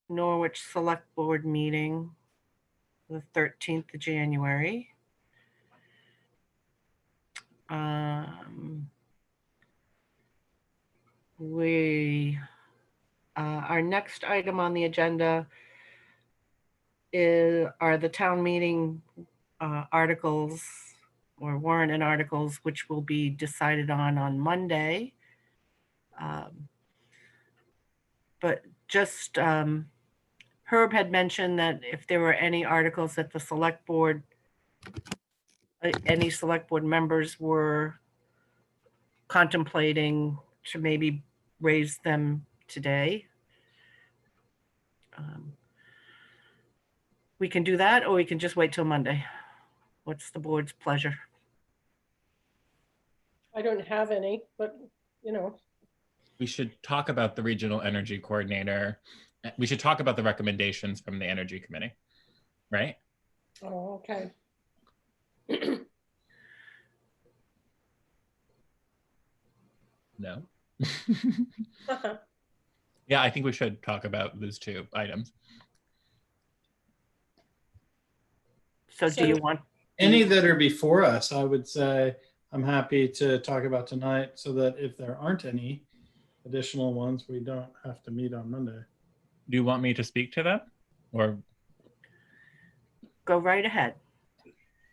Norwich Select Board meeting, the 13th of January. Our next item on the agenda are the town meeting articles or warrant and articles, which will be decided on Monday. But just Herb had mentioned that if there were any articles that the select board, any select board members were contemplating to maybe raise them today. We can do that, or we can just wait till Monday. What's the board's pleasure? I don't have any, but We should talk about the regional energy coordinator. We should talk about the recommendations from the energy committee, right? Oh, okay. No. Yeah, I think we should talk about those two items. So do you want? any that are before us, I would say I'm happy to talk about tonight so that if there aren't any additional ones, we don't have to meet on Monday. Do you want me to speak to them? Or Go right ahead.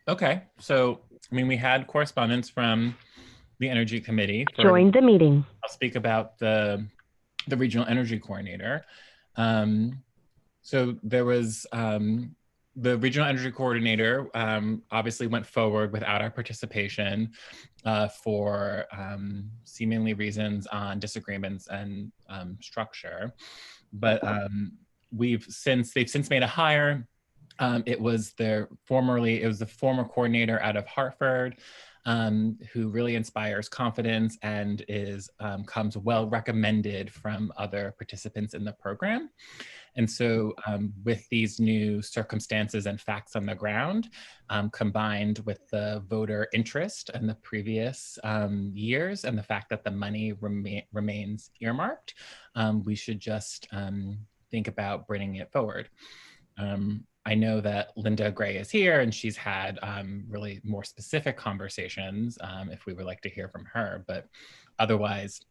okay, so I mean, we had correspondence from the Energy Committee. Join the meeting. I'll speak about the Regional Energy Coordinator. So there was the Regional Energy Coordinator obviously went forward without our participation for seemingly reasons on disagreements and structure. But they've since made a hire. It was the former coordinator out of Hartford, who really inspires confidence and comes well recommended from other participants in the program. And so with these new circumstances and facts on the ground, combined with the voter interest in the previous years and the fact that the money remains earmarked, we should just think about bringing it forward. I know that Linda Gray is here and she's had really more specific conversations if we would like to hear from her, but otherwise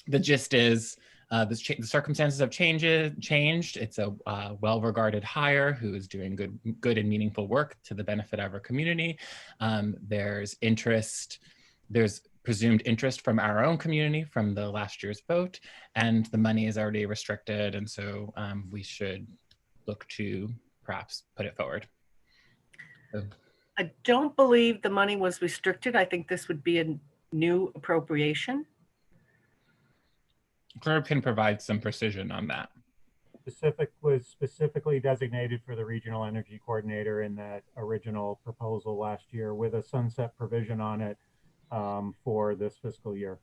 the gist is the circumstances have changed. It's a well-regarded hire who is doing good and meaningful work to the benefit of our community. There's presumed interest from our own community from the last year's vote, and the money is already restricted, and so we should look to perhaps put it forward. So. I don't believe the money was restricted. I think this would be a new appropriation. Claire can provide some precision on that. Was specifically designated for the Regional Energy Coordinator in that original proposal last year with a sunset provision on it for this fiscal year.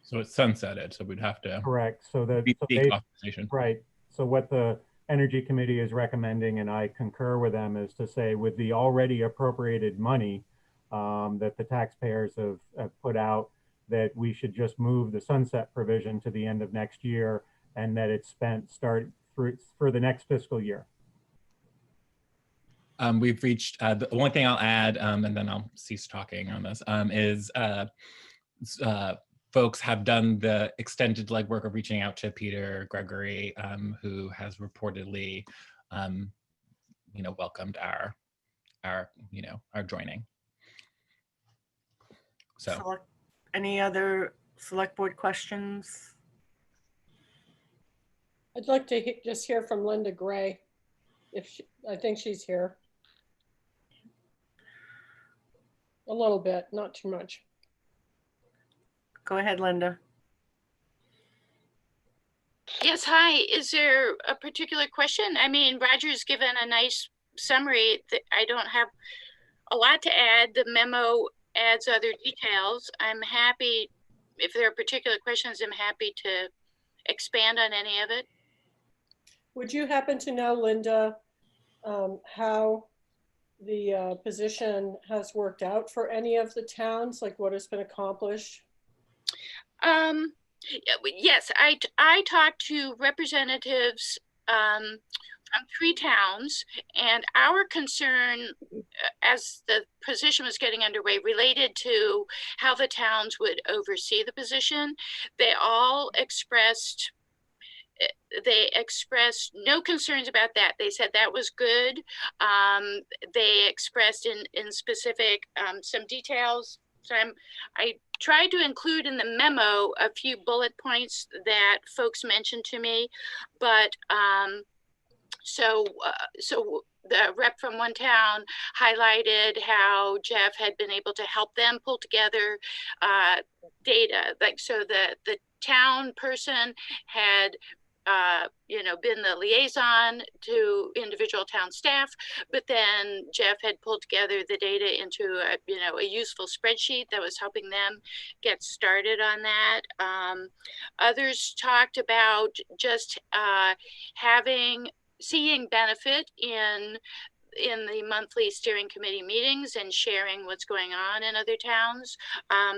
So it's sunsetted, so we'd have to. Correct. So that right. So what the Energy Committee is recommending, and I concur with them, is to say with the already appropriated money that the taxpayers have put out, that we should just move the sunset provision to the end of next year, and that it's start for the next fiscal year. We've reached, the one thing I'll add, and then I'll cease talking on this, is folks have done the extended legwork of reaching out to Peter Gregory, who has reportedly, welcomed our joining. So. Any other select board questions? I'd like to just hear from Linda Gray. I think she's here. A little bit, not too much. Go ahead, Linda. Yes, hi. Is there a particular question? I mean, Roger's given a nice summary. I don't have a lot to add. The memo adds other details. I'm happy, if there are particular questions, I'm happy to expand on any of it. Would you happen to know, Linda, how the position has worked out for any of the towns, like what has been accomplished? Yes, I talked to representatives from 3 towns, and our concern as the position was getting underway related to how the towns would oversee the position. They all expressed no concerns about that. They said that was good. They expressed in specific some details. So I tried to include in the memo a few bullet points that folks mentioned to me, but so the rep from one town highlighted how Jeff had been able to help them pull together data. Like, so the town person had been the liaison to individual town staff, but then Jeff had pulled together the data into a useful spreadsheet that was helping them get started on that. Others talked about just seeing benefit in the monthly steering committee meetings and sharing what's going on in other towns.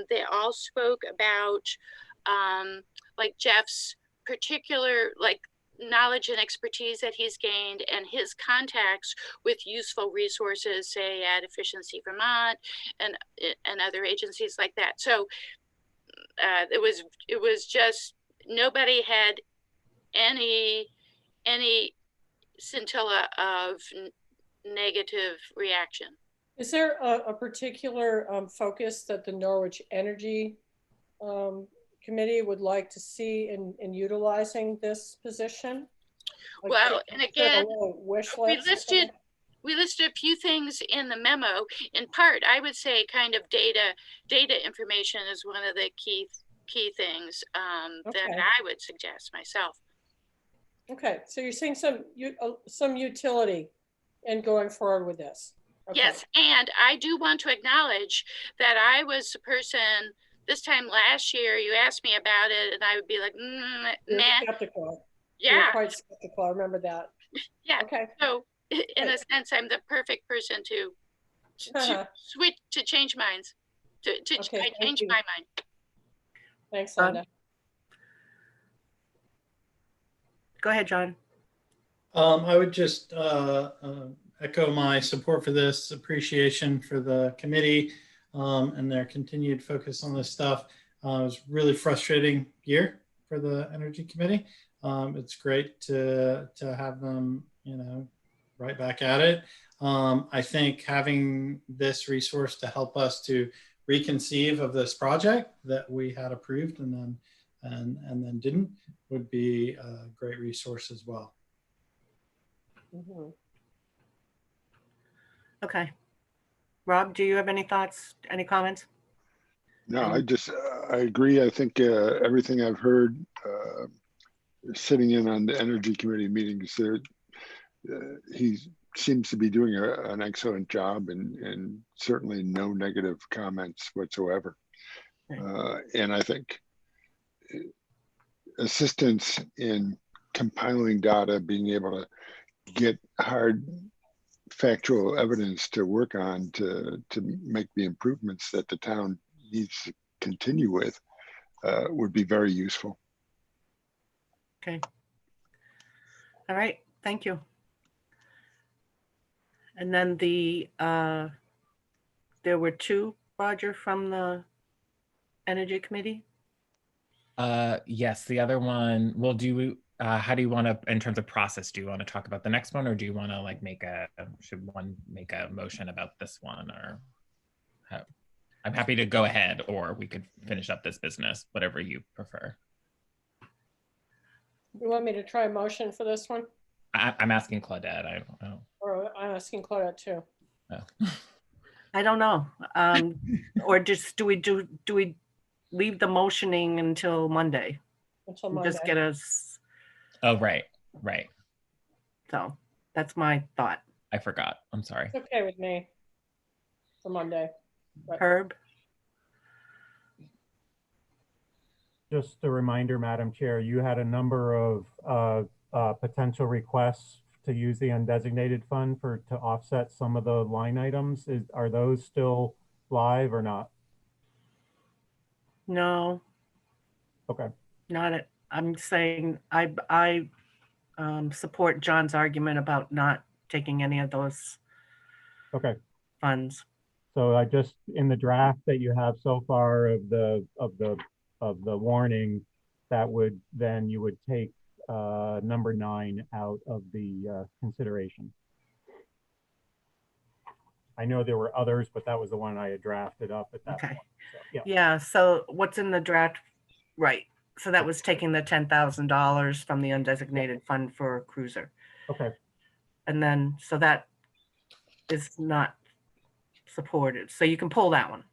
They all spoke about like Jeff's particular, like knowledge and expertise that he's gained and his contacts with useful resources, say at Efficiency Vermont and other agencies like that. So it was just, nobody had any scintilla of negative reaction. Is there a particular focus that the Norwich Energy Committee would like to see in utilizing this position? Like, Well, and again, wish we list listed a few things in the memo. In part, I would say kind of data information is one of the key things that I would suggest myself. Okay, so you're seeing some utility in going forward with this. Okay. Yes, and I do want to acknowledge that I was the person this time last year. You asked me about it, and I would be like, You're nah. skeptical. Yeah, you're quite skeptical. I remember that. Yeah. Okay. So, in a sense, I'm the perfect person to switch, to change minds. I change my mind. Thanks, Linda. Go ahead, John. I would just echo my support for this, appreciation for the committee and their continued focus on this stuff. It was a really frustrating year for the Energy Committee. It's great to have them, right back at it. I think having this resource to help us to reconceive of this project that we had approved and then didn't would be a great resource as well. Mm-hmm. Okay. Rob, do you have any thoughts, any comments? No, I agree. I think everything I've heard sitting in on the Energy Committee meetings, he seems to be doing an excellent job and certainly no negative comments whatsoever. And I think assistance in compiling data, being able to get hard factual evidence to work on to make the improvements that the town needs to continue with would be very useful. Okay. All right, thank you. And then there were two, Roger, from the Energy Committee? Yes, the other one, well, how do you want to, in terms of process, do you want to talk about the next one, or do you want to like should one make a motion about this one, or I'm happy to go ahead, or we could finish up this business, whatever you prefer. You want me to try a motion for this one? I'm asking Claudette. I don't know. Or I'm asking Claudette too. Oh. I don't know. Or just do we leave the motioning until Monday? Until Monday. Just get us. Oh, right. So that's my thought. I forgot. I'm sorry. It's okay with me for Monday. But Herb? Just a reminder, Madam Chair, you had a number of potential requests to use the undesignated fund to offset some of the line items. Are those still live or not? No. Okay. Not it. I'm saying I support John's argument about not taking any of those funds. So I just, in the draft that you have so far of the warning, that would then you would take number 9 out of the consideration. I know there were others, but that was the one I had drafted up at that point. So, yeah. So what's in the draft? Right. So that was taking the $10,000 from the undesignated fund for a cruiser. Okay. And then, so that is not supported. So you can pull that one.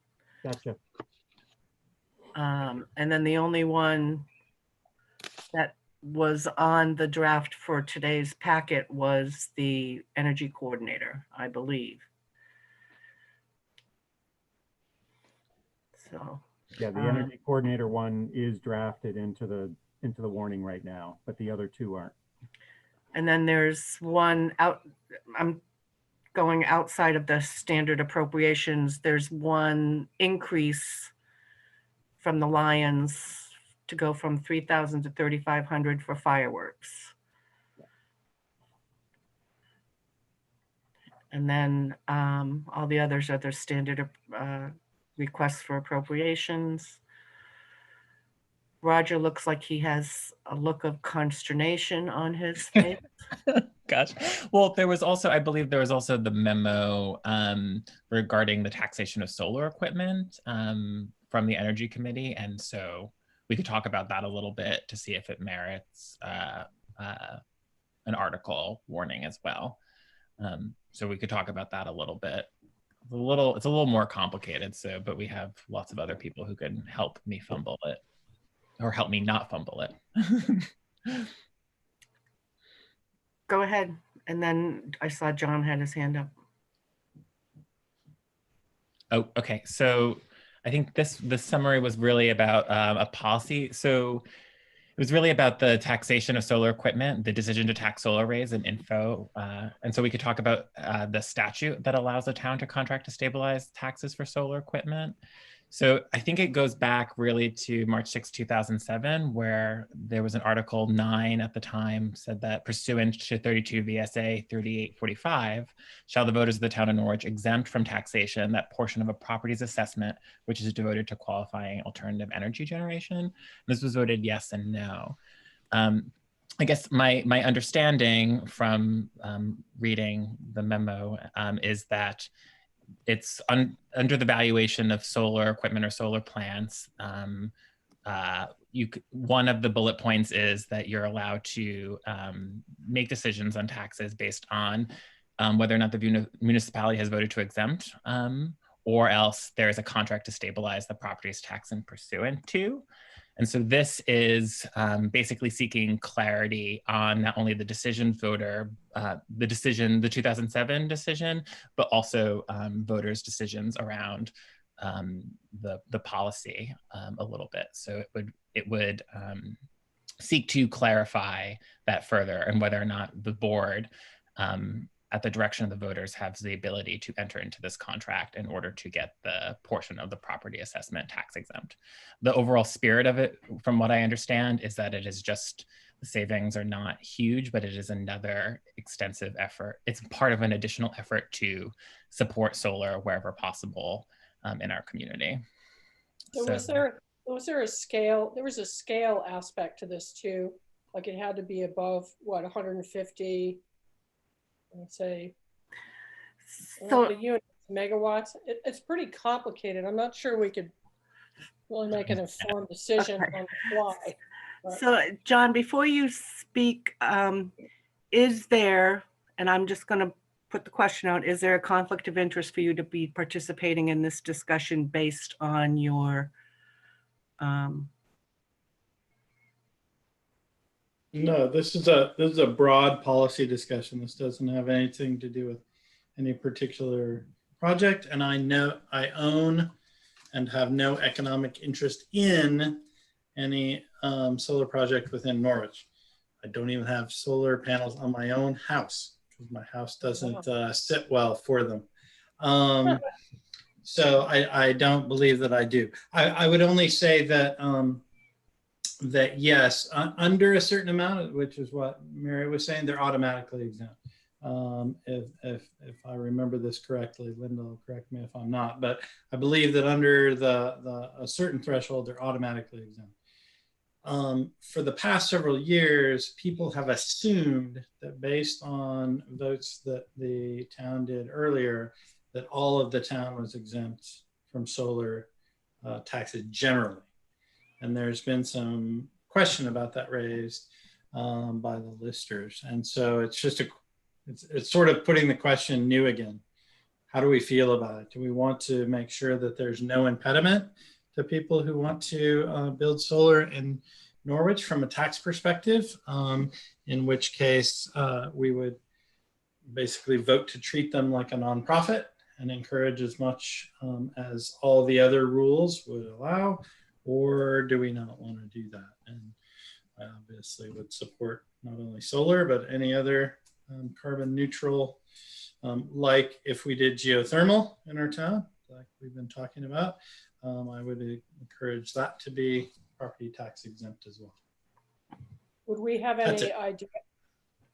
Gotcha. And then the only one that was on the draft for today's packet was the energy coordinator, I believe. So yeah, the energy coordinator one is drafted into the warning right now, but the other two aren't. And then there's one out, I'm going outside of the standard appropriations. There's one increase from the Lions to go from 3,000 to 3,500 for fireworks. And then all the others are their standard requests for appropriations. Roger looks like he has a look of consternation on his face. Gosh. Well, there was also, I believe there was also the memo regarding the taxation of solar equipment from the Energy Committee. And so we could talk about that a little bit to see if it merits an article warning as well. So we could talk about that a little bit. It's a little more complicated, but we have lots of other people who can help me fumble it, or help me not fumble it. Go ahead. And then I saw John had his hand up. Oh, okay. So I think this summary was really about a policy. So it was really about the taxation of solar equipment, the decision to tax solar arrays and info. And so we could talk about the statute that allows the town to contract to stabilize taxes for solar equipment. So I think it goes back really to March 6, 2007, where there was an Article 9 at the time said that pursuant to 32 VSA 3845, shall the voters of the town of Norwich exempt from taxation that portion of a property's assessment which is devoted to qualifying alternative energy generation. This was voted yes and no. I guess my understanding from reading the memo is that it's under the valuation of solar equipment or solar plants. One of the bullet points is that you're allowed to make decisions on taxes based on whether or not the municipality has voted to exempt, or else there is a contract to stabilize the property's tax and pursuant to. And so this is basically seeking clarity on not only the decision voter, the 2007 decision, but also voters' decisions around the policy a little bit. So it would seek to clarify that further, and whether or not the board, at the direction of the voters, has the ability to enter into this contract in order to get the portion of the property assessment tax exempt. The overall spirit of it, from what I understand, is that it is just, the savings are not huge, but it is another extensive effort. It's part of an additional effort to support solar wherever possible in our community. So was there a scale? There was a scale aspect to this too. Like it had to be above what, 150, let's say, So units, megawatts. It's pretty complicated. I'm not sure we could really make an informed decision Okay. on the fly. But So, John, before you speak, is there, and I'm just going to put the question out, is there a conflict of interest for you to be participating in this discussion based on your No, this is a broad policy discussion. This doesn't have anything to do with any particular project. And I know I own and have no economic interest in any solar project within Norwich. I don't even have solar panels on my own house because my house doesn't sit well for them. So I don't believe that I do. I would only say that that yes, under a certain amount, which is what Mary was saying, they're automatically exempt. If I remember this correctly, Linda will correct me if I'm not, but I believe that under a certain threshold, they're automatically exempt. For the past several years, people have assumed that based on votes that the town did earlier, that all of the town was exempt from solar taxes generally. And there's been some question about that raised by the listers. And so it's just it's sort of putting the question new again. How do we feel about it? Do we want to make sure that there's no impediment to people who want to build solar in Norwich from a tax perspective? In which case we would basically vote to treat them like a nonprofit and encourage as much as all the other rules would allow. Or do we not want to do that? And I obviously would support not only solar, but any other carbon neutral, like if we did geothermal in our town, like we've been talking about, I would encourage that to be property tax exempt as well. would we have any idea?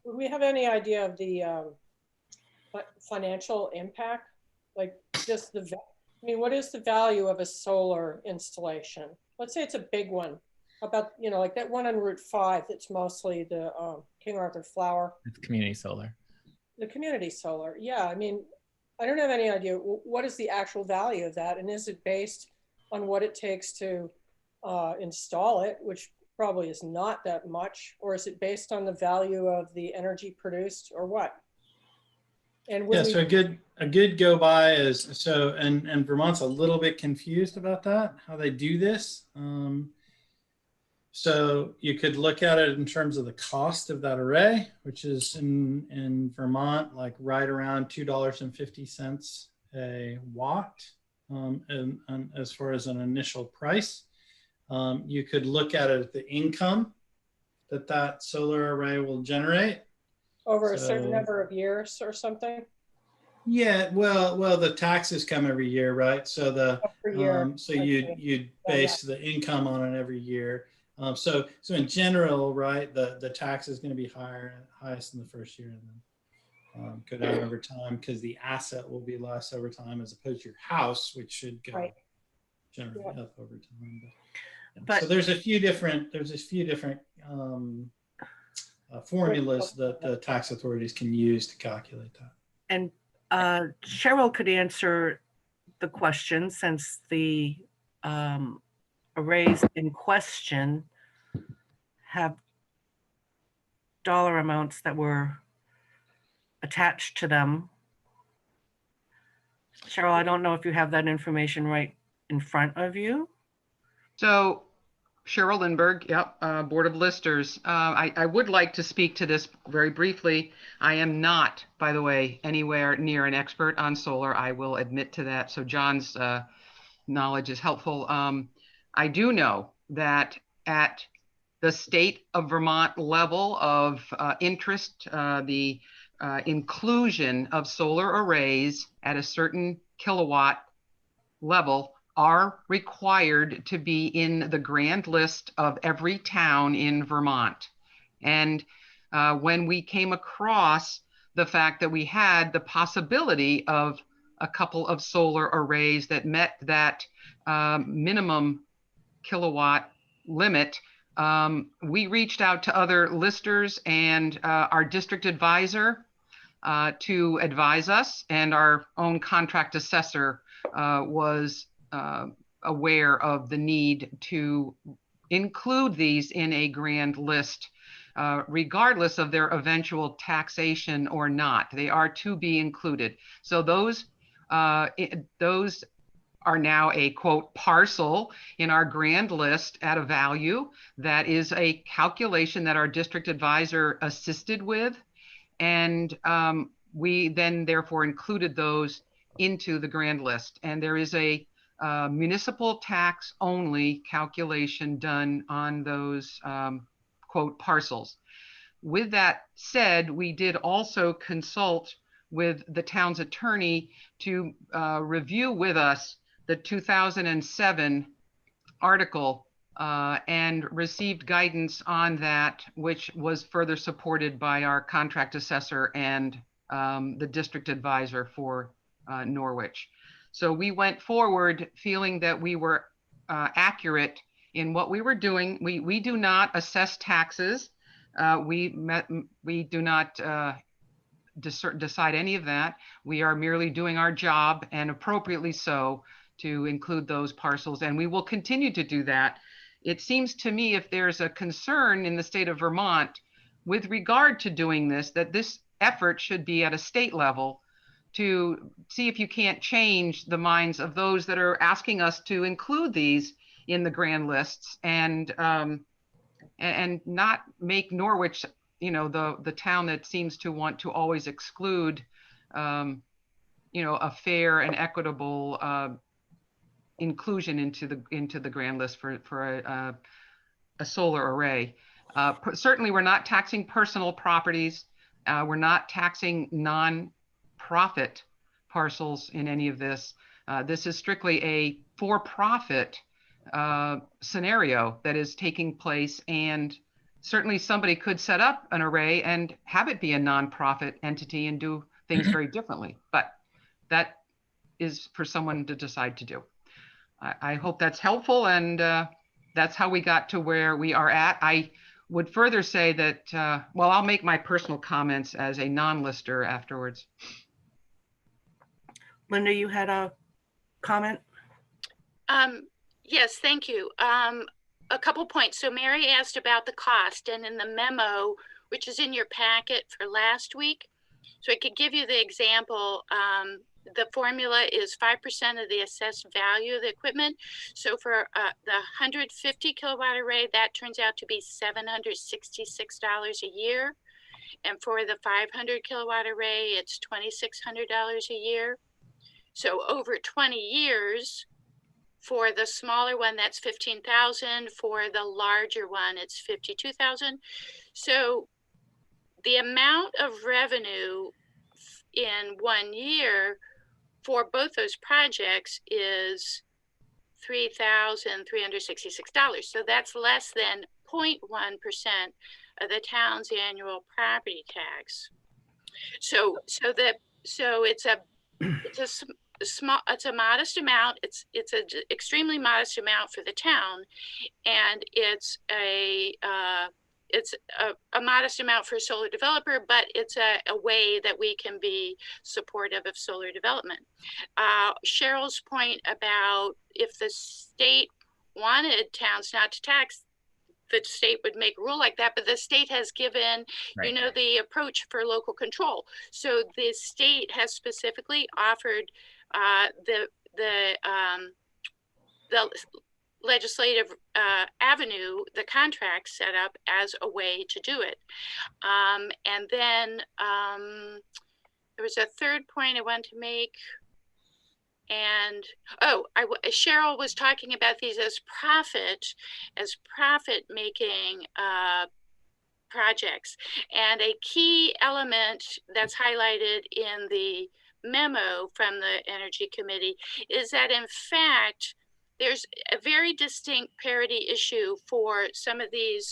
Would we have any idea of the financial impact? Like just I mean, what is the value of a solar installation? Let's say it's a big one, about, you know, like that one on Route 5, that's mostly the King Arthur Flower. It's community solar. The community solar, yeah. I mean, I don't have any idea what is the actual value of that, and is it based on what it takes to install it, which probably is not that much, or is it based on the value of the energy produced, or what? And Yeah, so a good go by is, so, and Vermont's a little bit confused about that, how they do this. So you could look at it in terms of the cost of that array, which is in Vermont, like right around $2.50 a watt, and as far as an initial price. You could look at it at the income that solar array will generate. Over a certain number of years or something? Yeah, well, the taxes come every year, right? So so you'd base the income on it every year. So in general, right, the tax is going to be highest in the first year, and then go down over time because the asset will be less over time, as opposed to your house, which should go generally up over time. But so there's a few different formulas that the tax authorities can use to calculate that. And Cheryl could answer the question, since the arrays in question have dollar amounts that were attached to them. Cheryl, I don't know if you have that information right in front of you. So Cheryl Lindbergh, yep, Board of Listers. I would like to speak to this very briefly. I am not, by the way, anywhere near an expert on solar. I will admit to that. So John's knowledge is helpful. I do know that at the state of Vermont level of interest, the inclusion of solar arrays at a certain kilowatt level are required to be in the grand list of every town in Vermont. And when we came across the fact that we had the possibility of a couple of solar arrays that met that minimum kilowatt limit, we reached out to other listers and our district advisor to advise us, and our own contract assessor was aware of the need to include these in a grand list, regardless of their eventual taxation or not. They are to be included. So those are now a quote parcel in our grand list at a value. That is a calculation that our district advisor assisted with. And we then therefore included those into the grand list. And there is a municipal tax only calculation done on those quote parcels. With that said, we did also consult with the town's attorney to review with us the 2007 article and received guidance on that, which was further supported by our contract assessor and the district advisor for Norwich. So we went forward feeling that we were accurate in what we were doing. We do not assess taxes. We do not decide any of that. We are merely doing our job, and appropriately so, to include those parcels, and we will continue to do that. It seems to me, if there's a concern in the state of Vermont with regard to doing this, that this effort should be at a state level to see if you can't change the minds of those that are asking us to include these in the grand lists, and not make Norwich, you know, the town that seems to want to always exclude, you know, a fair and equitable inclusion into the grand list for a solar array. Certainly, we're not taxing personal properties. We're not taxing non-profit parcels in any of this. This is strictly a for-profit scenario that is taking place, and certainly somebody could set up an array and have it be a nonprofit entity and do things very differently, but that is for someone to decide to do. I hope that's helpful, and that's how we got to where we are at. I would further say that, well, I'll make my personal comments as a non-lister afterwards. Linda, you had a comment? Yes, thank you. A couple points. So Mary asked about the cost, and in the memo, which is in your packet for last week, so I could give you the example. The formula is 5% of the assessed value of the equipment. So for the 150 kilowatt array, that turns out to be $766 a year. And for the 500 kilowatt array, it's $2,600 a year. So over 20 years, for the smaller one, that's 15,000. For the larger one, it's 52,000. So the amount of revenue in 1 year for both those projects is $3,366. So that's less than 0.1% of the town's annual property tax. So it's a modest amount. It's an extremely modest amount for the town, and it's a modest amount for a solar developer, but it's a way that we can be supportive of solar development. Cheryl's point about if the state wanted towns not to tax, the state would make a rule like that, but the state has given, Right. you know, the approach for local control. So the state has specifically offered the legislative avenue, the contract set up as a way to do it. And then there was a third point I wanted to make. And Cheryl was talking about these as profit making projects. And a key element that's highlighted in the memo from the Energy Committee is that, in fact, there's a very distinct parity issue for some of the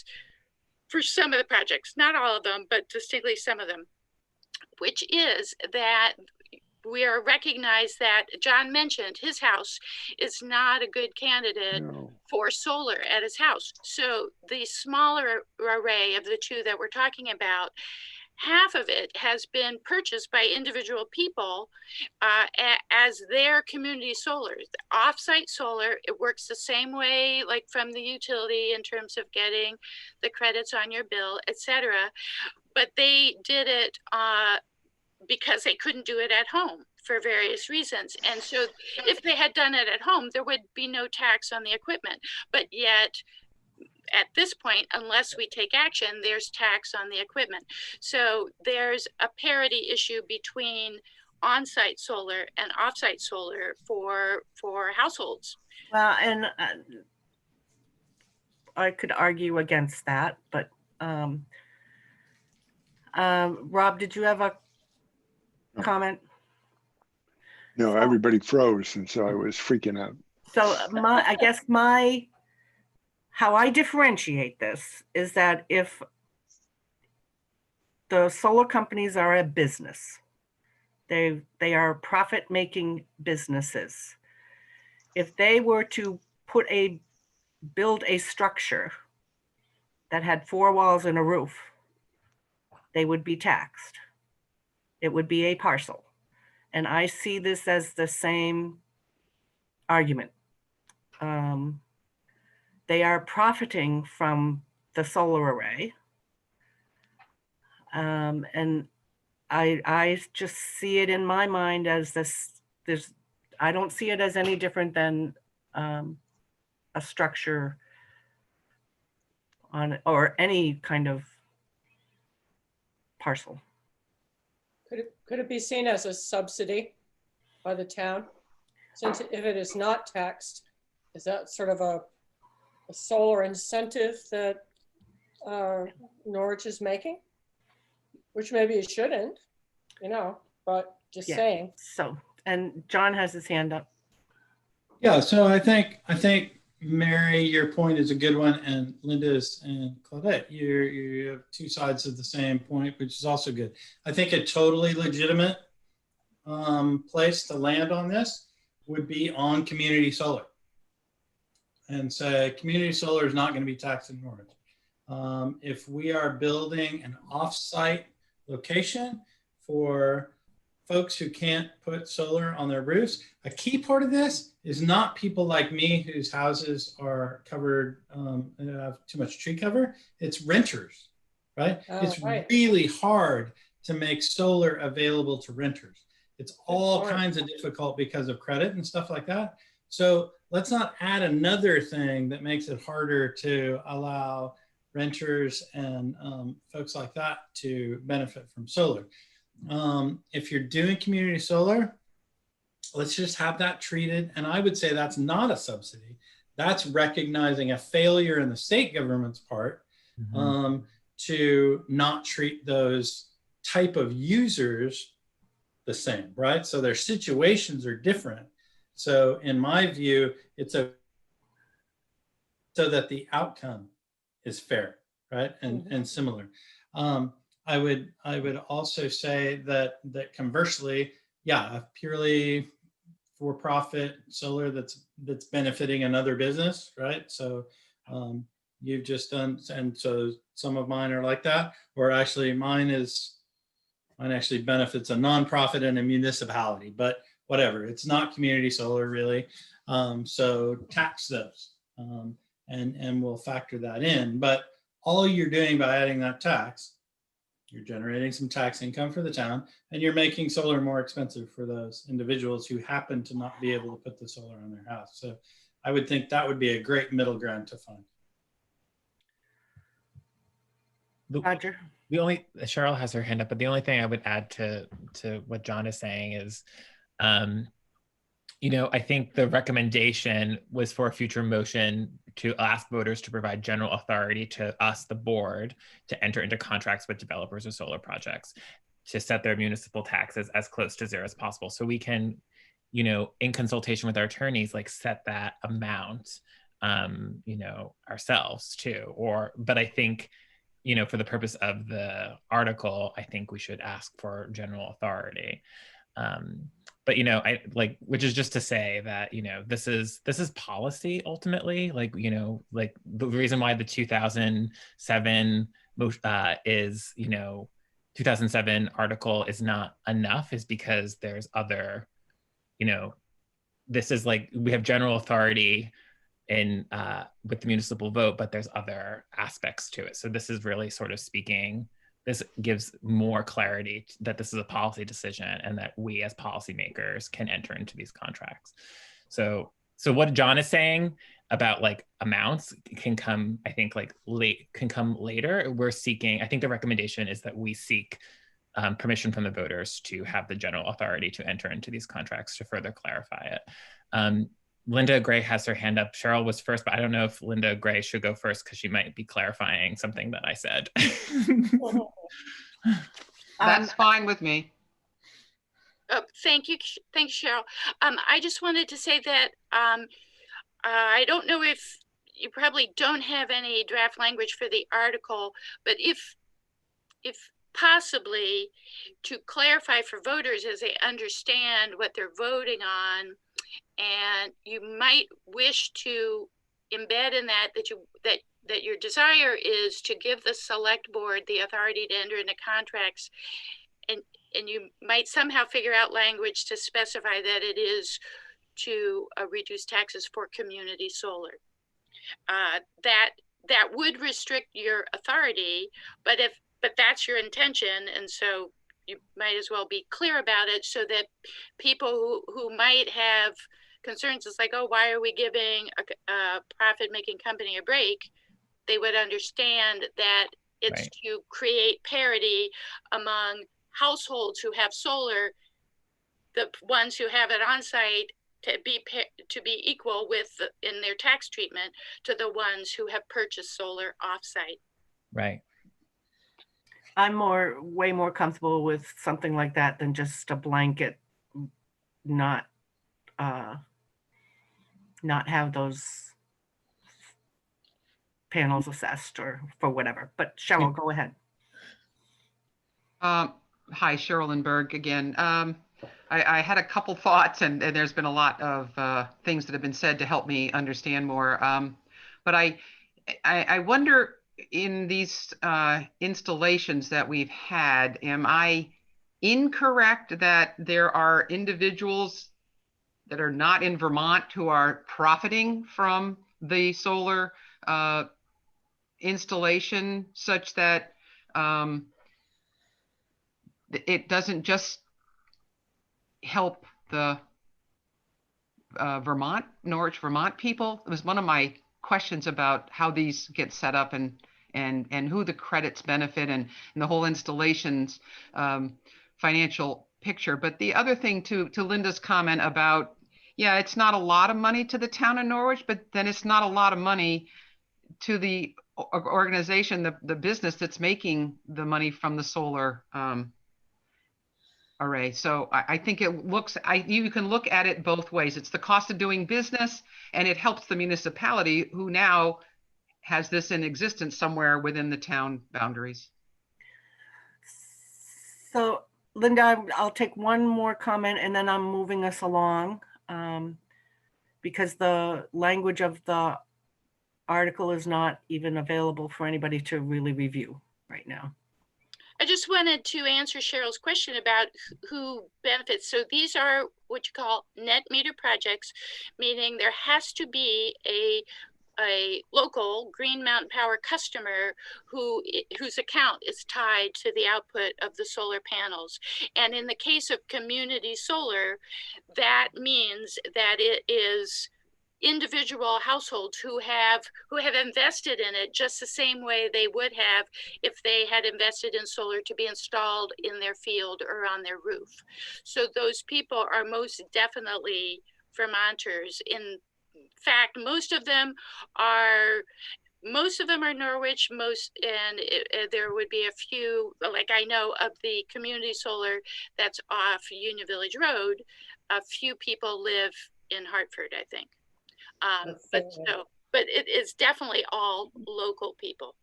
projects, not all of them, but distinctly some of them, which is that we are recognized that John mentioned his house is not a good candidate for solar at his house. So the smaller array of the two that we're talking about, half of it has been purchased by individual people as their community solar. Off-site solar, it works the same way like from the utility in terms of getting the credits on your bill, etc. But they did it because they couldn't do it at home for various reasons. And so if they had done it at home, there would be no tax on the equipment. But yet, at this point, unless we take action, there's tax on the equipment. So there's a parity issue between on-site solar and off-site solar for households. Well, and I could argue against that, but Rob, did you have a comment? No, everybody froze, and so I was freaking out. So how I differentiate this is that if the solar companies are a business, they are profit-making businesses. If they were to build a structure that had 4 walls and a roof, they would be taxed. It would be a parcel. And I see this as the same argument. They are profiting from the solar array. And I just see it in my mind as I don't see it as any different than a structure or any kind of parcel. Could it be seen as a subsidy by the town? Since if it is not taxed, is that sort of a solar incentive that Norwich is making? Which maybe it shouldn't, but just saying. So, and John has his hand up. Yeah, so I think Mary, your point is a good one, and Linda's and Claudette, you have two sides of the same point, which is also good. I think a totally legitimate place to land on this would be on community solar, and say community solar is not going to be taxed in Norwich. If we are building an off-site location for folks who can't put solar on their roofs, a key part of this is not people like me whose houses are covered and have too much tree cover. It's renters, right? Oh, it's right. really hard to make solar available to renters. It's all kinds of difficult because of credit and stuff like that. So let's not add another thing that makes it harder to allow renters and folks like that to benefit from solar. If you're doing community solar, let's just have that treated. And I would say that's not a subsidy. That's recognizing a failure in the state government's part to not treat those type of users the same, right? So their situations are different. So in my view, it's so that the outcome is fair, right? And similar. I would also say that conversely, yeah, a purely for-profit solar that's benefiting another business, right? So you've just done, and so some of mine are like that, or actually mine actually benefits a nonprofit and a municipality, but whatever, it's not community solar really. So tax those and we'll factor that in. But all you're doing by adding that tax, you're generating some tax income for the town, and you're making solar more expensive for those individuals who happen to not be able to put the solar on their house. So I would think that would be a great middle ground to find. Roger. The only, Cheryl has her hand up, but the only thing I would add to what John is saying is, you know, I think the recommendation was for a future motion to ask voters to provide general authority to us, the board, to enter into contracts with developers of solar projects to set their municipal taxes as close to zero as possible. So we can, you know, in consultation with our attorneys, like set that amount, you know, ourselves too. But I think, you know, for the purpose of the article, I think we should ask for general authority. But, you know, I like, which is just to say that, you know, this is policy ultimately, like, you know, like the reason why the 2007 is, you know, 2007 article is not enough is because there's other, you know, this is like, we have general authority in with the municipal vote, but there's other aspects to it. So this is really sort of speaking, this gives more clarity that this is a policy decision and that we as policymakers can enter into these contracts. So what John is saying about like amounts can come, I think like can come later. We're seeking, I think the recommendation is that we seek permission from the voters to have the general authority to enter into these contracts to further clarify it. Linda Gray has her hand up. Cheryl was first, but I don't know if Linda Gray should go first because she might be clarifying something that I said. That's fine with me. Oh, thank you, Cheryl. I just wanted to say that I don't know if you probably don't have any draft language for the article, but if possibly to clarify for voters as they understand what they're voting on, and you might wish to embed in that that your desire is to give the select board the authority to enter into contracts, and you might somehow figure out language to specify that it is to reduce taxes for community solar. That would restrict your authority, but that's your intention, and so you might as well be clear about it so that people who might have concerns, it's like, oh, why are we giving a profit-making company a break? They would understand that it's right. To create parity among households who have solar, the ones who have it on site, to be equal with in their tax treatment to the ones who have purchased solar off-site. Right. I'm way more comfortable with something like that than just a blanket, not have those panels assessed or for whatever. But Cheryl, go ahead. Hi, Cheryl Lindbergh again. I had a couple thoughts, and there's been a lot of things that have been said to help me understand more. But I wonder, in these installations that we've had, am I incorrect that there are individuals that are not in Vermont who are profiting from the solar installation, such that it doesn't just help the Norwich, Vermont people? It was one of my questions about how these get set up and who the credits benefit and the whole installation's financial picture. But the other thing, to Linda's comment about, yeah, it's not a lot of money to the town of Norwich, but then it's not a lot of money to the organization, the business that's making the money from the solar array. So I think it looks, you can look at it both ways. It's the cost of doing business, and it helps the municipality who now has this in existence somewhere within the town boundaries. So Linda, I'll take one more comment and then I'm moving us along because the language of the article is not even available for anybody to really review right now. I just wanted to answer Cheryl's question about who benefits. So these are what you call net meter projects, meaning there has to be a local Green Mountain Power customer whose account is tied to the output of the solar panels. And in the case of community solar, that means that it is individual households who have invested in it just the same way they would have if they had invested in solar to be installed in their field or on their roof. So those people are most definitely Vermonters. In fact, most of them are Norwich, there would be a few, like I know of the community solar that's off Union Village Road, a few people live in Hartford, I think. But it is definitely all local people.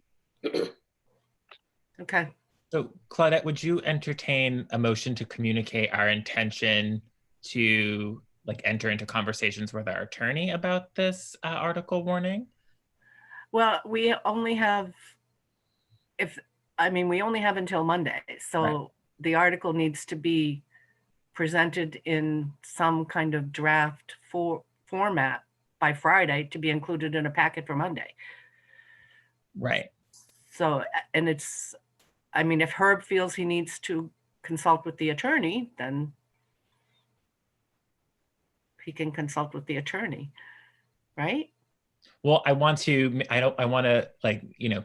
Okay. So Claudette, would you entertain a motion to communicate our intention to enter into conversations with our attorney about this article warning? Well, we only have until Monday. So right. The article needs to be presented in some kind of draft format by Friday to be included in a packet for Monday. Right. So, and if Herb feels he needs to consult with the attorney, then he can consult with the attorney, right? Well, I want to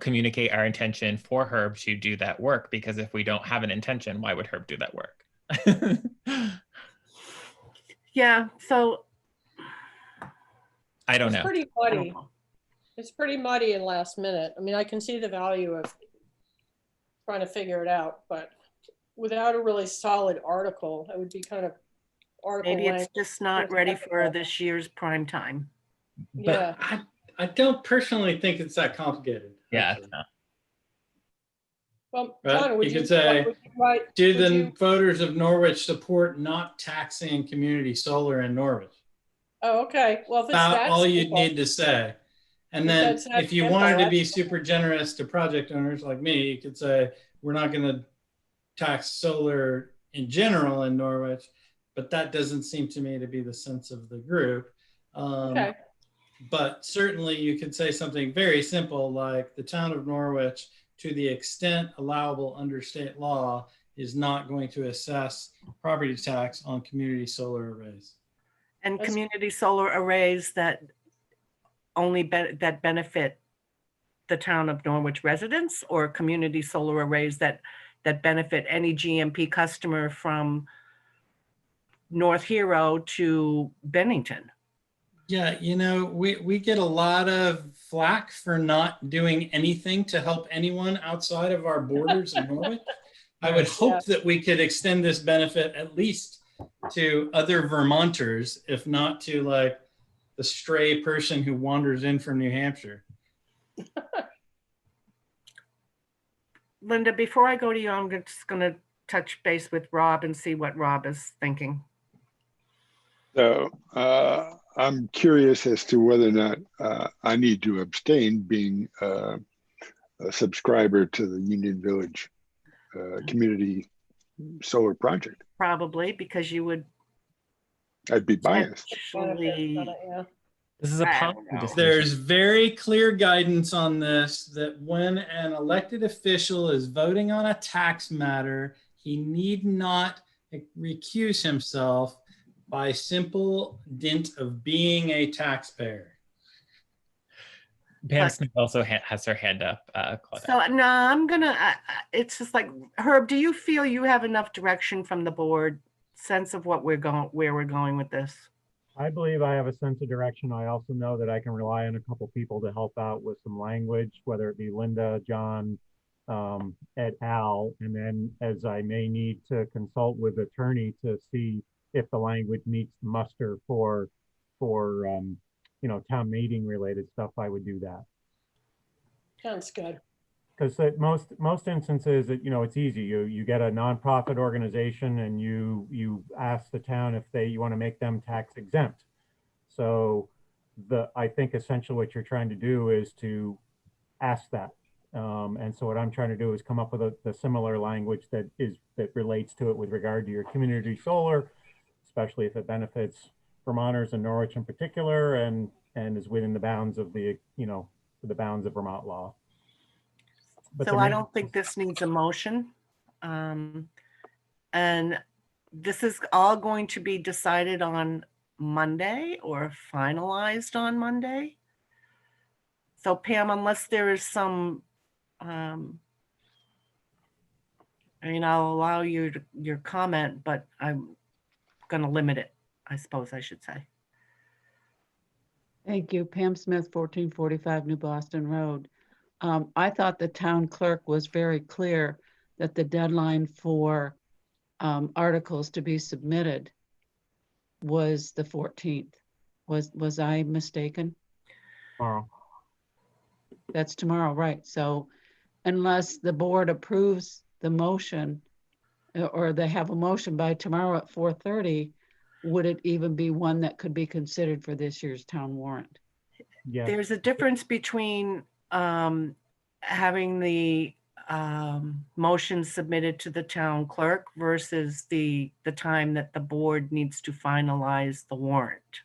communicate our intention for Herb to do that work, because if we don't have an intention, why would Herb do that work? Yeah, so I don't know. It's pretty muddy. It's pretty muddy and last minute. I mean, I can see the value of trying to figure it out, but without a really solid article, it would be kind of article. Maybe it's just not ready for this year's prime time. But yeah. I don't personally think it's that complicated. Yeah. Well, right? John, you could say, do the voters of Norwich support not taxing community solar in Norwich? Oh, okay. Well, if it's that's all you'd need to say. And then if you wanted to be super generous to project owners like me, you could say, we're not going to tax solar in general in Norwich, but that doesn't seem to me to be the sense of the group. Okay. But certainly you could say something very simple like the town of Norwich, to the extent allowable under state law, is not going to assess property tax on community solar arrays. And community solar arrays that only that benefit the town of Norwich residents, or community solar arrays that benefit any GMP customer from North Hero to Bennington? Yeah, we get a lot of flack for not doing anything to help anyone outside of our borders in Norwich. I would hope that we could extend this benefit at least to other Vermonters, if not to the stray person who wanders in from New Hampshire. Linda, before I go to you, I'm just going to touch base with Rob and see what Rob is thinking. So I'm curious as to whether or not I need to abstain, being a subscriber to the Union Village Community Solar Project. Probably because you would I'd be biased. potentially, Yeah. This is a I policy don't know. decision. There's very clear guidance on this, that when an elected official is voting on a tax matter, he need not recuse himself by simple dint of being a taxpayer. Pam But- Smith also has her hand up. Claudette. So no, I'm gonna. It's just like Herb. Do you feel you have enough direction from the board, sense of what where we're going with this? I believe I have a sense of direction. I also know that I can rely on a couple people to help out with some language, whether it be Linda, John, et al. And then as I may need to consult with attorney to see if the language meets the muster for town meeting related stuff, I would do that. Sounds good. Because most instances, it's easy. You get a nonprofit organization and you ask the town if you want to make them tax exempt. So I think essentially what you're trying to do is to ask that. And so what I'm trying to do is come up with the similar language that relates to it with regard to your community solar, especially if it benefits Vermonters and Norwich in particular, and is within the bounds of the bounds of Vermont law. But So there I may- don't think this needs a motion. And this is all going to be decided on Monday or finalized on Monday. So Pam, unless there is some, I'll allow you your comment, but I'm going to limit it, I suppose I should say. Thank you. Pam Smith, 1445 New Boston Road. I thought the town clerk was very clear that the deadline for articles to be submitted was the 14th. Was I mistaken? Tomorrow. That's tomorrow, right? So unless the board approves the motion or they have a motion by tomorrow at 4:30, would it even be one that could be considered for this year's town warrant? Yeah. There's a difference between having the motion submitted to the town clerk versus the time that the board needs to finalize the warrant.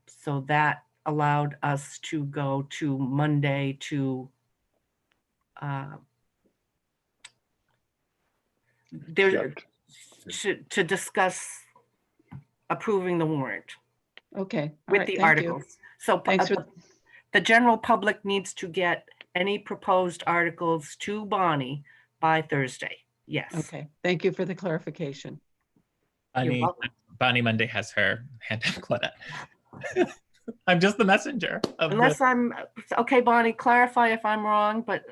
So that allowed us to go to Monday to to discuss approving the warrant Okay. All with right, the thank you. articles. So Thanks for, the general public needs to get any proposed articles to Bonnie by Thursday. Yes. okay, thank you for the clarification. You're welcome. Bonnie Monday has her hand up, Claudette. I'm just the messenger of Unless I'm, okay, Bonnie, clarify if I'm wrong, but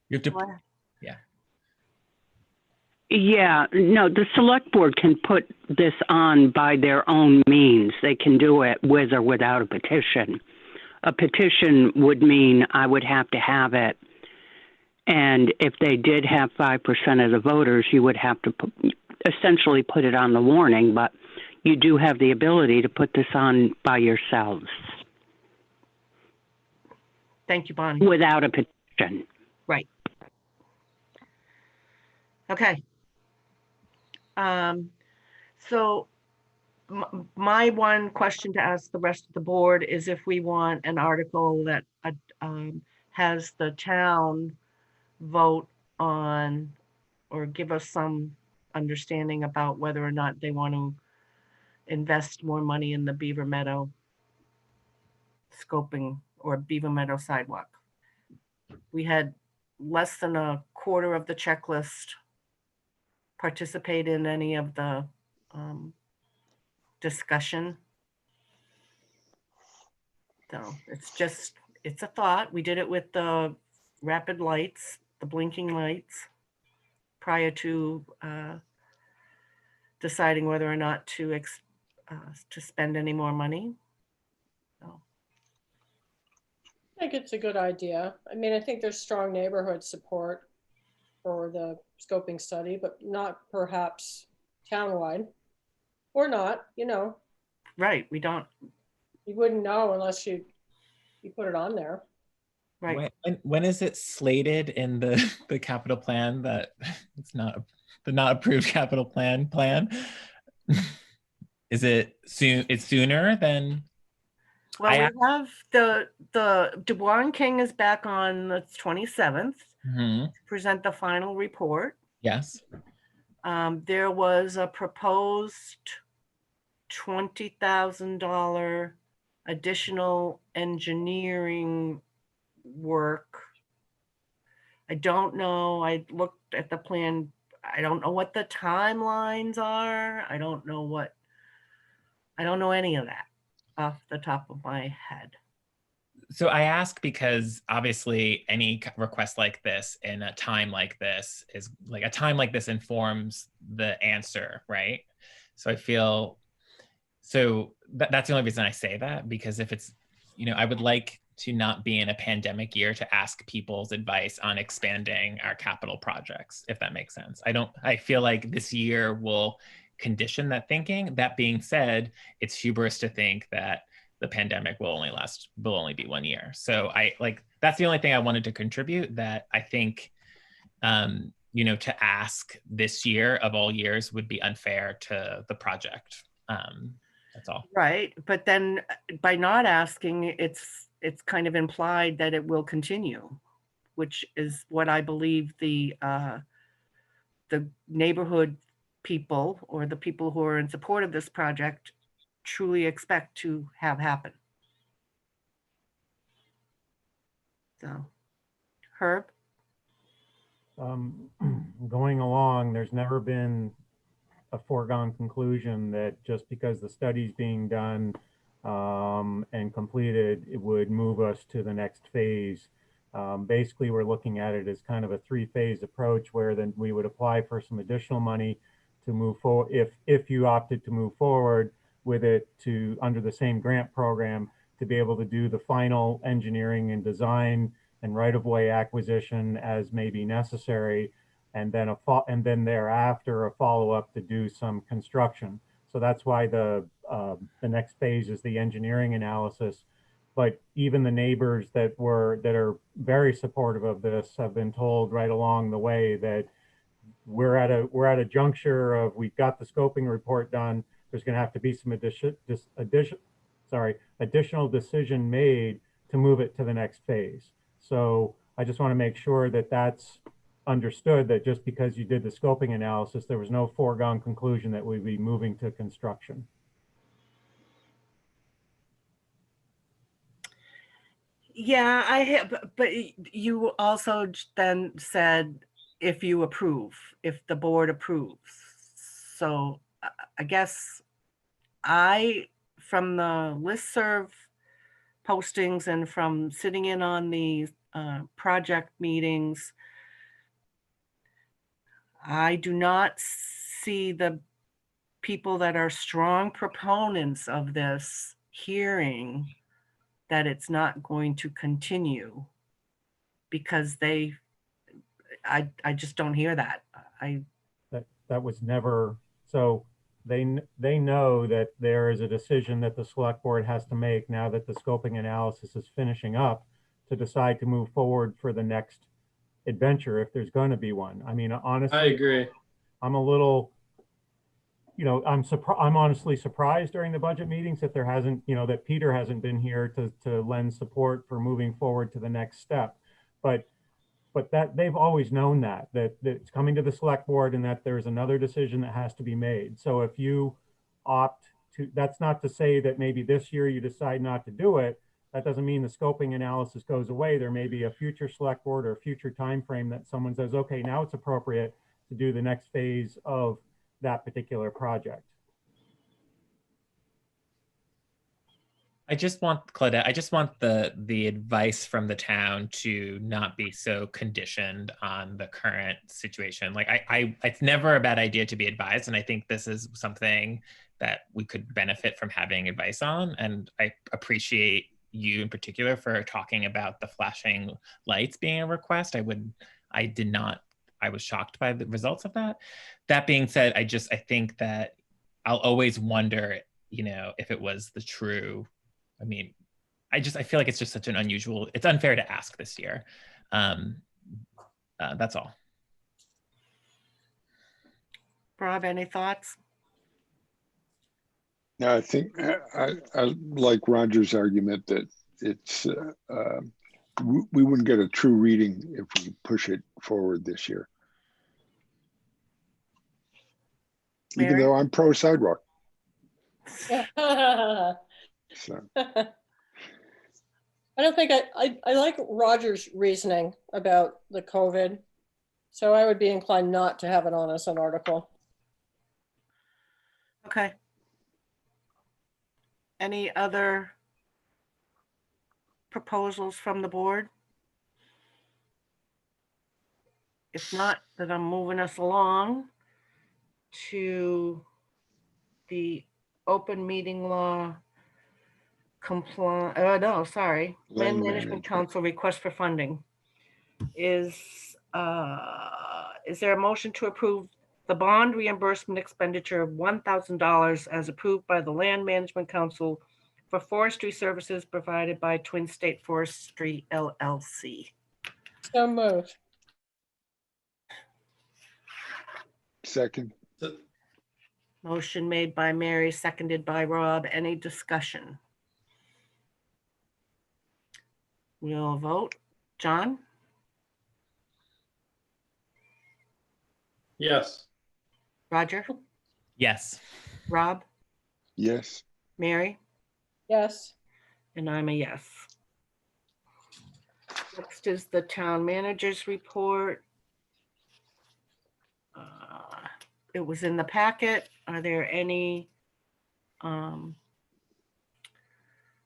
you have to. go ahead. Yeah, no, the select board can put this on by their own means. They can do it with or without a petition. A petition would mean I would have to have it. And if they did have 5% of the voters, you would have to essentially put it on the warning, but you do have the ability to put this on by yourselves. Thank you, Bonnie. Without a petition. Right. Okay. So my one question to ask the rest of the board is if we want an article that has the town vote on or give us some understanding about whether or not they want to invest more money in the Beaver Meadow scoping or Beaver Meadow sidewalk. We had less than a quarter of the checklist participate in any of the discussion. So it's a thought. We did it with the rapid lights, the blinking lights, prior to deciding whether or not to to spend any more money. So, I think it's a good idea. I mean, I think there's strong neighborhood support for the scoping study, but not perhaps townwide. Or not, you know, right, we don't, you wouldn't know unless you put it on there. right. When is it slated in the the capital plan that it's not the not approved capital plan? Is it soon? It's sooner than. Well, I we have the Dubois and King is back on the 27th Mhm. to present the final report. Yes. There was a proposed $20,000 additional engineering work. I don't know. I looked at the plan. I don't know what the timelines are. I don't know any of that off the top of my head. So I ask because obviously any request like this in a time like this is like a time like this informs the answer, right? So I feel so that's the only reason I say that, because if it's, I would like to not be in a pandemic year to ask people's advice on expanding our capital projects, if that makes sense. I feel like this year will condition that thinking. That being said, it's hubris to think that the pandemic will only be 1 year. So that's the only thing I wanted to contribute, that I think, to ask this year of all years would be unfair to the project. That's all. Right, but then by not asking, it's kind of implied that it will continue, which is what I believe the neighborhood people or the people who are in support of this project truly expect to have happen. So, Herb? Going along, there's never been a foregone conclusion that just because the study's being done and completed, it would move us to the next phase. Basically, we're looking at it as kind of a three-phase approach, where then we would apply for some additional money to move forward, if you opted to move forward with it, to under the same grant program, to be able to do the final engineering and design and right-of-way acquisition as may be necessary, and then thereafter a follow-up to do some construction. So that's why the next phase is the engineering analysis. But even the neighbors that are very supportive of this have been told right along the way that we're at a juncture of, we've got the scoping report done. There's going to have to be some additional decision made to move it to the next phase. So I just want to make sure that that's understood, that just because you did the scoping analysis, there was no foregone conclusion that we'd be moving to construction. Yeah, I have, but you also then said if the board approves. So I guess from the listserv postings and from sitting in on the project meetings, I do not see the people that are strong proponents of this hearing that it's not going to continue, because I just don't hear that. That was never, so they know that there is a decision that the select board has to make now that the scoping analysis is finishing up, to decide to move forward for the next adventure, if there's going to be one. I mean, honestly, I agree. I'm a little, I'm honestly surprised during the budget meetings that there hasn't, that Peter hasn't been here to lend support for moving forward to the next step. But that they've always known that it's coming to the select board, and that there's another decision that has to be made. So if you opt to, that's not to say that maybe this year you decide not to do it. That doesn't mean the scoping analysis goes away. There may be a future select board or a future time frame that someone says, okay, now it's appropriate to do the next phase of that particular project. Claudette, I just want the advice from the town to not be so conditioned on the current situation. Like it's never a bad idea to be advised. And I think this is something that we could benefit from having advice on. And I appreciate you in particular for talking about the flashing lights being a request. I was shocked by the results of that. That being said, I think that I'll always wonder, if it was the true, I feel like it's just such an it's unfair to ask this year. That's all. Rob, any thoughts? No, I think I like Roger's argument that it's we wouldn't get a true reading if we push it forward this year. Mary? Even though I'm pro sidewalk. So. I don't think I like Roger's reasoning about the COVID. So I would be inclined not to have it on as an article. Okay. Any other proposals from the board? If not, then I'm moving us along to the open meeting law Land Management Council request for funding. Is there a motion to approve the bond reimbursement expenditure of $1,000 as approved by the Land Management Council for forestry services provided by Twin State Forestry LLC? So moved. Second. Motion made by Mary, seconded by Rob. Any discussion? We'll vote. John? Yes. Roger? Yes. Rob? Yes. Mary? Yes. And I'm a yes. Next is the town manager's report. It was in the packet. Are there any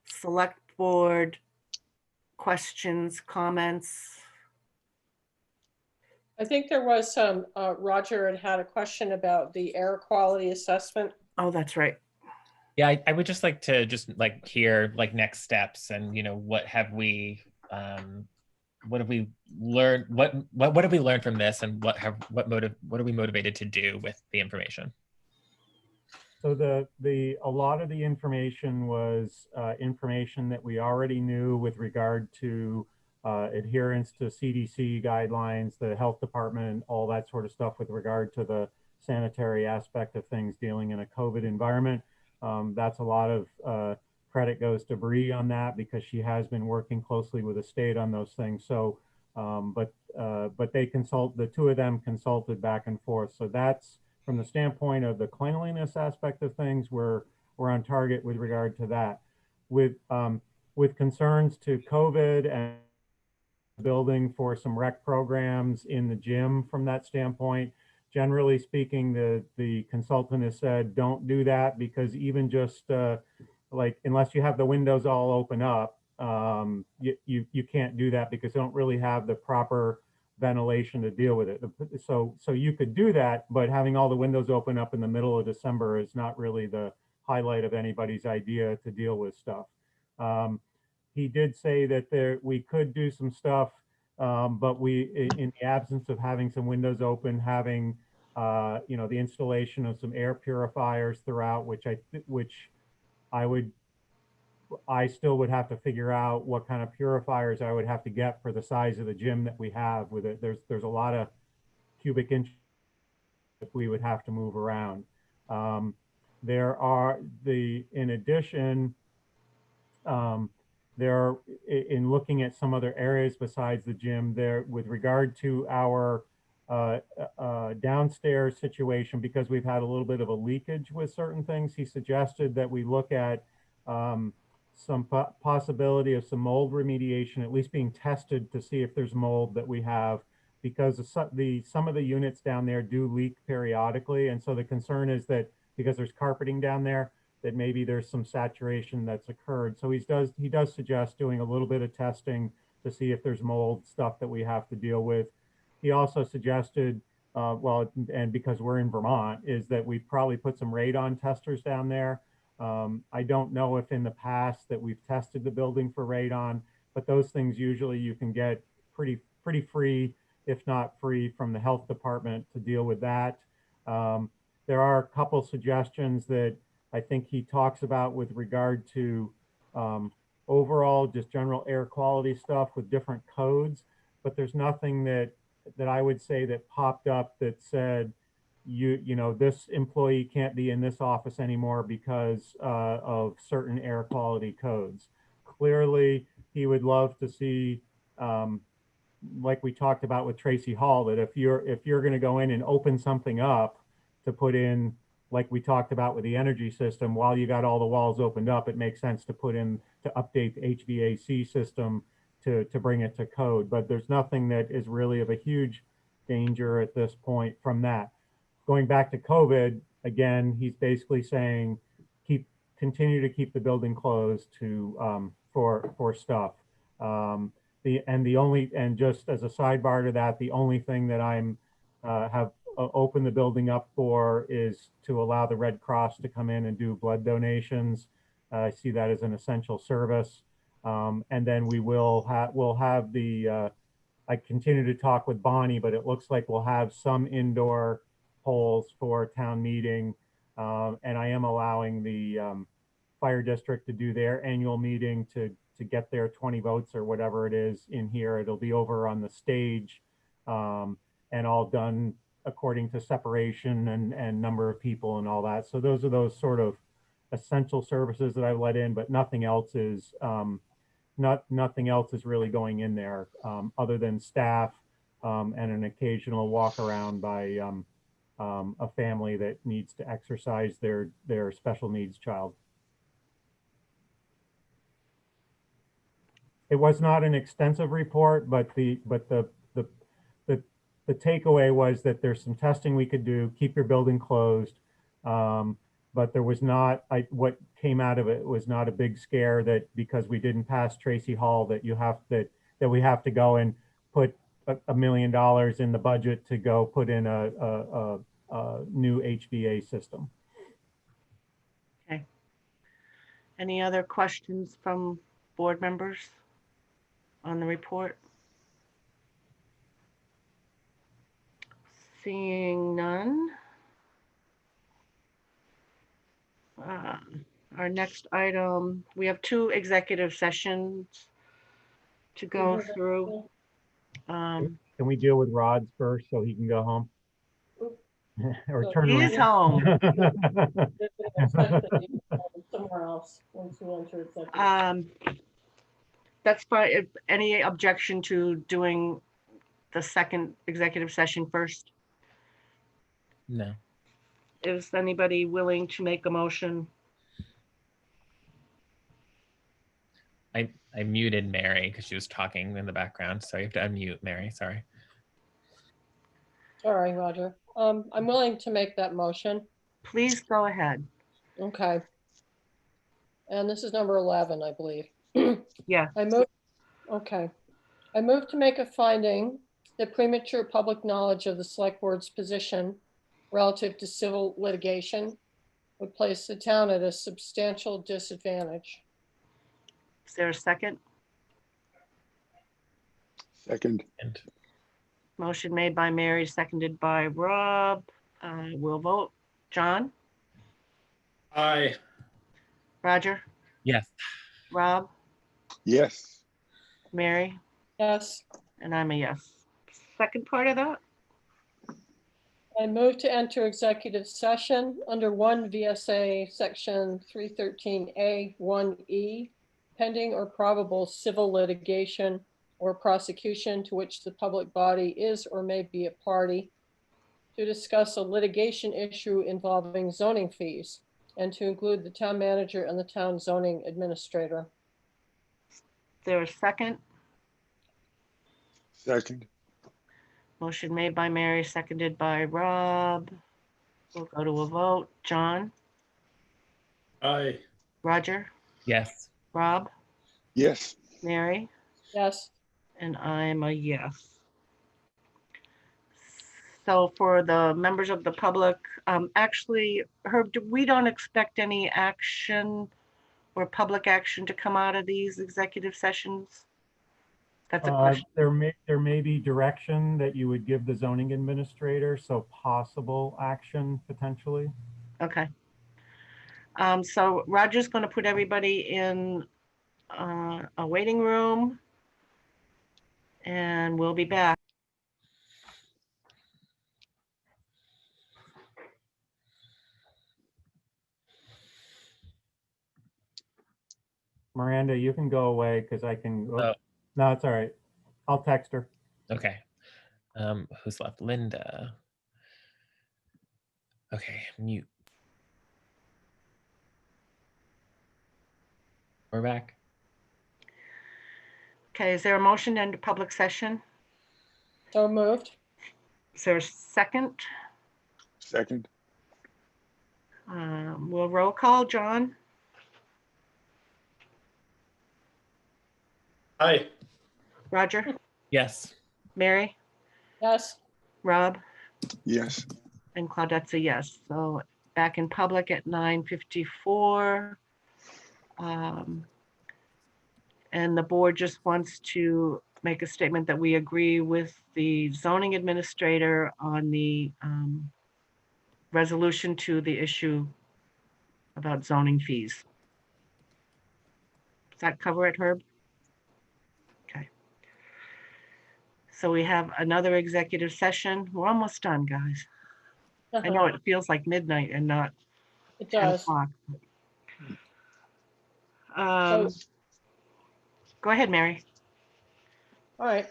select board questions, comments? I think there was some, Roger had a question about the air quality assessment. Oh, that's right. Yeah, I would just like to hear next steps and what have we learned, what have we learned from this, and what are we motivated to do with the information? So a lot of the information was information that we already knew with regard to adherence to CDC guidelines, the health department, all that sort of stuff with regard to the sanitary aspect of things dealing in a COVID environment. That's a lot of credit goes to Bree on that because she has been working closely with the state on those things. So, but the two of them consulted back and forth. So that's from the standpoint of the cleanliness aspect of things, we're on target with regard to that. With concerns to COVID and building for some rec programs in the gym from that standpoint, generally speaking, the consultant has said, don't do that because even just unless you have the windows all open up, you can't do that because they don't really have the proper ventilation to deal with it. So you could do that, but having all the windows open up in the middle of December is not really the highlight of anybody's idea to deal with stuff. He did say that we could do some stuff, but in the absence of having some windows open, having the installation of some air purifiers throughout, which I still would have to figure out what kind of purifiers I would have to get for the size of the gym that we have with it. There's a lot of cubic inches that we would have to move around. In addition, in looking at some other areas besides the gym there with regard to our downstairs situation, because we've had a little bit of a leakage with certain things, he suggested that we look at some possibility of some mold remediation, at least being tested to see if there's mold that we have, because some of the units down there do leak periodically. And so the concern is that because there's carpeting down there, that maybe there's some saturation that's occurred. So he does suggest doing a little bit of testing to see if there's mold stuff that we have to deal with. He also suggested well, and because we're in Vermont, is that we probably put some radon testers down there. I don't know if in the past that we've tested the building for radon, but those things usually you can get pretty free, if not free, from the health department to deal with that. There are a couple suggestions that I think he talks about with regard to overall just general air quality stuff with different codes, but there's nothing that I would say that popped up that said, you know, this employee can't be in this office anymore because of certain air quality codes. Clearly, he would love to see, like we talked about with Tracy Hall, that if you're going to go in and open something up to put in, like we talked about with the energy system, while you got all the walls opened up, it makes sense to put in, to update the HVAC system to bring it to code. But there's nothing that is really of a huge danger at this point from that. Going back to COVID, again, he's basically saying continue to keep the building closed to for stuff. And just as a sidebar to that, the only thing that I'm have opened the building up for is to allow the Red Cross to come in and do blood donations. I see that as an essential service. And then we'll have the, I continue to talk with Bonnie, but it looks like we'll have some indoor polls for town meeting. And I am allowing the fire district to do their annual meeting to get their 20 votes or whatever it is in here. It'll be over on the stage and all done according to separation and number of people and all that. So those are those sort of essential services that I let in, but nothing else is nothing else is really going in there other than staff and an occasional walk around by a family that needs to exercise their special needs child. It was not an extensive report, but the takeaway was that there's some testing we could do, keep your building closed. But there was not, what came out of it was not a big scare that because we didn't pass Tracy Hall that we have to go and put $1 million in the budget to go put in a new HVA system. Okay. Any other questions from board members on the report? Seeing none. Our next item, we have 2 executive sessions to go through. Can we deal with Rod's first so he can go home? Or turn He is around. home. Somewhere else. Once you enter executive. That's fine. If any objection to doing the second executive session first? No. Is anybody willing to make a motion? I muted Mary because she was talking in the background. So you have to unmute Mary, sorry. All right, Roger. I'm willing to make that motion. Please go ahead. Okay. And this is number 11, I believe. Yeah. Okay. I move to make a finding that premature public knowledge of the select board's position relative to civil litigation would place the town at a substantial disadvantage. Is there a second? Second. Motion made by Mary, seconded by Rob. We'll vote. John? Aye. Roger? Yes. Rob? Yes. Mary? Yes. And I'm a yes. Second part of that? I move to enter executive session under 1 VSA section 313A 1E, pending or probable civil litigation or prosecution to which the public body is or may be a party, to discuss a litigation issue involving zoning fees, and to include the town manager and the town zoning administrator. Is there a second? Second. Motion made by Mary, seconded by Rob. We'll go to a vote. John? Aye. Roger? Yes. Rob? Yes. Mary? Yes. And I'm a yes. So for the members of the public, actually, Herb, we don't expect any action or public action to come out of these executive sessions? That's a question. There may be direction that you would give the zoning administrator, so possible action potentially. Okay. So Roger's going to put everybody in a waiting room, and we'll be back. Miranda, you can go away because I can. Oh. No, it's all right. I'll text her. Okay. Who's left? Linda. Okay, mute. We're back. Okay, is there a motion to end public session? So moved. Is there a second? Second. We'll roll call. John? Aye. Roger? Yes. Mary? Yes. Rob? Yes. And Claudette's a yes. So back in public at 9:54. And the board just wants to make a statement that we agree with the zoning administrator on the resolution to the issue about zoning fees. Does that cover it, Herb? Okay. So we have another executive session. We're almost done, guys. I know it feels like midnight and not It 10 does. o'clock. So, Go ahead, Mary. all right.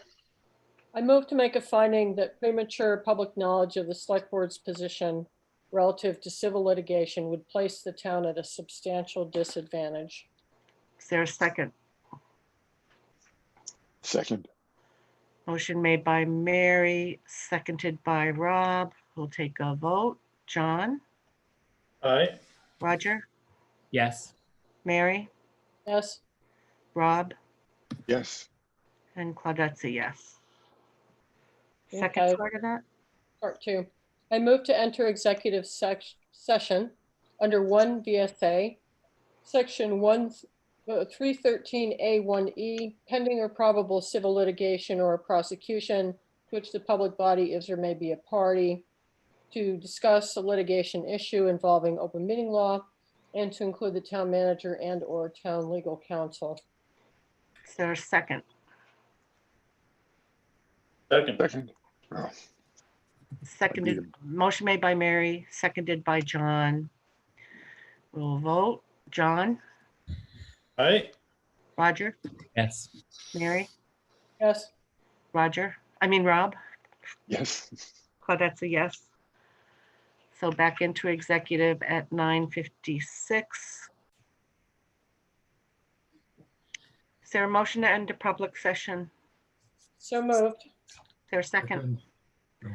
I move to make a finding that premature public knowledge of the select board's position relative to civil litigation would place the town at a substantial disadvantage. Is there a second? Second. Motion made by Mary, seconded by Rob. We'll take a vote. John? Aye. Roger? Yes. Mary? Yes. Rob? Yes. And Claudette's a yes. Second Okay. part of that? Part two. I move to enter executive session under 1 VSA, section 313A1E, pending or probable civil litigation or prosecution to which the public body is or may be a party, to discuss a litigation issue involving open meeting law, and to include the town manager and or town legal counsel. Is there a second? Second. Second. Oh, Seconded, motion made by Mary, seconded by John. We'll vote. John? Aye. Roger? Yes. Mary? Yes. Rob? yes. Claudette's a yes. So back into executive at 9:56. Is there a motion to end a public session? So moved. Is there a second? A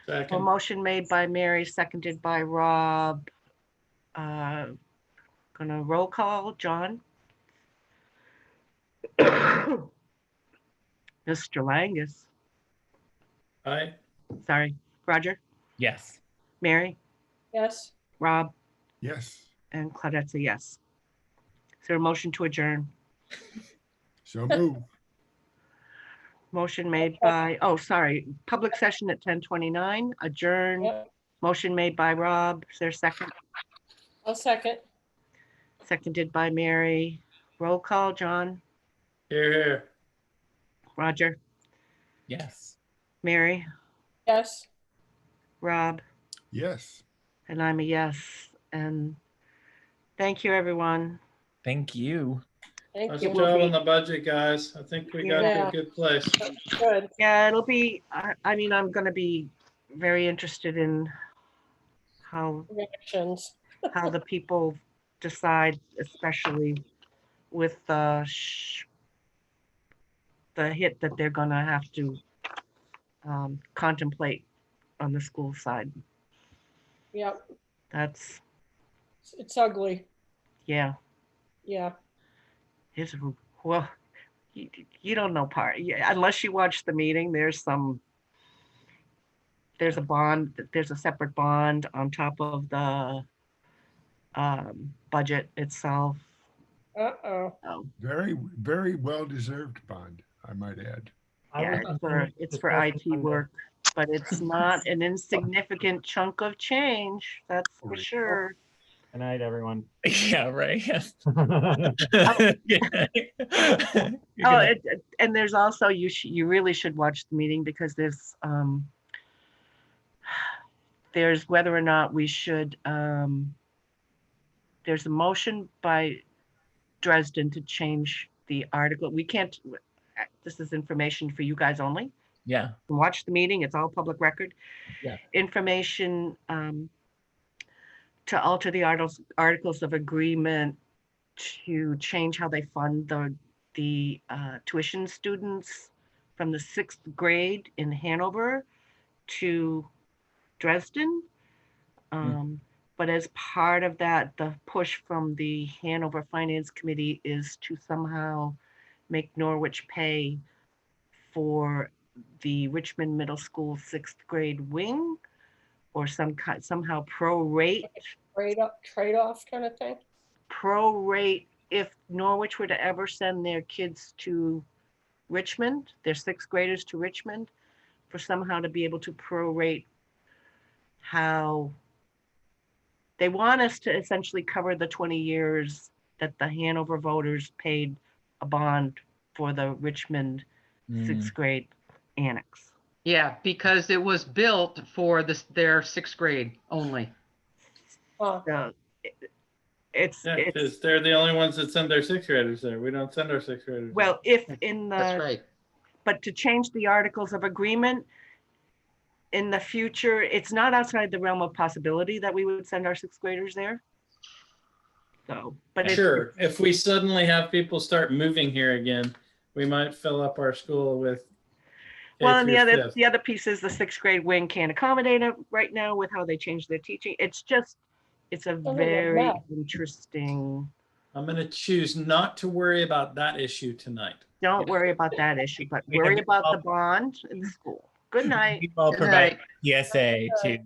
Second. motion made by Mary, seconded by Rob. Gonna roll call. John? Mr. Langus. Aye. Sorry. Roger? Yes. Mary? Yes. Rob? Yes. And Claudette's a yes. Is there a motion to adjourn? So move. Motion made by, oh, sorry, public session at 10:29, adjourn. Yep. Motion made by Rob. Is there a second? I'll second. Seconded by Mary. Roll call. John? Here, here. Roger? Yes. Mary? Yes. Rob? Yes. And I'm a yes. And thank you, everyone. Thank you. Thank Nice you. job on the budget, guys. I think we got to Yeah. a good place. Good. Yeah, it'll be, I mean, I'm going to be very interested in how Reactions. the people decide, especially with the hit that they're going to have to contemplate on the school side. Yep. That's, It's ugly. yeah, Yeah. it's, well, you don't know part, yeah, unless you watch the meeting, there's some there's a bond, there's a separate bond on top of the budget itself. Uh-oh. So, Very, very well-deserved bond, I might add. yeah, it's for IT work, but it's not an insignificant chunk of change, that's for Right. sure. Good night, everyone. Yeah, right. Oh, and there's also, you really should watch the meeting because there's whether or not we should, there's a motion by Dresden to change the article. We can't, this is information for you guys only. Yeah. Watch the meeting, it's all public record. Yeah. Information to alter the articles of agreement to change how they fund the tuition students from the 6th grade in Hanover to Dresden. But as part of that, the push from the Hanover Finance Committee is to somehow make Norwich pay for the Richmond Middle School 6th grade wing, or somehow prorate. Trade-off kind of thing? Prorate, if Norwich were to ever send their kids to Richmond, their 6th graders to Richmond, for somehow to be able to prorate how they want us to essentially cover the 20 years that the Hanover voters paid a bond for the Richmond 6th grade annex. Yeah, because it was built for their 6th grade only. So it's because they're the only ones that send their 6th graders there. We don't send our 6th graders. Well, if in the, That's right. But to change the articles of agreement in the future, it's not outside the realm of possibility that we would send our 6th graders there. So, but sure, if we suddenly have people start moving here again, we might fill up our school with. Well, and the other piece is the 6th grade wing can't accommodate it right now with how they change their teaching. It's a very interesting. I'm going to choose not to worry about that issue tonight. Don't worry about that issue, but worry about the bond in the school. Good night. I'll provide PSA to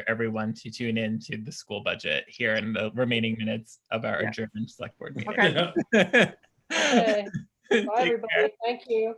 everyone to tune in to the school budget here in the remaining minutes of our adjourned select board meeting. Okay. Bye, everybody. Thank you.